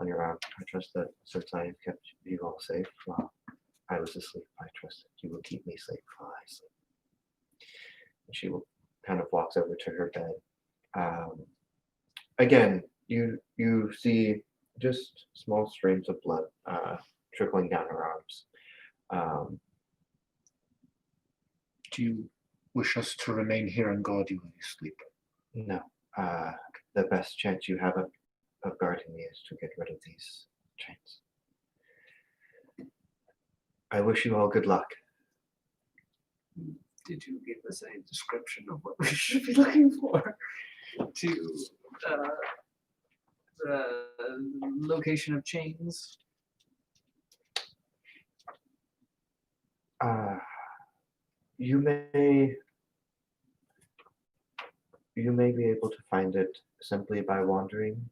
Speaker 2: your arm. I trust that since I have kept you all safe while I was asleep, I trust that you will keep me safe while I sleep. And she will kind of walks over to her bed. Again, you see just small streams of blood trickling down her arms.
Speaker 1: Do you wish us to remain here and guard you when you sleep?
Speaker 2: No. The best chance you have of guarding me is to get rid of these chains. I wish you all good luck.
Speaker 6: Did you give us a description of what we should be looking for to the location of chains?
Speaker 2: You may be able to find it simply by wandering.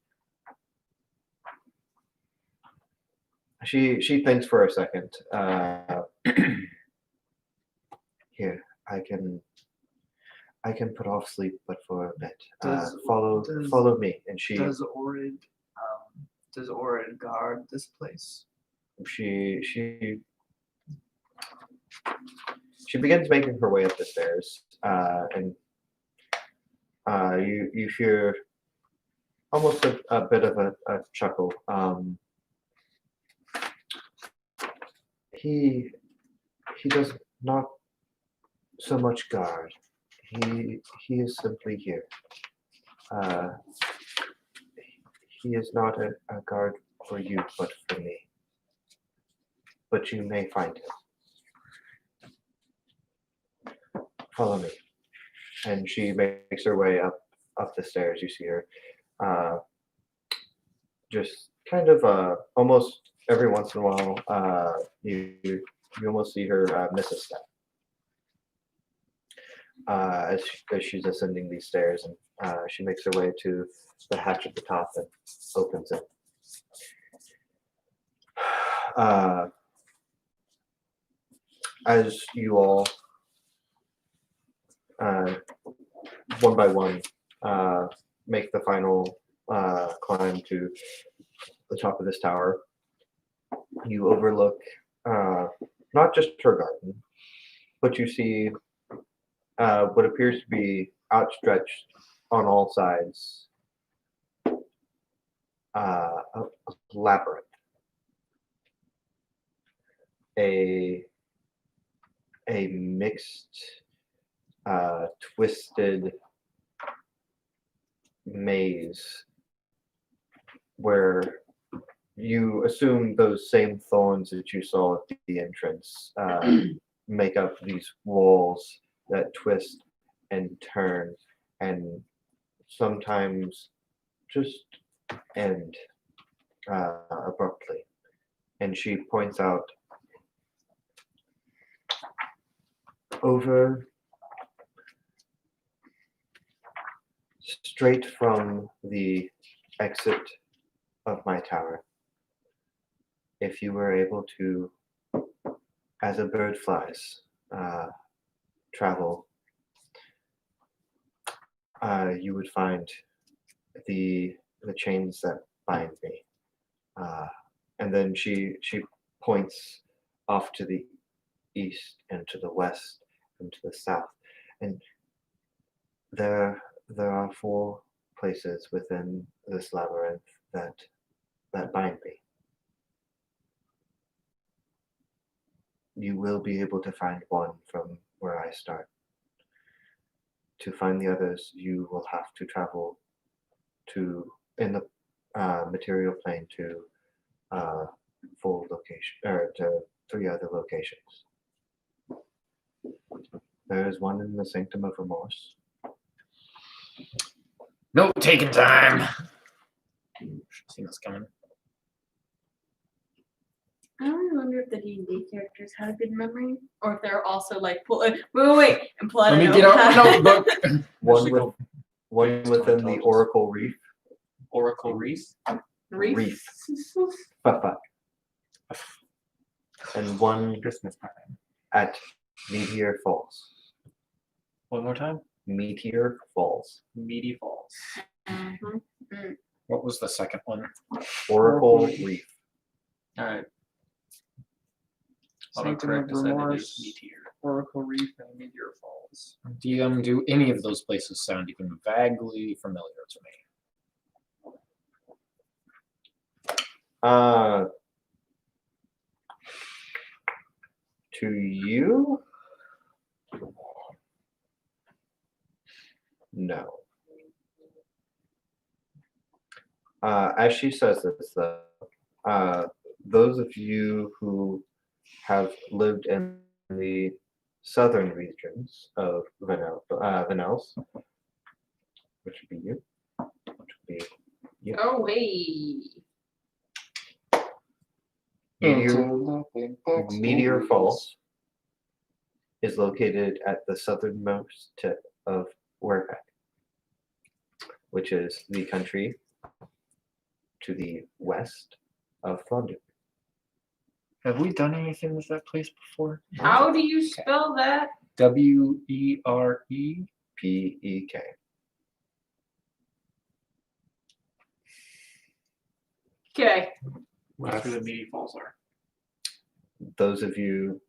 Speaker 2: She thinks for a second. Here, I can put off sleep, but for a bit. Follow me. And she
Speaker 6: Does Orid guard this place?
Speaker 2: she begins making her way up the stairs, and you hear almost a bit of a chuckle. He does not so much guard. He is simply here. He is not a guard for you, but for me. But you may find him. Follow me. And she makes her way up the stairs. You see her just kind of almost every once in a while you almost see her miss a step as she's ascending these stairs, and she makes her way to the hatch at the top and opens it. As you all one by one make the final climb to the top of this tower, you overlook not just her garden, but you see what appears to be outstretched on all sides a labyrinth, a mixed, twisted maze where you assume those same thorns that you saw at the entrance make up these walls that twist and turn and sometimes just end abruptly. And she points out over straight from the exit of my tower. If you were able to, as a bird flies, travel, you would find the chains that bind me. And then she points off to the east and to the west and to the south. And there are 4 places within this labyrinth that bind me. you will be able to find one from where I start. To find the others, you will have to travel in the material plane to full location, or to 3 other locations. There is one in the Sanctum of Remorse.
Speaker 1: Note taking time. Seen this coming.
Speaker 5: I really wonder if the D&D characters had a good memory, or if they're also like wait, and pull out
Speaker 1: Let
Speaker 5: a
Speaker 1: me get out my
Speaker 5: notepad.
Speaker 1: notebook.
Speaker 2: One within the Oracle Reef.
Speaker 4: Oracle Reef.
Speaker 2: Reef. Fuck. And one
Speaker 7: Christmas time.
Speaker 2: at Meteor Falls.
Speaker 4: One more time.
Speaker 2: Meteor Falls.
Speaker 4: Meaty Falls.
Speaker 5: Mhm.
Speaker 1: What was the second one?
Speaker 2: Oracle Reef.
Speaker 4: All right.
Speaker 6: Sanctum of
Speaker 4: Autocorrect decided to do
Speaker 6: Remorse,
Speaker 4: Meteor.
Speaker 6: Oracle Reef, and Meteor Falls.
Speaker 1: DM, do any of those places sound even vaguely familiar to me?
Speaker 2: To you? No. As she says this, those of you who have lived in the southern regions of Vanels, which would be you, which would be you.
Speaker 9: Oh, hey.
Speaker 2: Meteor Falls is located at the southernmost tip of Werbeck, which is the country to the west of Flanders.
Speaker 1: Have we done anything with that place before?
Speaker 9: How do you spell that?
Speaker 1: Were.
Speaker 2: P-E-K.
Speaker 9: Okay.
Speaker 7: That's where the Meaty Falls are.
Speaker 2: Those of you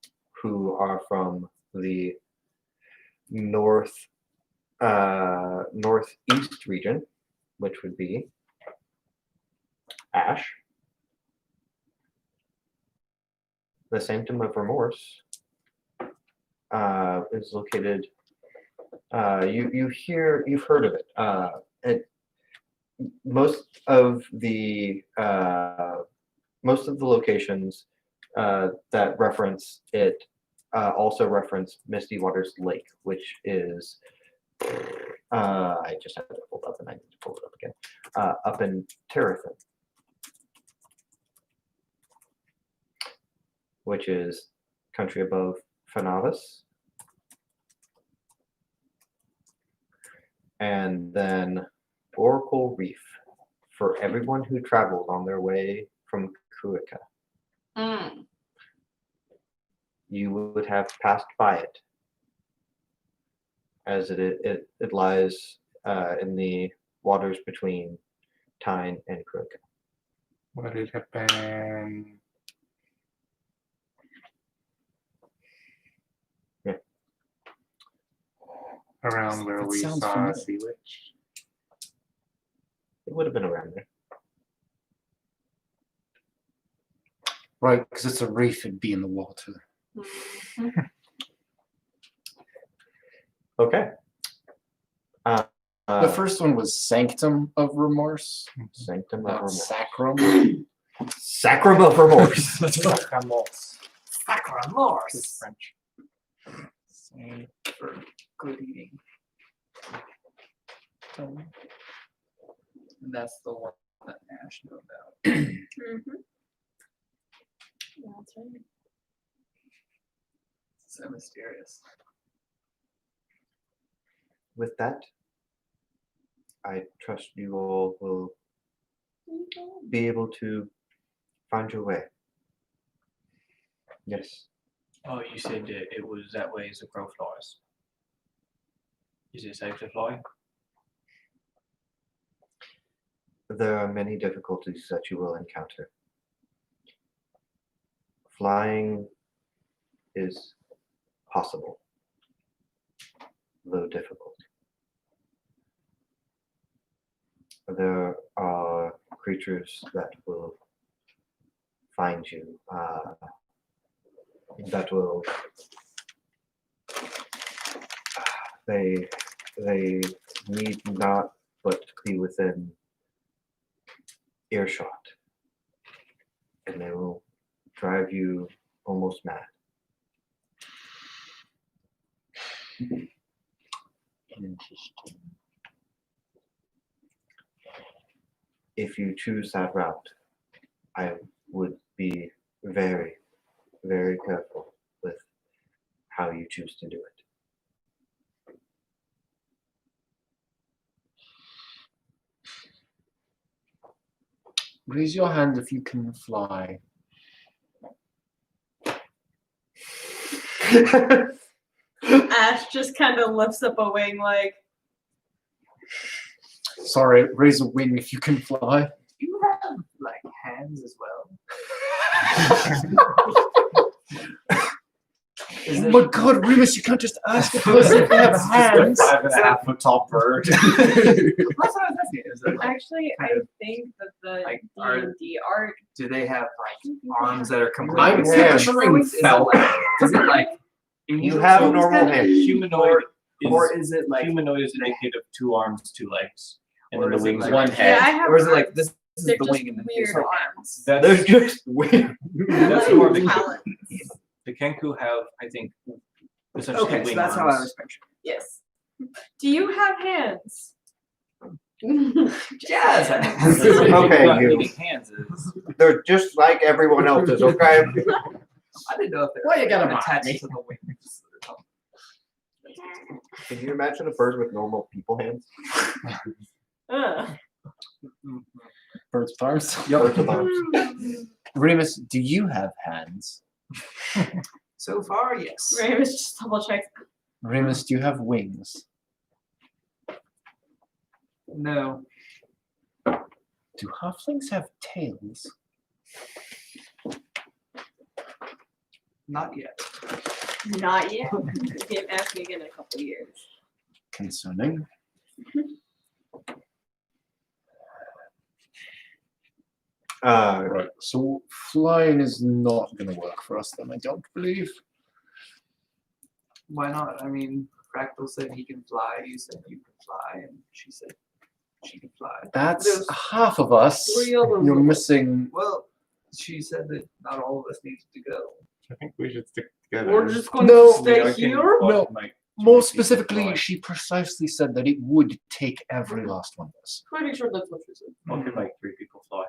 Speaker 2: who are from the northeast region, which would be Ash, the Sanctum of Remorse is located. You've heard of it. Most of the locations that reference it also reference Misty Waters Lake, which is I just have to pull it up and I need to pull it up again. Up in Terrathin, which is country above Fanavis. And then Oracle Reef for everyone who traveled on their way from Kruika.
Speaker 9: Mm.
Speaker 2: You would have passed by it, as it lies in the waters between Tyne and Kruika.
Speaker 7: Would it have been?
Speaker 2: Yeah.
Speaker 7: Around where
Speaker 1: That
Speaker 7: we
Speaker 1: sounds
Speaker 7: saw
Speaker 1: familiar.
Speaker 7: Sea Witch.
Speaker 2: It would have been around there.
Speaker 1: Right, because it's a reef, it'd be in the water.
Speaker 2: Okay.
Speaker 1: The first one was Sanctum of Remorse,
Speaker 2: Sanctum of
Speaker 1: not
Speaker 2: Remorse.
Speaker 1: Sacrum.
Speaker 2: Sacrum of Remorse.
Speaker 7: Sacramos.
Speaker 6: Sacramores.
Speaker 7: It's French.
Speaker 6: Same for good eating. And that's the one that Ash knew about.
Speaker 5: Mhm. Yeah, that's right.
Speaker 6: So mysterious.
Speaker 2: With that, I trust you all will be able to find your way. Yes.
Speaker 4: Oh, you said it was that way as the crow flies. Is it safe to fly?
Speaker 2: There are many difficulties that you will encounter. Flying is possible, though difficult. There are creatures that will find you that will. They need not but be within earshot, and they will drive you almost mad.
Speaker 1: Interesting.
Speaker 2: If you choose that route, I would be very, very careful with how you choose to do it.
Speaker 1: Raise your hand if you can fly.
Speaker 5: Ash just kind of lifts up a wing like,
Speaker 1: Sorry, raise a wing if you can fly.
Speaker 6: You have like hands as well. Is
Speaker 1: Oh
Speaker 6: it-
Speaker 1: my god, Remus, you can't just ask a person if they have hands.
Speaker 4: 5.5 foot tall bird.
Speaker 6: That's what I was asking. Is it like,
Speaker 5: actually, I
Speaker 6: kind of
Speaker 5: think that the
Speaker 6: like,
Speaker 5: D&D art.
Speaker 6: do they have like arms that are
Speaker 1: I'm
Speaker 6: completely
Speaker 1: picturing
Speaker 6: is it
Speaker 1: felt.
Speaker 6: like, is it like
Speaker 2: You have
Speaker 6: angels
Speaker 2: normal
Speaker 6: kind of-
Speaker 2: hands.
Speaker 4: Humanoid
Speaker 6: or
Speaker 4: is
Speaker 6: is it like
Speaker 4: humanoid is indicated of 2 arms, 2 legs, and
Speaker 6: Or
Speaker 4: then the
Speaker 6: is it
Speaker 4: wings
Speaker 6: like-
Speaker 4: are
Speaker 1: One
Speaker 5: Yeah,
Speaker 1: head.
Speaker 5: I have.
Speaker 6: or is it like
Speaker 5: arms.
Speaker 6: this is
Speaker 5: They're
Speaker 6: the
Speaker 5: just
Speaker 6: wing and then
Speaker 5: weird
Speaker 6: these are
Speaker 5: arms.
Speaker 2: They're
Speaker 4: That's
Speaker 2: just weird.
Speaker 4: that's more of the
Speaker 5: Talent.
Speaker 4: The Kenku have, I think, essentially
Speaker 6: okay, so
Speaker 4: wing
Speaker 6: that's how I
Speaker 4: arms.
Speaker 6: was picturing.
Speaker 5: Yes. Do you have hands?
Speaker 6: Jazz.
Speaker 2: Okay,
Speaker 4: Not
Speaker 2: you.
Speaker 4: needing hands is
Speaker 2: They're just like everyone else's, okay?
Speaker 6: I didn't know if they
Speaker 1: Why
Speaker 6: were
Speaker 1: you gotta mock
Speaker 6: attached
Speaker 1: me?
Speaker 6: to the wings.
Speaker 2: Can you imagine a bird with normal people hands?
Speaker 1: Birds with arms.
Speaker 2: Birds with arms.
Speaker 1: Remus, do you have hands?
Speaker 6: So far, yes.
Speaker 5: Ramus just double checks.
Speaker 1: Remus, do you have wings?
Speaker 6: No.
Speaker 1: Do halflings have tails?
Speaker 6: Not yet.
Speaker 5: Not yet. You can ask me again in a couple years.
Speaker 1: Concerning. Right. So flying is not going to work for us then, I don't believe.
Speaker 6: Why not? I mean, Fractal said he can fly. You said you can fly, and she said she can fly.
Speaker 1: That's
Speaker 6: There's
Speaker 1: half of us.
Speaker 6: 3 others.
Speaker 1: You're missing.
Speaker 6: Well, she said that not all of us need to go.
Speaker 7: I think we should stick together.
Speaker 9: We're just going
Speaker 1: No.
Speaker 9: to stay here.
Speaker 1: No. More specifically, she precisely said that it would take every last one of us.
Speaker 9: Pretty sure that's what she said.
Speaker 4: What can like 3 people fly?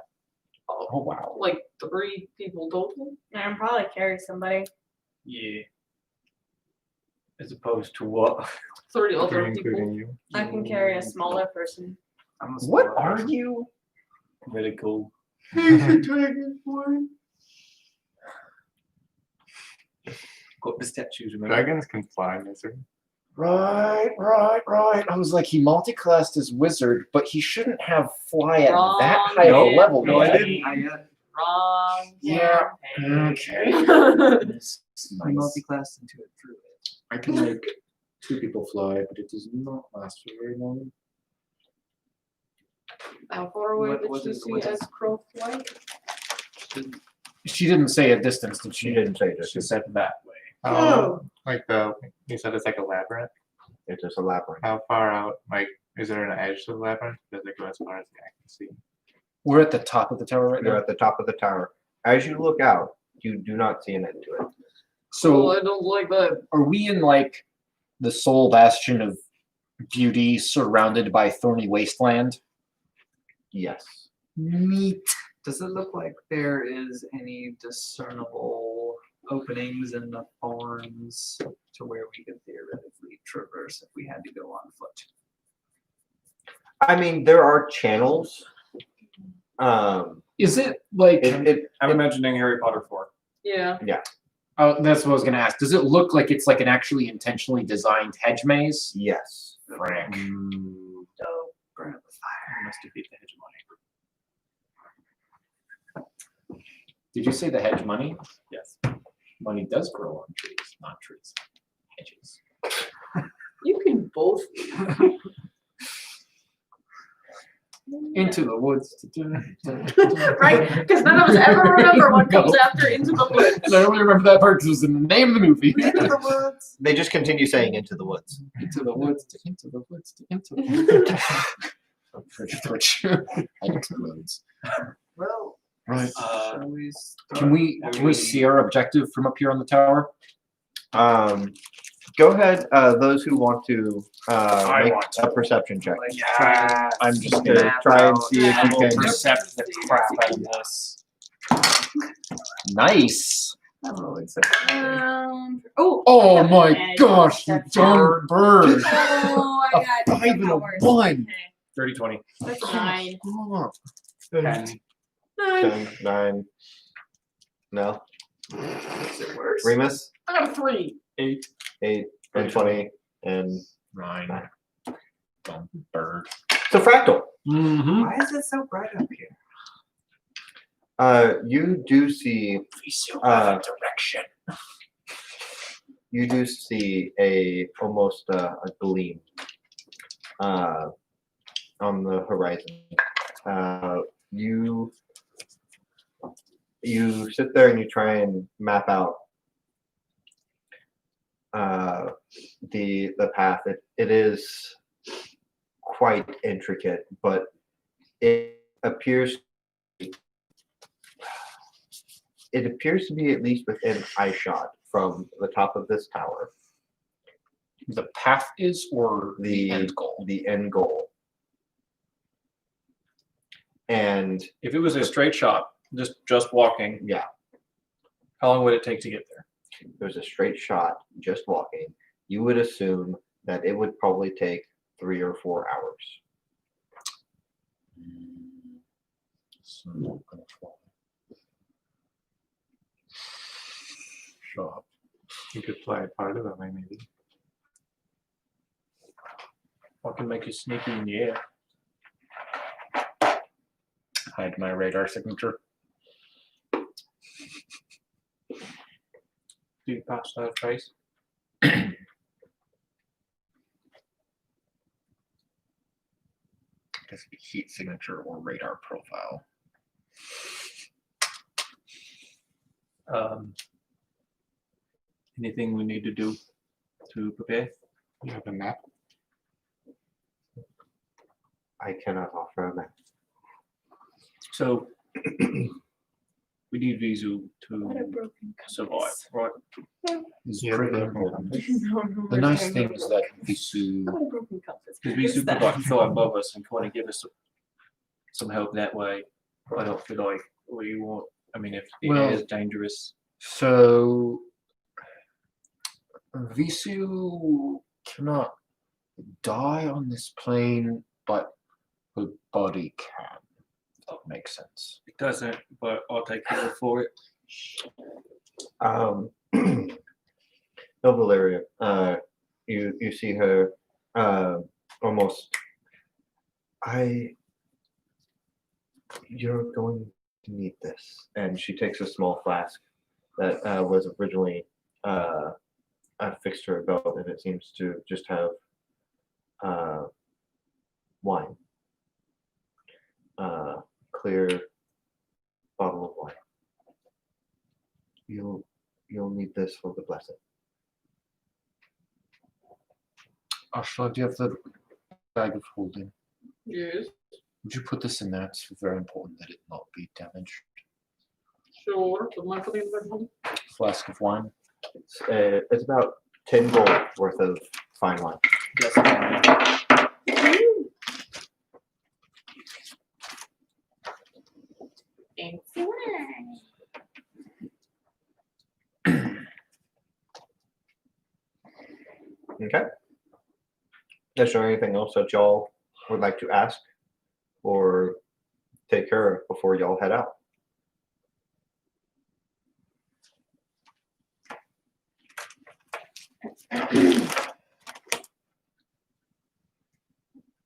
Speaker 1: Oh wow.
Speaker 9: Like 3 people total.
Speaker 5: I can probably carry somebody.
Speaker 4: Yeah. As opposed to what?
Speaker 9: 30 other people.
Speaker 7: Including you.
Speaker 5: I can carry a smaller person.
Speaker 6: I'm a
Speaker 1: What
Speaker 6: smaller
Speaker 1: are
Speaker 6: person.
Speaker 1: you?
Speaker 4: Really cool. Got the statues, remember?
Speaker 7: Dragons can fly, misery.
Speaker 1: Right. I was like, he multi-classed as wizard, but he shouldn't have fly at that
Speaker 5: Wrong
Speaker 1: high of a
Speaker 5: man.
Speaker 1: level.
Speaker 6: No, I
Speaker 1: yet.
Speaker 6: didn't. I yet.
Speaker 5: Wrong.
Speaker 1: Yeah.
Speaker 5: campaign.
Speaker 1: Okay. It's
Speaker 6: I
Speaker 1: nice.
Speaker 6: multi-classed into a druid.
Speaker 1: I can make 2 people fly, but it does not last for very long.
Speaker 9: How far away
Speaker 6: What-
Speaker 9: did
Speaker 6: what
Speaker 9: you
Speaker 6: is-
Speaker 9: see
Speaker 6: what
Speaker 9: as
Speaker 6: is-
Speaker 9: crow fly?
Speaker 1: She didn't say a distance, did she?
Speaker 2: She didn't say
Speaker 1: She
Speaker 2: this.
Speaker 1: said that way.
Speaker 7: Like you said it's like a labyrinth.
Speaker 2: It's just a labyrinth.
Speaker 7: How far out, like, is there an edge to the labyrinth? Does it go as far as the eye can see?
Speaker 1: We're at the top of the tower right
Speaker 2: You're
Speaker 1: now.
Speaker 2: at the top of the tower. As you look out, you do not see an end to it.
Speaker 1: So
Speaker 9: I don't like that.
Speaker 1: are we in like the sole bastion of beauty surrounded by thorny wasteland?
Speaker 2: Yes.
Speaker 1: Neat.
Speaker 6: Does it look like there is any discernible openings in the thorns to where we could theoretically traverse if we had to go on foot?
Speaker 2: I mean, there are channels.
Speaker 1: Is it like
Speaker 4: I'm imagining Harry Potter 4.
Speaker 9: Yeah.
Speaker 1: oh, that's what I was gonna ask. Does it look like it's like an actually intentionally designed hedge maze?
Speaker 2: yes.
Speaker 1: Frank.
Speaker 6: Dope. Burn up the fire.
Speaker 4: Must defeat the hegemony.
Speaker 1: Did you say the hedge money?
Speaker 4: Yes.
Speaker 1: Money does grow on trees, not trees. Hedges.
Speaker 9: You can both.
Speaker 4: Into the woods.
Speaker 9: Right? Because none of us ever remember what comes
Speaker 1: No.
Speaker 9: after Into the Woods.
Speaker 1: And I only remember that part because it was in the name of the movie.
Speaker 2: They just continue saying into the woods.
Speaker 1: Into the woods, into the woods, into the woods. Which it explodes.
Speaker 6: Well,
Speaker 1: Right.
Speaker 6: shall we
Speaker 1: Can we see our objective from up here on the tower?
Speaker 2: Go ahead. Those who want to make
Speaker 4: want
Speaker 2: a perception check.
Speaker 6: Yeah.
Speaker 2: I'm just gonna try and see if you
Speaker 4: We'll
Speaker 2: can.
Speaker 4: percept the crap out of this.
Speaker 1: Nice.
Speaker 3: Oh,
Speaker 1: my
Speaker 5: Okay,
Speaker 1: gosh, you
Speaker 5: that's
Speaker 1: darn bird.
Speaker 5: Oh, I got
Speaker 1: 5 and a
Speaker 5: powers.
Speaker 1: 1.
Speaker 5: Okay,
Speaker 4: 30, 20.
Speaker 5: that's a 9.
Speaker 4: 10.
Speaker 2: 10, 9. No.
Speaker 6: Makes it worse.
Speaker 2: Remus,
Speaker 9: I got a 3.
Speaker 4: 8.
Speaker 2: 8 and 20 and
Speaker 1: 9. Dumb bird.
Speaker 2: so fractal.
Speaker 1: Mm-hmm.
Speaker 6: Why is it so bright up here?
Speaker 2: You do see.
Speaker 1: Direction.
Speaker 2: You do see almost a gleam on the horizon. You sit there and you try and map out the path. It is quite intricate, but it appears to be at least within eye shot from the top of this tower.
Speaker 1: The path is, or the end goal?
Speaker 2: The end goal. And
Speaker 4: If it was a straight shot, just walking,
Speaker 2: yeah,
Speaker 4: how long would it take to get there?
Speaker 2: there's a straight shot just walking. You would assume that it would probably take 3 or 4 hours.
Speaker 1: So I'm not gonna fly. Shot.
Speaker 7: You could fly part of it, maybe.
Speaker 4: What can make you sneaky in the air?
Speaker 1: Hide my radar signature.
Speaker 4: Do you pass that trace?
Speaker 1: Guess it'd be heat signature or radar profile.
Speaker 4: Anything we need to do to prepare?
Speaker 7: You have a map?
Speaker 2: I cannot offer a map.
Speaker 4: So we need Vizu to survive, right?
Speaker 1: It's
Speaker 7: Yeah,
Speaker 1: pretty
Speaker 7: but-
Speaker 1: important. The nice thing is that Visu,
Speaker 4: Because Vizu could like fly above us and kind of give us some help that way. I don't feel like we want. I mean, if the
Speaker 1: Well-
Speaker 4: air is dangerous,
Speaker 1: so Visu cannot die on this plane, but her body can. If that makes sense.
Speaker 4: it doesn't. But I'll take your word for it.
Speaker 2: No, Valeria. You see her almost. You're going to need this, and she takes a small flask that was originally affixed to her belt, and it seems to just have wine, clear bottle of wine. You'll need this for the blessing.
Speaker 1: Ashla, do you have the bag of holding?
Speaker 9: Yes,
Speaker 1: Would you put this in there? It's very important that it not be damaged.
Speaker 9: sure. Put my putting back home.
Speaker 1: Flask of wine.
Speaker 2: It's about 10 gold worth of fine wine. Okay. Is there anything else that y'all would like to ask or take care of before y'all head out?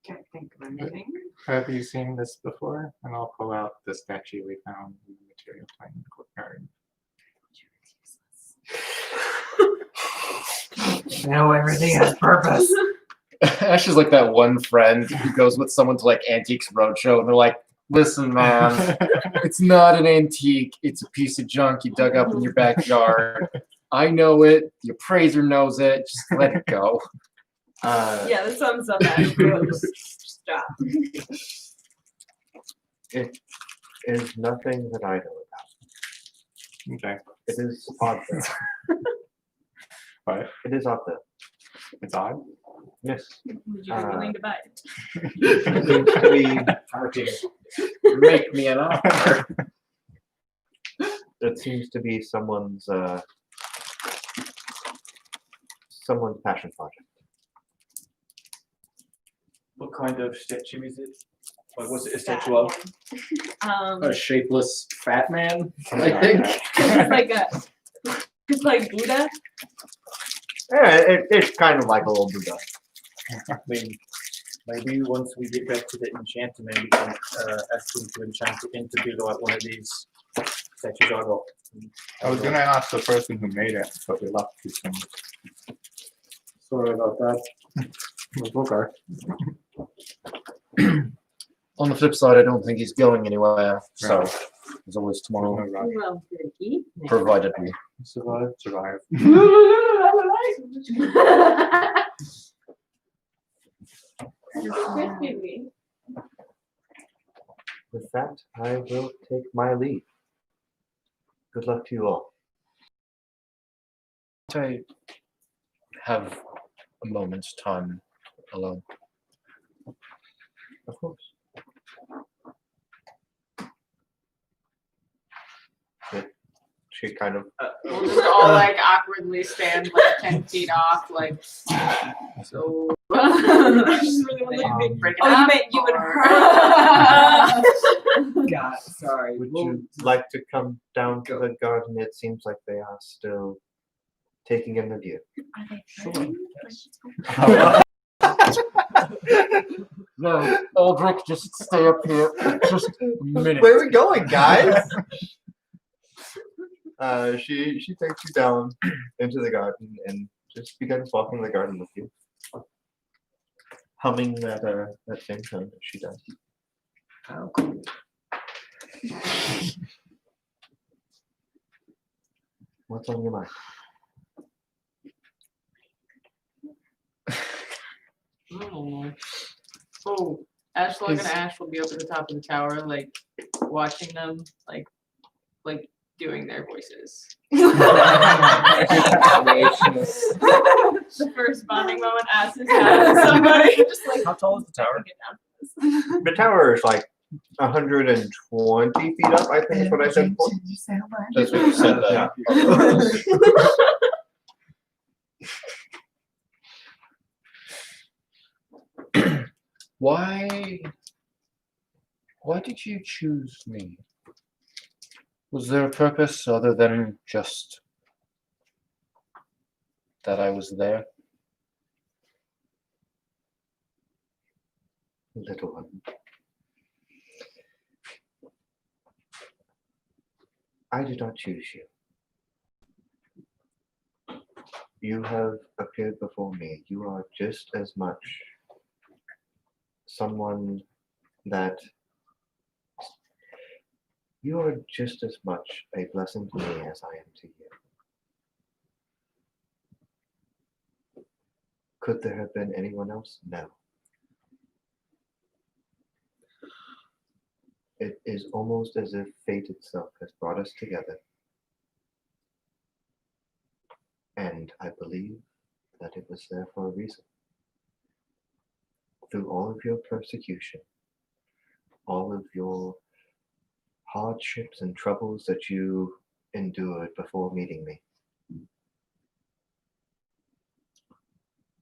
Speaker 6: Can't think of anything.
Speaker 7: Have you seen this before? And I'll pull out the statue we found in the material plane courtyard.
Speaker 6: Now everything has purpose.
Speaker 1: Ash is like that one friend who goes with someone to like Antiques Roadshow, and they're like, "Listen, man, it's not an antique. It's a piece of junk you dug up in your backyard. I know it. The appraiser knows it. Just let it go."
Speaker 5: Yeah, that sums up Ashbro. Just stop.
Speaker 2: It is nothing that I know about.
Speaker 7: Okay.
Speaker 2: It is odd though.
Speaker 7: What?
Speaker 2: It is odd though.
Speaker 7: It's odd.
Speaker 2: Yes.
Speaker 5: Would you be willing to buy it?
Speaker 2: It seems to be
Speaker 1: Make me an offer.
Speaker 2: it seems to be someone's passion project.
Speaker 4: What kind of statue is it? Like, what's it a
Speaker 5: Fat
Speaker 4: statue of?
Speaker 5: man.
Speaker 1: A shapeless fat man, I
Speaker 7: Alright.
Speaker 1: think.
Speaker 5: It's like Buddha.
Speaker 2: Yeah, it's kind of like a little Buddha.
Speaker 4: I mean, maybe once we get back to the enchantment, we can ask him to enchant it into build out one of these statues.
Speaker 7: I was gonna ask the person who made it, but we left too soon.
Speaker 4: Sorry about that.
Speaker 7: Okay.
Speaker 1: On the flip side, I don't think he's going anywhere. So
Speaker 7: Right.
Speaker 1: there's always tomorrow,
Speaker 5: Well, good evening.
Speaker 1: provided we.
Speaker 4: Survive.
Speaker 7: Survive.
Speaker 2: With that, I will take my leave. Good luck to you all.
Speaker 1: I have a moment's time alone.
Speaker 2: Of course. She kind of
Speaker 3: We'll just all like awkwardly stand like 10 feet off, like so.
Speaker 5: Just really wanna
Speaker 3: Like,
Speaker 5: look
Speaker 3: break it
Speaker 5: Oh, you
Speaker 3: up,
Speaker 5: meant you and
Speaker 3: or-
Speaker 5: her.
Speaker 6: God, sorry.
Speaker 2: would
Speaker 6: Well,
Speaker 2: you like to come down to the garden? It seems like they are still taking in the view.
Speaker 5: Are they flirting?
Speaker 1: No, Aldrich, just stay up here for just a minute.
Speaker 2: Where are we going, guys? She takes you down into the garden and just begins walking the garden with you, humming that same tune that she does.
Speaker 6: how cool.
Speaker 2: What's on your mind?
Speaker 3: I don't know. So Ashlock and Ash will be up at the top of the tower, like watching them, like doing their voices.
Speaker 5: The first bonding moment Ash has had with somebody. Just like,
Speaker 4: How tall is the tower?
Speaker 5: get down.
Speaker 2: The tower is like 120 feet up, I think is what I said before.
Speaker 1: That's what you said. Why did you choose me? Was there a purpose other than just that I was there?
Speaker 2: Little one. I did not choose you. You have appeared before me. You are just as much someone that you are just as much a blessing to me as I am to you. Could there have been anyone else? No. It is almost as if fate itself has brought us together. And I believe that it was there for a reason. Through all of your persecution, all of your hardships and troubles that you endured before meeting me,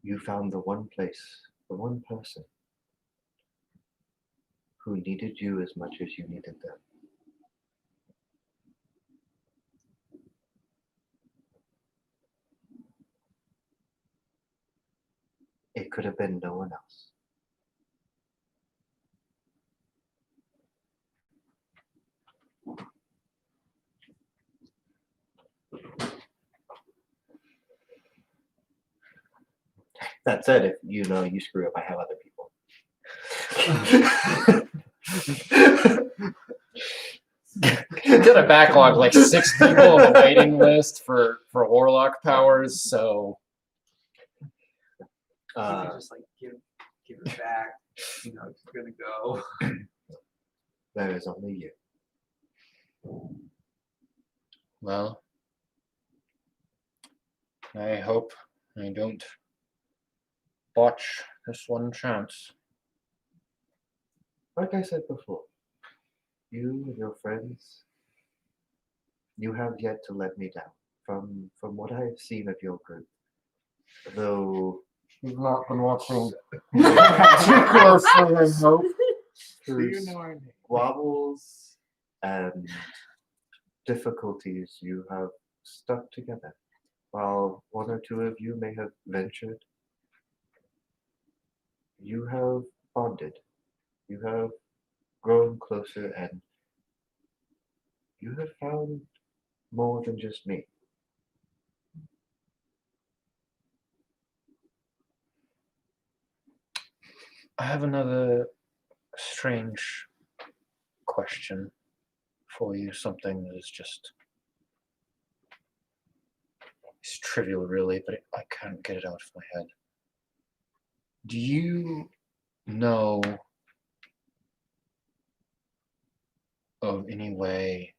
Speaker 2: you found the one place, the one person who needed you as much as you needed them. It could have been no one else. That said, if you know you screw up, I have other people.
Speaker 10: Got a backlog like 6 people on the waiting list for warlock powers, so
Speaker 6: You could just like give it back. You know, it's gonna go.
Speaker 2: There is only you.
Speaker 10: well, I hope I don't botch this one chance.
Speaker 2: Like I said before, you and your friends, you have yet to let me down. From what I have seen of your group, though
Speaker 10: You've not been watching too closely, I hope.
Speaker 7: Do you
Speaker 2: through
Speaker 7: know our name?
Speaker 2: squabbles and difficulties, you have stuck together. While one or two of you may have ventured, you have bonded. You have grown closer, and you have found more than just me.
Speaker 10: I have another strange question for you. Something that is just it's trivial, really, but I can't get it out of my head. Do you know of any way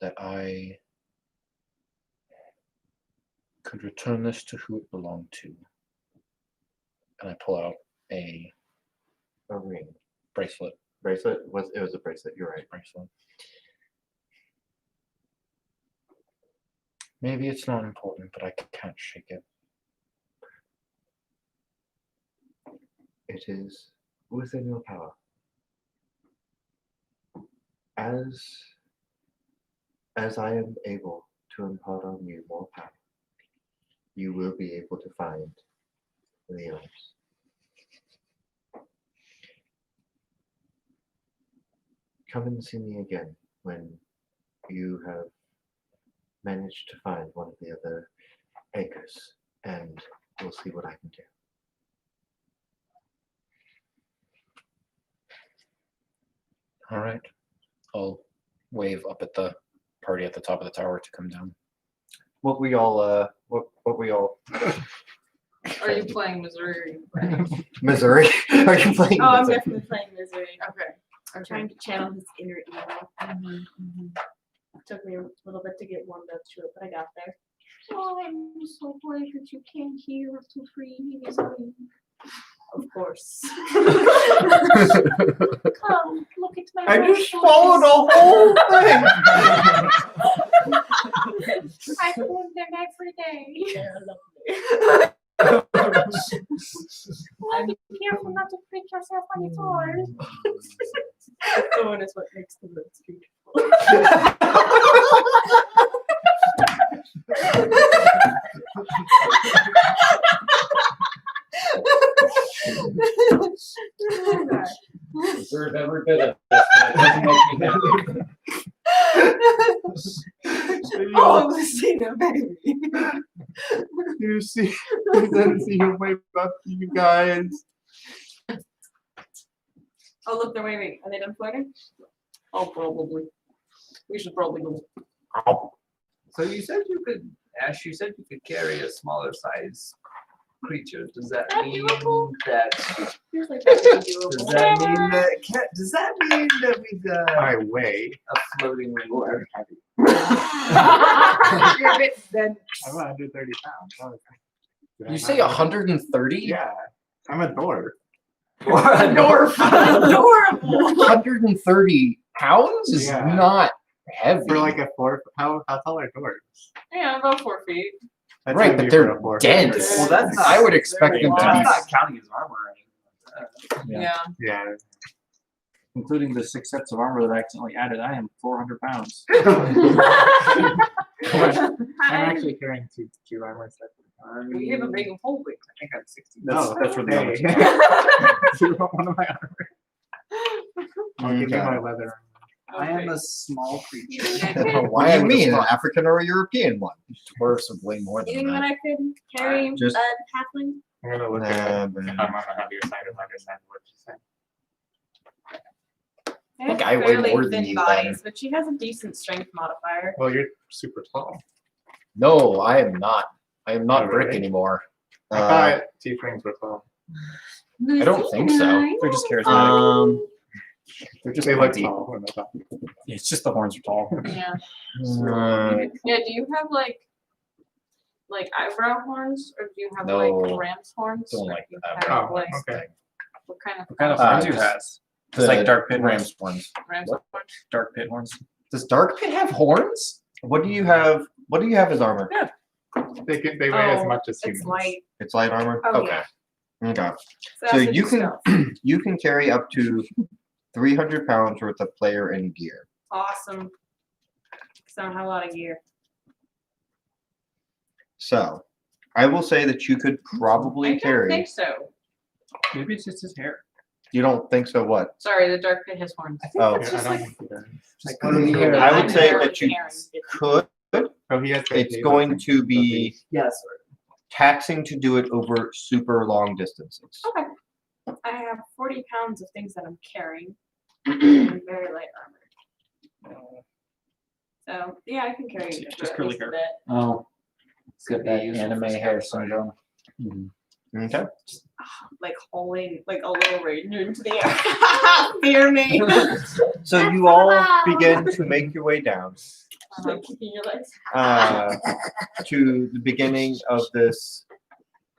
Speaker 10: that I could return this to who it belonged to? And I pull out a
Speaker 2: ring.
Speaker 10: bracelet.
Speaker 2: Bracelet was a bracelet. You're right.
Speaker 10: Bracelet. Maybe it's not important, but I can't shake it.
Speaker 2: It is within your power. As I am able to impart on you more power, you will be able to find the others. Come and see me again when you have managed to find one of the other anchors, and we'll see what I can do.
Speaker 10: All right. I'll wave up at the party at the top of the tower to come down.
Speaker 2: What we all
Speaker 9: Are you playing Missouri? Or are you playing?
Speaker 2: Missouri? Are you playing?
Speaker 5: Oh, I'm
Speaker 2: Missouri?
Speaker 5: definitely playing Misery.
Speaker 3: Okay.
Speaker 5: I'm trying to channel his inner evil. Took me a little bit to get warmed up to it, but I got there. Oh, I'm so glad that you came here to free me, Misery. Of course. Come, look at my
Speaker 2: I just
Speaker 5: rose
Speaker 2: followed the
Speaker 5: roses.
Speaker 2: whole thing.
Speaker 5: I prune them every day. Well, be careful not to prick yourself on your toes. Thorn is what makes the roots beautiful.
Speaker 10: Deserve every bit of this. It doesn't make me happy.
Speaker 3: Oh, Lucina, baby.
Speaker 2: You see, then see him wave up to you guys.
Speaker 5: Oh, look, they're waving. Are they done flirting?
Speaker 9: Oh, probably. We should probably go.
Speaker 6: So you said you could, Ash. You said you could carry a smaller size creature. Does that
Speaker 5: That
Speaker 6: mean
Speaker 5: doable?
Speaker 6: that?
Speaker 5: Feels like that's
Speaker 6: Does
Speaker 5: doable.
Speaker 6: that mean that? Does that mean that we've got
Speaker 7: I weigh.
Speaker 6: a floating ring?
Speaker 5: You're a bit then.
Speaker 7: I'm 130 pounds. Oh, okay. Did I
Speaker 10: You
Speaker 7: not
Speaker 10: say
Speaker 7: know?
Speaker 10: 130?
Speaker 7: Yeah. I'm a dwarf.
Speaker 6: Or a dwarf?
Speaker 5: Adorable.
Speaker 10: 130 pounds is
Speaker 7: Yeah.
Speaker 10: not heavy.
Speaker 7: For like a 4, how tall are dwarves?
Speaker 9: Yeah, about 4 feet.
Speaker 7: That's
Speaker 10: Right,
Speaker 7: gonna
Speaker 10: but
Speaker 7: be for
Speaker 10: they're
Speaker 7: a 4.
Speaker 10: dense.
Speaker 6: Well, that's not.
Speaker 10: I would expect them to
Speaker 6: That's
Speaker 10: be.
Speaker 6: not counting his armor or anything like that.
Speaker 9: Yeah.
Speaker 7: Yeah.
Speaker 4: Including the 6 sets of armor that I accidentally added, I am 400 pounds.
Speaker 7: I'm actually carrying two armor sets.
Speaker 9: We have a big hole.
Speaker 6: I think I'm 60.
Speaker 4: That's where the
Speaker 7: hey.
Speaker 4: armor is.
Speaker 7: You want one of my armor? I'll give you
Speaker 2: Okay.
Speaker 7: my leather.
Speaker 6: I am
Speaker 9: Okay.
Speaker 6: a small creature.
Speaker 10: What do you mean, an African or a European one? Dwarves are way more
Speaker 5: You
Speaker 10: than
Speaker 5: think that
Speaker 10: that.
Speaker 5: I could carry
Speaker 10: Just-
Speaker 5: a halfling?
Speaker 7: I'm gonna look
Speaker 10: Nah,
Speaker 7: at
Speaker 10: man.
Speaker 7: I'm on the heavier side of understand what you said.
Speaker 5: I
Speaker 10: think
Speaker 5: have
Speaker 10: I weigh
Speaker 5: fairly
Speaker 10: more than
Speaker 5: thin
Speaker 10: you,
Speaker 5: bodies,
Speaker 10: then.
Speaker 5: but she has a decent strength modifier.
Speaker 7: Well, you're super tall.
Speaker 10: No, I am not. I am not
Speaker 7: Oh,
Speaker 10: brick
Speaker 7: really?
Speaker 10: anymore.
Speaker 7: I thought tieflings were tall.
Speaker 10: I don't think so.
Speaker 4: They're just charismatic. They're just
Speaker 7: They look
Speaker 4: pointy.
Speaker 7: tall when they're tall.
Speaker 4: It's just the horns are tall.
Speaker 9: Yeah.
Speaker 10: Uh,
Speaker 9: Yeah. Do you have like eyebrow horns, or do you have
Speaker 10: No.
Speaker 9: like ram's horns?
Speaker 10: Don't
Speaker 9: or
Speaker 10: like
Speaker 9: do you
Speaker 10: that.
Speaker 9: have,
Speaker 7: Oh,
Speaker 9: like,
Speaker 7: okay.
Speaker 9: what kind of
Speaker 4: What kind of
Speaker 10: Uh,
Speaker 4: horns you
Speaker 10: just-
Speaker 4: has? It's like dark pit
Speaker 10: ram's
Speaker 4: horns.
Speaker 10: horns.
Speaker 9: ram's
Speaker 10: What?
Speaker 9: horns?
Speaker 4: Dark pit horns.
Speaker 10: Does Dark Pit have horns? What do you have? What do you have as armor?
Speaker 7: They weigh as
Speaker 5: Oh,
Speaker 7: much as humans.
Speaker 5: It's light.
Speaker 10: It's light armor.
Speaker 5: Oh,
Speaker 10: Okay. Okay.
Speaker 5: So,
Speaker 10: So
Speaker 5: that's what
Speaker 10: you
Speaker 5: it
Speaker 10: can
Speaker 5: does.
Speaker 10: you can carry up to 300 pounds worth of player and gear.
Speaker 5: Awesome. Because I don't have a lot of gear.
Speaker 10: So I will say that you could probably
Speaker 9: I don't
Speaker 10: carry.
Speaker 9: think so.
Speaker 4: Maybe it's just his hair.
Speaker 10: You don't think so? What?
Speaker 9: Sorry, the dark pit has horns.
Speaker 10: Oh,
Speaker 6: It's
Speaker 7: Yeah,
Speaker 6: just
Speaker 7: I don't
Speaker 6: like
Speaker 7: think he does.
Speaker 6: like one of the hair.
Speaker 10: I would
Speaker 9: I'm
Speaker 10: say
Speaker 9: barely
Speaker 10: that you
Speaker 9: carrying it.
Speaker 10: could.
Speaker 7: Oh, he has.
Speaker 10: It's going to be
Speaker 6: Yes.
Speaker 10: taxing to do it over super long distances.
Speaker 5: Okay. I have 40 pounds of things that I'm carrying. And very light armor. So, yeah, I can carry
Speaker 4: Just
Speaker 5: at
Speaker 4: curly
Speaker 5: least a
Speaker 4: hair.
Speaker 5: bit.
Speaker 6: Oh. It's
Speaker 4: Could
Speaker 6: got
Speaker 4: be
Speaker 6: that
Speaker 4: useful
Speaker 6: anime
Speaker 4: for
Speaker 6: hair
Speaker 4: scout fighting.
Speaker 6: syndrome.
Speaker 10: Okay.
Speaker 5: Like hauling like a little ranger into the air. Fear me.
Speaker 10: So you all begin to make your way down
Speaker 5: Like kicking your legs.
Speaker 10: to the beginning of this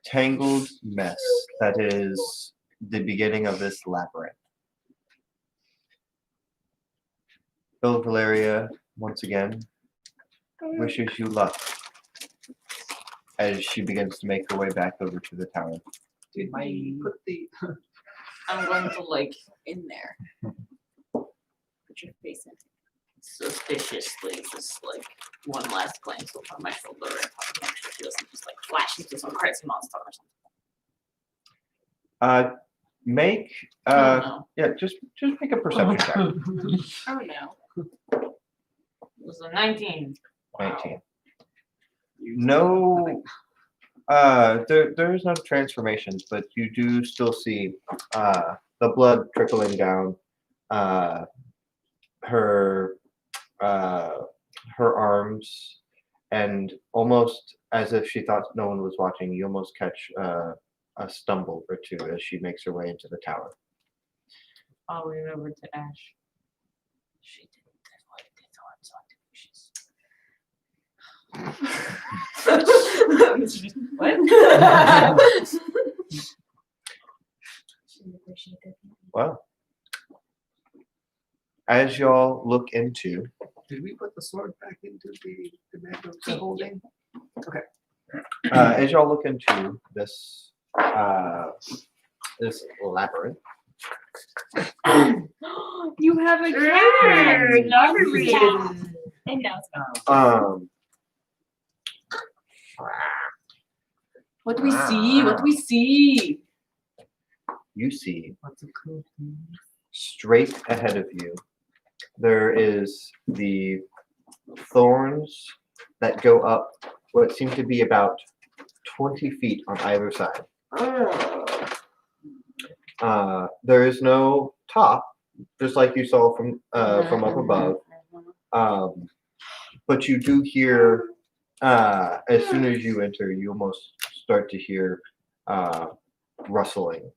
Speaker 10: tangled mess that is the beginning of this labyrinth. Bill Valeria, once again, wishes you luck as she begins to make her way back over to the tower.
Speaker 6: Did we put the
Speaker 9: I'm going to like in there
Speaker 5: Put your face in.
Speaker 9: suspiciously, just like one last glance over my shoulder and probably make sure she doesn't just like flash into some crazy monster or something.
Speaker 10: Make
Speaker 9: Oh no.
Speaker 10: yeah, just make a perception check.
Speaker 9: Oh no. It was a 19.
Speaker 10: 19. No, there's no transformations, but you do still see the blood trickling down her arms, and almost as if she thought no one was watching, you almost catch a stumble or two as she makes her way into the tower.
Speaker 9: I'll read over to Ash. She didn't avoid the thorns on
Speaker 10: Well, as y'all look into
Speaker 6: did we put the sword back into the bag of the holding?
Speaker 10: as y'all look into this this labyrinth,
Speaker 5: You have a
Speaker 3: Rare, not a
Speaker 5: Yeah.
Speaker 3: rare.
Speaker 5: And now it's gone.
Speaker 9: What do we see? What do we see?
Speaker 10: you see
Speaker 6: What's a cool thing?
Speaker 10: straight ahead of you, there is the thorns that go up what seem to be about 20 feet on either side. There is no top, just like you saw from up above. But you do hear, as soon as you enter, you almost start to hear rustling,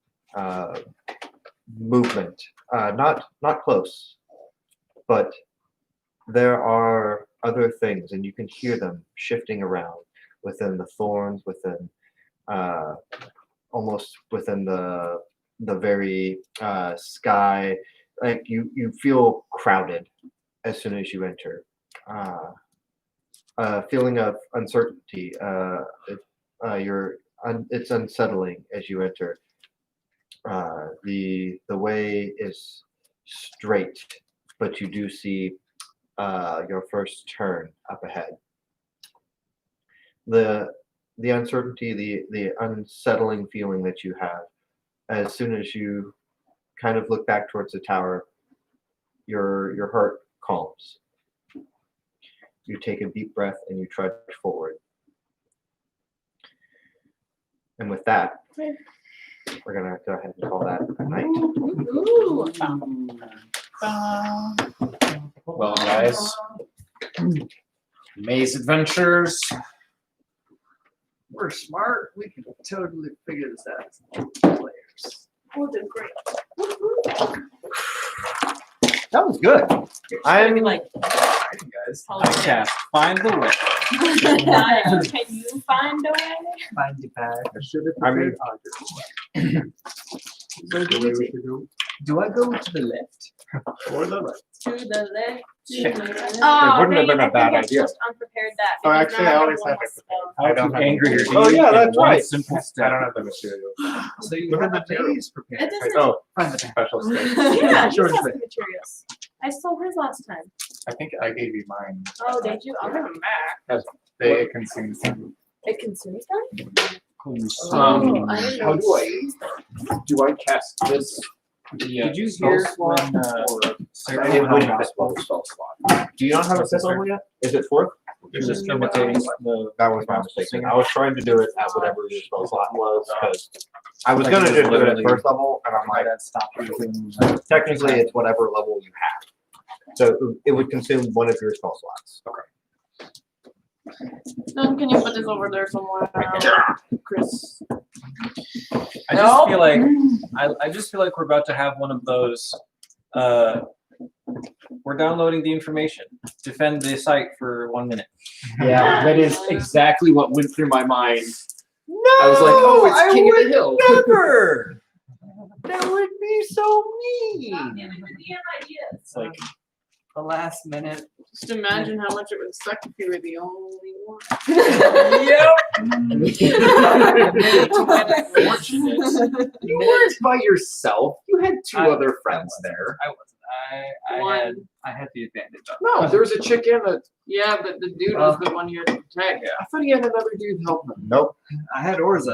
Speaker 10: movement. Not close, but there are other things, and you can hear them shifting around within the thorns, within almost within the very sky. Like you feel crowded as soon as you enter. A feeling of uncertainty. It's unsettling as you enter. The way is straight, but you do see your first turn up ahead. The uncertainty, the unsettling feeling that you have as soon as you kind of look back towards the tower, your heart calms. You take a deep breath and you trudge forward. And with that, we're gonna go ahead and call that a night.
Speaker 1: Well, guys, maze adventures.
Speaker 6: We're smart. We can totally figure this out as players.
Speaker 5: We'll do great.
Speaker 2: That was good.
Speaker 5: I'm like,
Speaker 6: Guys,
Speaker 5: hold
Speaker 1: I
Speaker 5: on.
Speaker 1: cast Find the Way.
Speaker 5: Can you find a way?
Speaker 6: find the bag.
Speaker 7: I should have
Speaker 10: I mean-
Speaker 7: prepared Is that the way we should go?
Speaker 6: Do I go to the left or the right?
Speaker 5: To the left.
Speaker 6: Shit.
Speaker 5: To the left.
Speaker 10: wouldn't have
Speaker 5: dang
Speaker 10: been
Speaker 5: it,
Speaker 10: a
Speaker 5: I think
Speaker 10: bad
Speaker 5: I'm
Speaker 10: idea.
Speaker 5: just unprepared that.
Speaker 7: Oh,
Speaker 5: because
Speaker 7: actually,
Speaker 5: now
Speaker 7: I
Speaker 5: have
Speaker 7: always
Speaker 5: one
Speaker 7: have
Speaker 5: less
Speaker 7: it
Speaker 5: spell.
Speaker 10: I don't have
Speaker 1: angry
Speaker 10: it.
Speaker 2: Oh, yeah, that's
Speaker 1: one
Speaker 2: right.
Speaker 1: Simple
Speaker 7: I
Speaker 1: step.
Speaker 7: don't have the materials.
Speaker 6: So you
Speaker 7: What
Speaker 6: have
Speaker 7: are
Speaker 6: the
Speaker 7: the
Speaker 6: days
Speaker 5: It
Speaker 6: prepared.
Speaker 5: doesn't.
Speaker 10: Oh,
Speaker 6: Find the
Speaker 7: Special state.
Speaker 5: Yeah,
Speaker 6: Sure
Speaker 5: you have
Speaker 6: thing.
Speaker 5: the materials. I stole his last time.
Speaker 7: I think I gave you mine.
Speaker 5: Oh, did you? I'll give him back.
Speaker 7: They consume some.
Speaker 5: It consumes them?
Speaker 1: Um,
Speaker 5: I didn't
Speaker 2: how
Speaker 5: know.
Speaker 2: do I cast this?
Speaker 1: Did
Speaker 6: you hear when
Speaker 10: Sarah wouldn't have
Speaker 2: spell slot?
Speaker 10: do you not have a fifth level yet? Is it fourth?
Speaker 1: You're just imitating the.
Speaker 10: That was my mistake. I was trying to do it at whatever your spell slot was, because I was gonna just do it at first level, and I'm like,
Speaker 1: Stop using.
Speaker 10: technically it's whatever level you have. So it would consume one of your spell slots.
Speaker 9: Then can you put this over there somewhere, Chris?
Speaker 4: I just feel like I just feel like we're about to have one of those. We're downloading the information. Defend the site for 1 minute.
Speaker 2: Yeah, that is exactly what went through my mind.
Speaker 10: No,
Speaker 2: I was like, oh, it's King of the Hill.
Speaker 10: Never. That would be so mean.
Speaker 4: It's like
Speaker 6: the last minute.
Speaker 9: Just imagine how much it would suck if you were the only one.
Speaker 4: unfortunate.
Speaker 2: You weren't by yourself. You had two
Speaker 6: I-
Speaker 2: other friends there.
Speaker 6: I wasn't. I had the advantage of it.
Speaker 2: No, there was a chick and a.
Speaker 9: Yeah, but the dude was the one you had to protect.
Speaker 2: I thought he had another dude helping him.
Speaker 10: Nope.
Speaker 6: I had Orza.